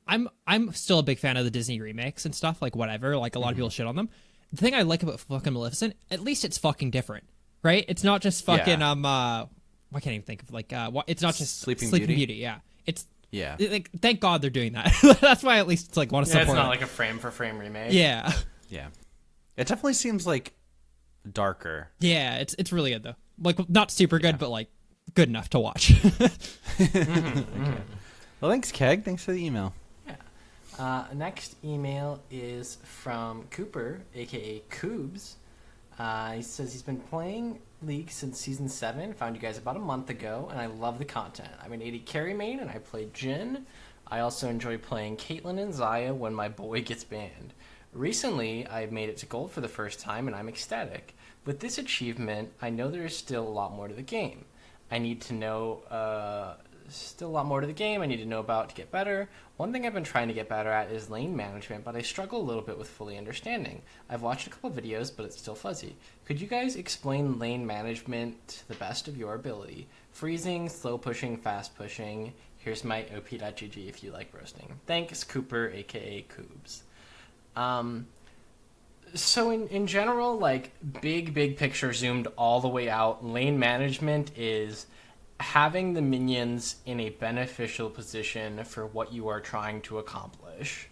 I'm still a big fan of the Disney remakes and stuff, like whatever, like a lot of people shit on them. The thing I like about fucking Maleficent, at least it's fucking different, right? It's not just fucking I can't even think of like it's not just Sleeping Beauty. Yeah, it's yeah. Like thank God they're doing that. That's why at least it's like want to support. It's not it. like a frame for frame remake. Yeah. It definitely seems like darker. Yeah, it's really good though. Like not super good, but like good enough to watch. Well, thanks, Keg. Thanks for the email. Yeah. Next email is from Cooper, a.k.a. Coobs. He says he's been playing League since Season 7. Found you guys about a month ago, and I love the content. I'm an 80 carry main, and I play Jhin. I also enjoy playing Caitlyn and Xayah when my boy gets banned. Recently, I've made it to gold for the first time, and I'm ecstatic. With this achievement, I know there is still a lot more to the game. I need to know... still a lot more to the game I need to know about to get better. One thing I've been trying to get better at is lane management, but I struggle a little bit with fully understanding. I've watched a couple videos, but it's still fuzzy. Could you guys explain lane management to the best of your ability? Freezing, slow pushing, fast pushing. Here's my op.gg if you like roasting. Thanks, Cooper, aka Coobs. So in general, like big picture zoomed all the way out, lane management is having the minions in a beneficial position for what you are trying to accomplish.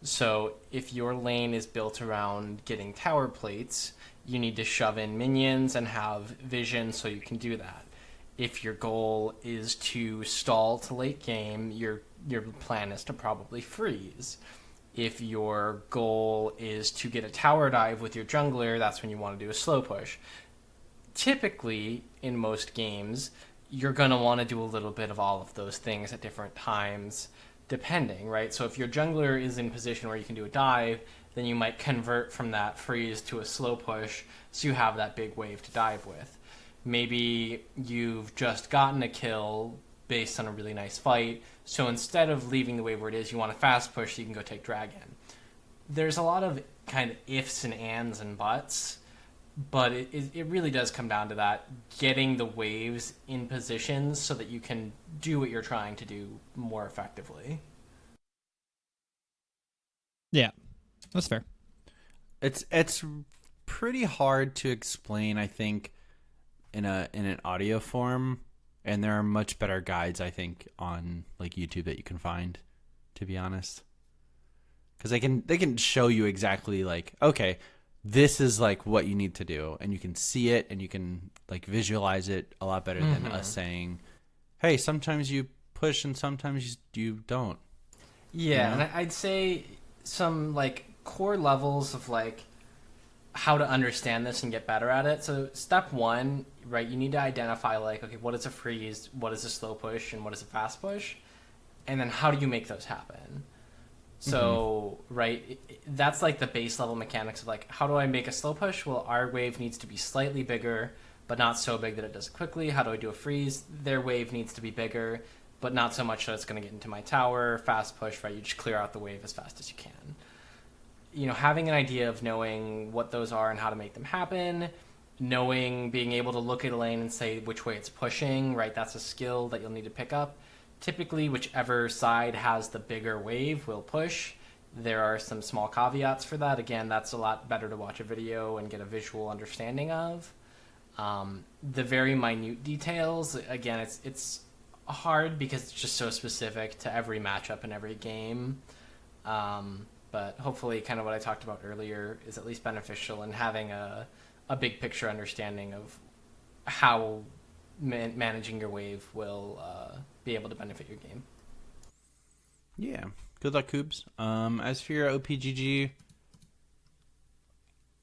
So if your lane is built around getting tower plates, you need to shove in minions and have vision so you can do that. If your goal is to stall to late game, your plan is to probably freeze. If your goal is to get a tower dive with your jungler, that's when you want to do a slow push. Typically, in most games, you're going to want to do a little bit of all of those things at different times, depending, right? So if your jungler is in position where you can do a dive, then you might convert from that freeze to a slow push, so you have that big wave to dive with. Maybe you've just gotten a kill based on a really nice fight, so instead of leaving the wave where it is, you want to fast push so you can go take dragon. There's a lot of kind of ifs and ands and buts, but it really does come down to that, getting the waves in positions so that you can do what you're trying to do more effectively. Yeah, that's fair. It's pretty hard to explain, I think, in an audio form, and there are much better guides, I think, on like YouTube that you can find, to be honest, because they can show you exactly like, okay, this is like what you need to do, and you can see it and you can like visualize it a lot better than us saying, hey, sometimes you push and sometimes you don't. Yeah, you know? And I'd say some like core levels of like how to understand this and get better at it. So step one, right, you need to identify like, okay, what is a freeze, what is a slow push, and what is a fast push, and then how do you make those happen? So, right, that's like the base level mechanics of like, how do I make a slow push? Well, our wave needs to be slightly bigger, but not so big that it does it quickly. How do I do a freeze? Their wave needs to be bigger, but not so much that it's going to get into my tower. Fast push, right, you just clear out the wave as fast as you can. You know, having an idea of knowing what those are and how to make them happen, being able to look at a lane and say which way it's pushing, right, that's a skill that you'll need to pick up. typically, whichever side has the bigger wave will push. There are some small caveats for that. Again, that's a lot better to watch a video and get a visual understanding of. The very minute details, again, it's hard because it's just so specific to every matchup and every game. But hopefully, kind of what I talked about earlier is at least beneficial in having a big picture understanding of how managing your wave will be able to benefit your game. Yeah. Good luck, Coobs. As for your OPGG,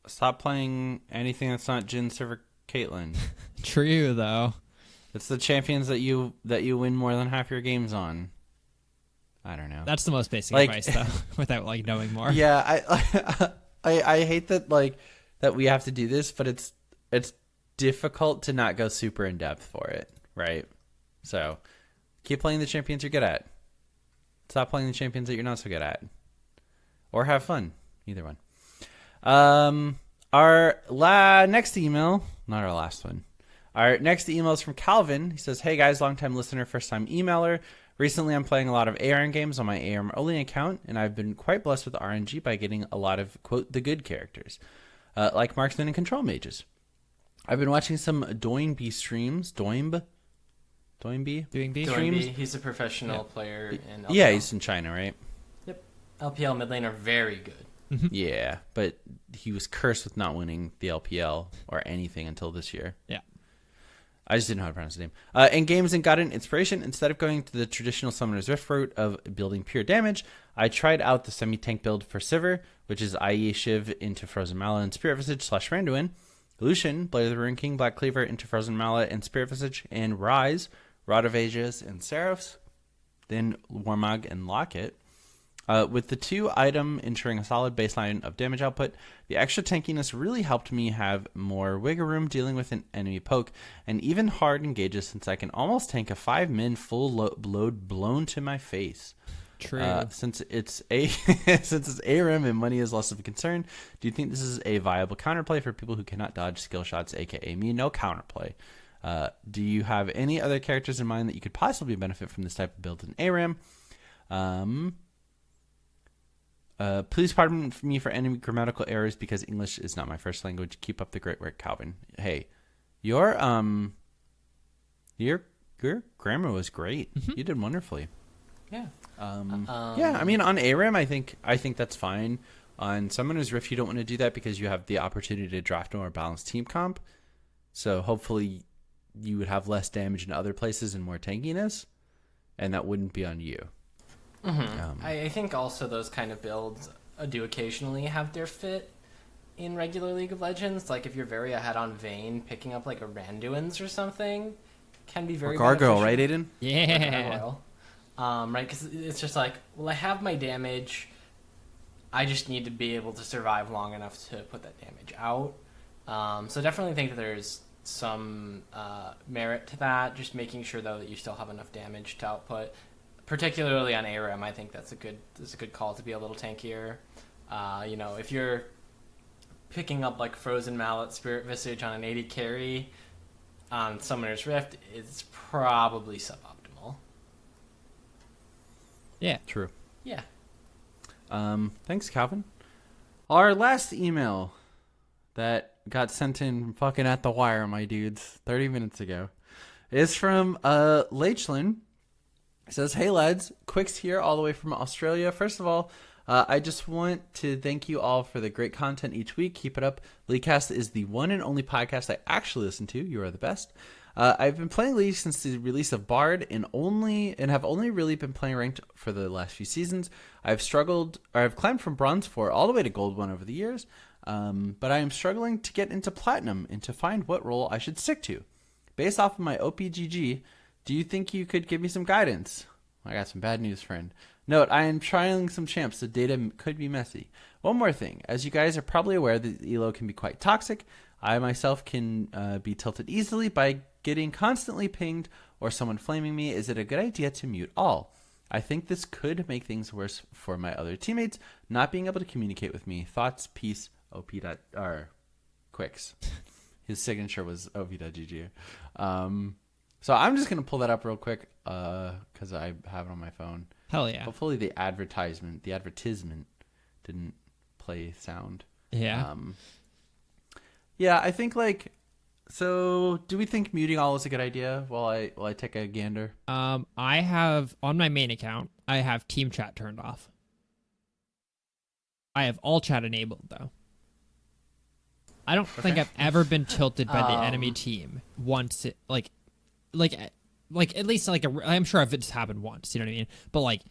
stop playing anything that's not Jin Server Caitlyn. True, though. It's the champions that you win more than half your games on. I don't know. That's the most basic advice, though, without knowing more. Yeah, I hate that that we have to do this, but it's difficult to not go super in depth for it, right? So keep playing the champions you're good at. Stop playing the champions that you're not so good at, or have fun. Either one. Our next email, not our last one. Our next email is from Calvin. He says, "Hey guys, long-time listener, first-time emailer. Recently, I'm playing a lot of ARM games on my ARM only account, and I've been quite blessed with RNG by getting a lot of, quote, the good characters, like marksmen and control mages. I've been watching some Doinby streams. Doinby streams? He's a professional player in LPL. Yeah, he's in China, right? Yep. LPL mid lane are very good. Yeah, but he was cursed with not winning the LPL or anything until this year. Yeah. I just didn't know how to pronounce his name. In games and got an inspiration. Instead of going to the traditional Summoner's Rift route of building pure damage, I tried out the semi-tank build for Sivir, which is IE Shiv into Frozen Mala and Spirit Visage / Randuin, Lucian, Blade of the Ruined King, Black Cleaver into Frozen Mala and Spirit Visage, and Rise, Rod of Ages and Seraphs, then Warmog and Locket. With the 2-item ensuring a solid baseline of damage output, the extra tankiness really helped me have more wiggle room dealing with an enemy poke, and even hard engages since I can almost tank a 5-min full load blown to my face. True. Since it's ARM and money is less of a concern, do you think this is a viable counterplay for people who cannot dodge skill shots, aka me? No counterplay. Do you have any other characters in mind that you could possibly benefit from this type of build in ARM? Please pardon me for any grammatical errors because English is not my first language. Keep up the great work, Calvin. Hey, your grammar was great. Mm-hmm. You did wonderfully. Yeah. Yeah, I mean, on ARAM, I think that's fine. On Summoner's Rift, you don't want to do that because you have the opportunity to draft a more balanced team comp. So hopefully you would have less damage in other places and more tankiness, and that wouldn't be on you. Mm-hmm. I think also those kind of builds do occasionally have their fit in regular League of Legends. Like if you're very ahead on Vayne, picking up like a Randuin's or something can be very Gargoyle, beneficial. right, Aiden? Yeah. Right, because it's just like, well, I have my damage. I just need to be able to survive long enough to put that damage out. So definitely think that there's some merit to that. Just making sure though that you still have enough damage to output. Particularly on ARAM, I think that's a good call to be a little tankier. If you're picking up like Frozen Mallet, Spirit Visage on an 80 carry on Summoner's Rift, it's probably suboptimal. Yeah. True. Yeah. Thanks, Calvin. Our last email that got sent in fucking at the wire, my dudes, 30 minutes ago, is from Lachlin. It says, "Hey lads, Quicks here all the way from Australia. First of all, I just want to thank you all for the great content each week. Keep it up. Leaguecast is the one and only podcast I actually listen to. You are the best. I've been playing League since the release of Bard and have only really been playing ranked for the last few seasons. I've climbed from Bronze 4 all the way to Gold 1 over the years, but I am struggling to get into Platinum and to find what role I should stick to. Based off of my OPGG, do you think you could give me some guidance?" I got some bad news, friend. Note, I am trying some champs, so data could be messy. One more thing. As you guys are probably aware, the elo can be quite toxic. I myself can be tilted easily by getting constantly pinged or someone flaming me. Is it a good idea to mute all? I think this could make things worse for my other teammates not being able to communicate with me. Thoughts, peace, Quicks. His signature was op.gg. So I'm just gonna pull that up real quick because I have it on my phone. Hell yeah. Hopefully the advertisement didn't play sound. Yeah. Yeah, I think like. So, do we think muting all is a good idea? While I take a gander. I have on my main account, I have team chat turned off. I have all chat enabled though. I don't think I've ever been tilted by the enemy team once. Like at least like I'm sure if it's happened once. You know what I mean? But like.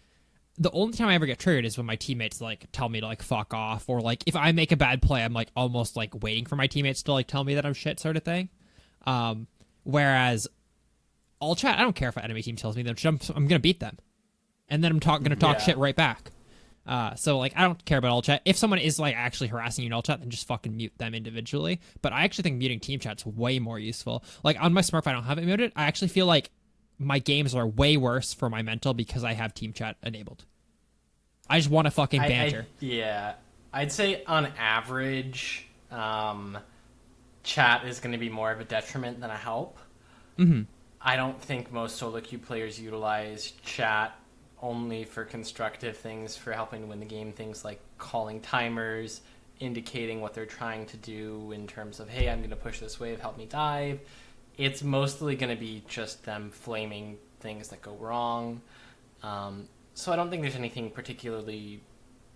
The only time I ever get triggered is when my teammates like tell me to like fuck off, or like if I make a bad play, I'm like almost like waiting for my teammates to like tell me that I'm shit, sort of thing. Whereas all chat, I don't care if an enemy team tells me that I'm gonna beat them, and then I'm gonna talk shit right back. So like I don't care about all chat. If someone is like actually harassing you in all chat, then just fucking mute them individually. But I actually think muting team chat's way more useful. Like on my Smurf, I don't have it muted. I actually feel like my games are way worse for my mental because I have team chat enabled. I just want to fucking banter. I'd say on average, chat is going to be more of a detriment than a help. Mm-hmm. I don't think most solo queue players utilize chat only for constructive things, for helping to win the game. Things like calling timers, indicating what they're trying to do in terms of, hey, I'm going to push this wave, help me dive. It's mostly going to be just them flaming things that go wrong. So I don't think there's anything particularly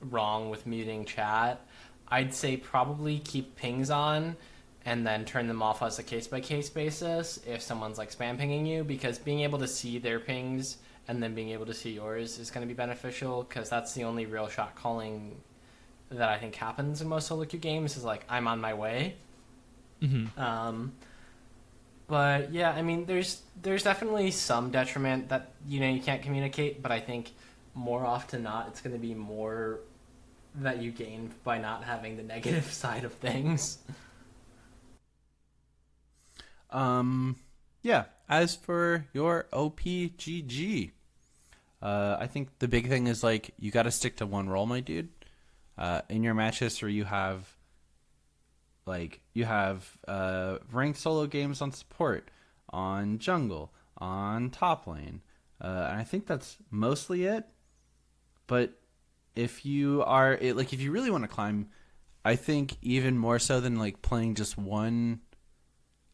wrong with muting chat. I'd say probably keep pings on and then turn them off as a case-by-case basis if someone's like spam pinging you, because being able to see their pings and then being able to see yours is going to be beneficial, because that's the only real shot calling that I think happens in most solo queue games is like, I'm on my way. Mm-hmm. But yeah, I mean, there's definitely some detriment that, you know, you can't communicate, but I think more often than not, it's going to be more that you gain by not having the negative side of things. Yeah. As for your OPGG, I think the big thing is like you got to stick to one role, my dude. In your match history, you have ranked solo games on support, on jungle, on top lane, and I think that's mostly it. But if you are if you really want to climb, I think even more so than like playing just one,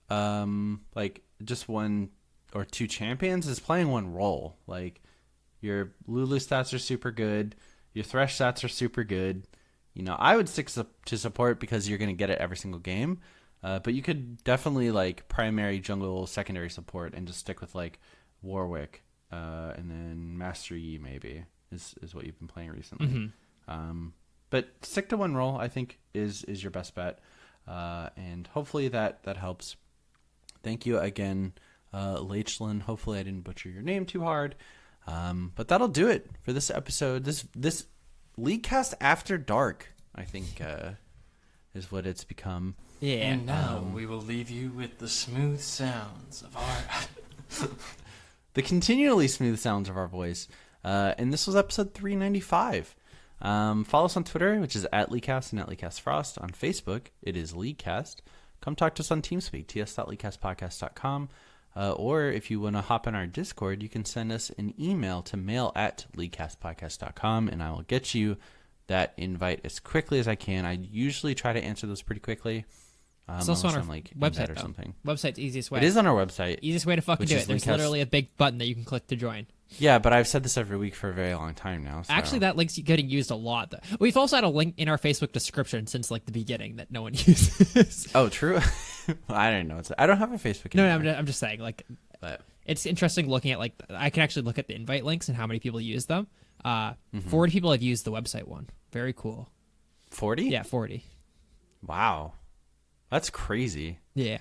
just one or two champions, is playing one role. Like your Lulu stats are super good, your Thresh stats are super good. You know, I would stick to support because you're going to get it every single game. But you could definitely like primary jungle, secondary support, and just stick with like Warwick, and then Master Yi maybe is what you've been playing recently. Mm-hmm. But stick to one role, I think, is your best bet. And hopefully that helps. Thank you again, Lachlin. Hopefully I didn't butcher your name too hard. But that'll do it for this episode. This Leaguecast After Dark, I think, is what it's become. Yeah. And now we will leave you with the smooth sounds of our... the continually smooth sounds of our voice. And this was episode 395. Follow us on Twitter, which is @Leaguecast and @LeaguecastFrost. On Facebook, it is Leaguecast. Come talk to us on TeamSpeak, ts.leaguecastpodcast.com. Or if you want to hop in our Discord, you can send us an email to mail@leaguecastpodcast.com, and I will get you that invite as quickly as I can. I usually try to answer those pretty quickly. It's also on our website or something. Website's easiest way. It is on our website. Easiest way to fucking do it. There's literally a big button that you can click to join. Yeah, but I've said this every week for a very long time now. So. Actually, that link's getting used a lot. We've also had a link in our Facebook description since like the beginning that no one uses. Oh, true. I don't know. I don't have a Facebook. No, I'm just saying. Like, but it's interesting looking at like I can actually look at the invite links and how many people use them. 40 people have used the website one. Very cool. 40? Yeah, 40. Wow, that's crazy. Yeah.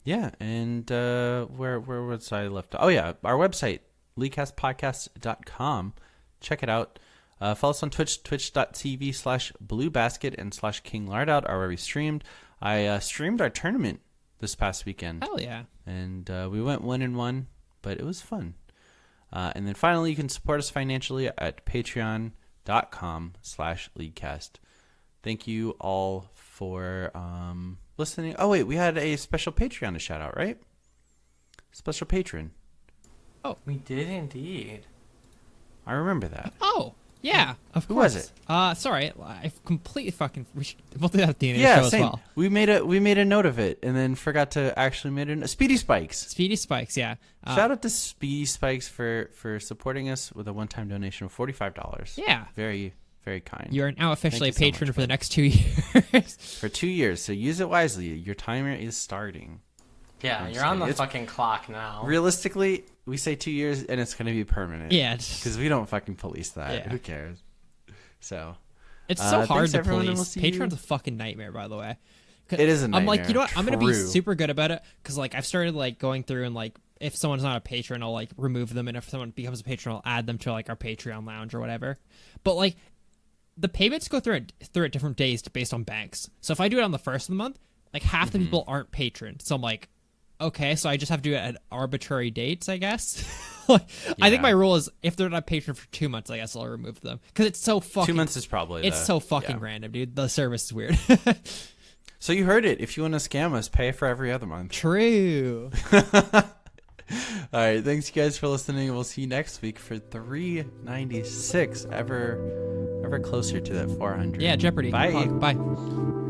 Yeah, and where was I left? Oh, yeah, our website, leaguecastpodcast.com. Check it out. Follow us on Twitch, twitch.tv/bluebasket and /KingLardout are where we streamed. I streamed our tournament this past weekend. Hell yeah. And we went 1-1, but it was fun. And then finally, you can support us financially at patreon.com/leaguecast. Thank you all for listening. Oh, wait, we had a special Patreon to shout out, right? special patron. We did indeed. I remember that. Oh, yeah. Of Who course. was it? Sorry, I completely fucking. We'll do that at the end of Yeah, the show same. as well. We made a note of it and then forgot to actually make it. Speedy Spikes. Speedy Spikes, yeah. Shout out to Speedy Spikes for supporting us with a one-time donation of $45. Yeah. Very, very kind. You are now officially a Thank you so patron much, for the bud. next 2 years. For 2 years, so use it wisely. Your timer is starting. Yeah, I'm you're on the just fucking clock now. Realistically, we say 2 years and it's going to be permanent. Yeah, it's- Because we don't fucking police that. Yeah. Who cares? So, It's so hard thanks, to everyone, and we'll police. see Patreon's you. a fucking nightmare, by the way. It is a I'm like, nightmare. you know what? I'm gonna be True. super good about it because like I've started like going through and like if someone's not a patron, I'll like remove them, and if someone becomes a patron, I'll add them to like our Patreon lounge or whatever. But like the payments go through at different days based on banks. So if I do it on the first of the month, like half the people aren't patrons. So I'm like, okay, so I just have to do it at arbitrary dates, I guess. Like, I think Yeah. my rule is if they're not a patron for 2 months, I guess I'll remove them because it's so fucking. 2 months is probably It's the- so fucking yeah. random, dude. The service is weird. So you heard it. If you want to scam us, pay for every other month. True. All right. Thanks, you guys, for listening. We'll see you next week for 396. Ever closer to that 400. Yeah, Jeopardy. Bye. Bye.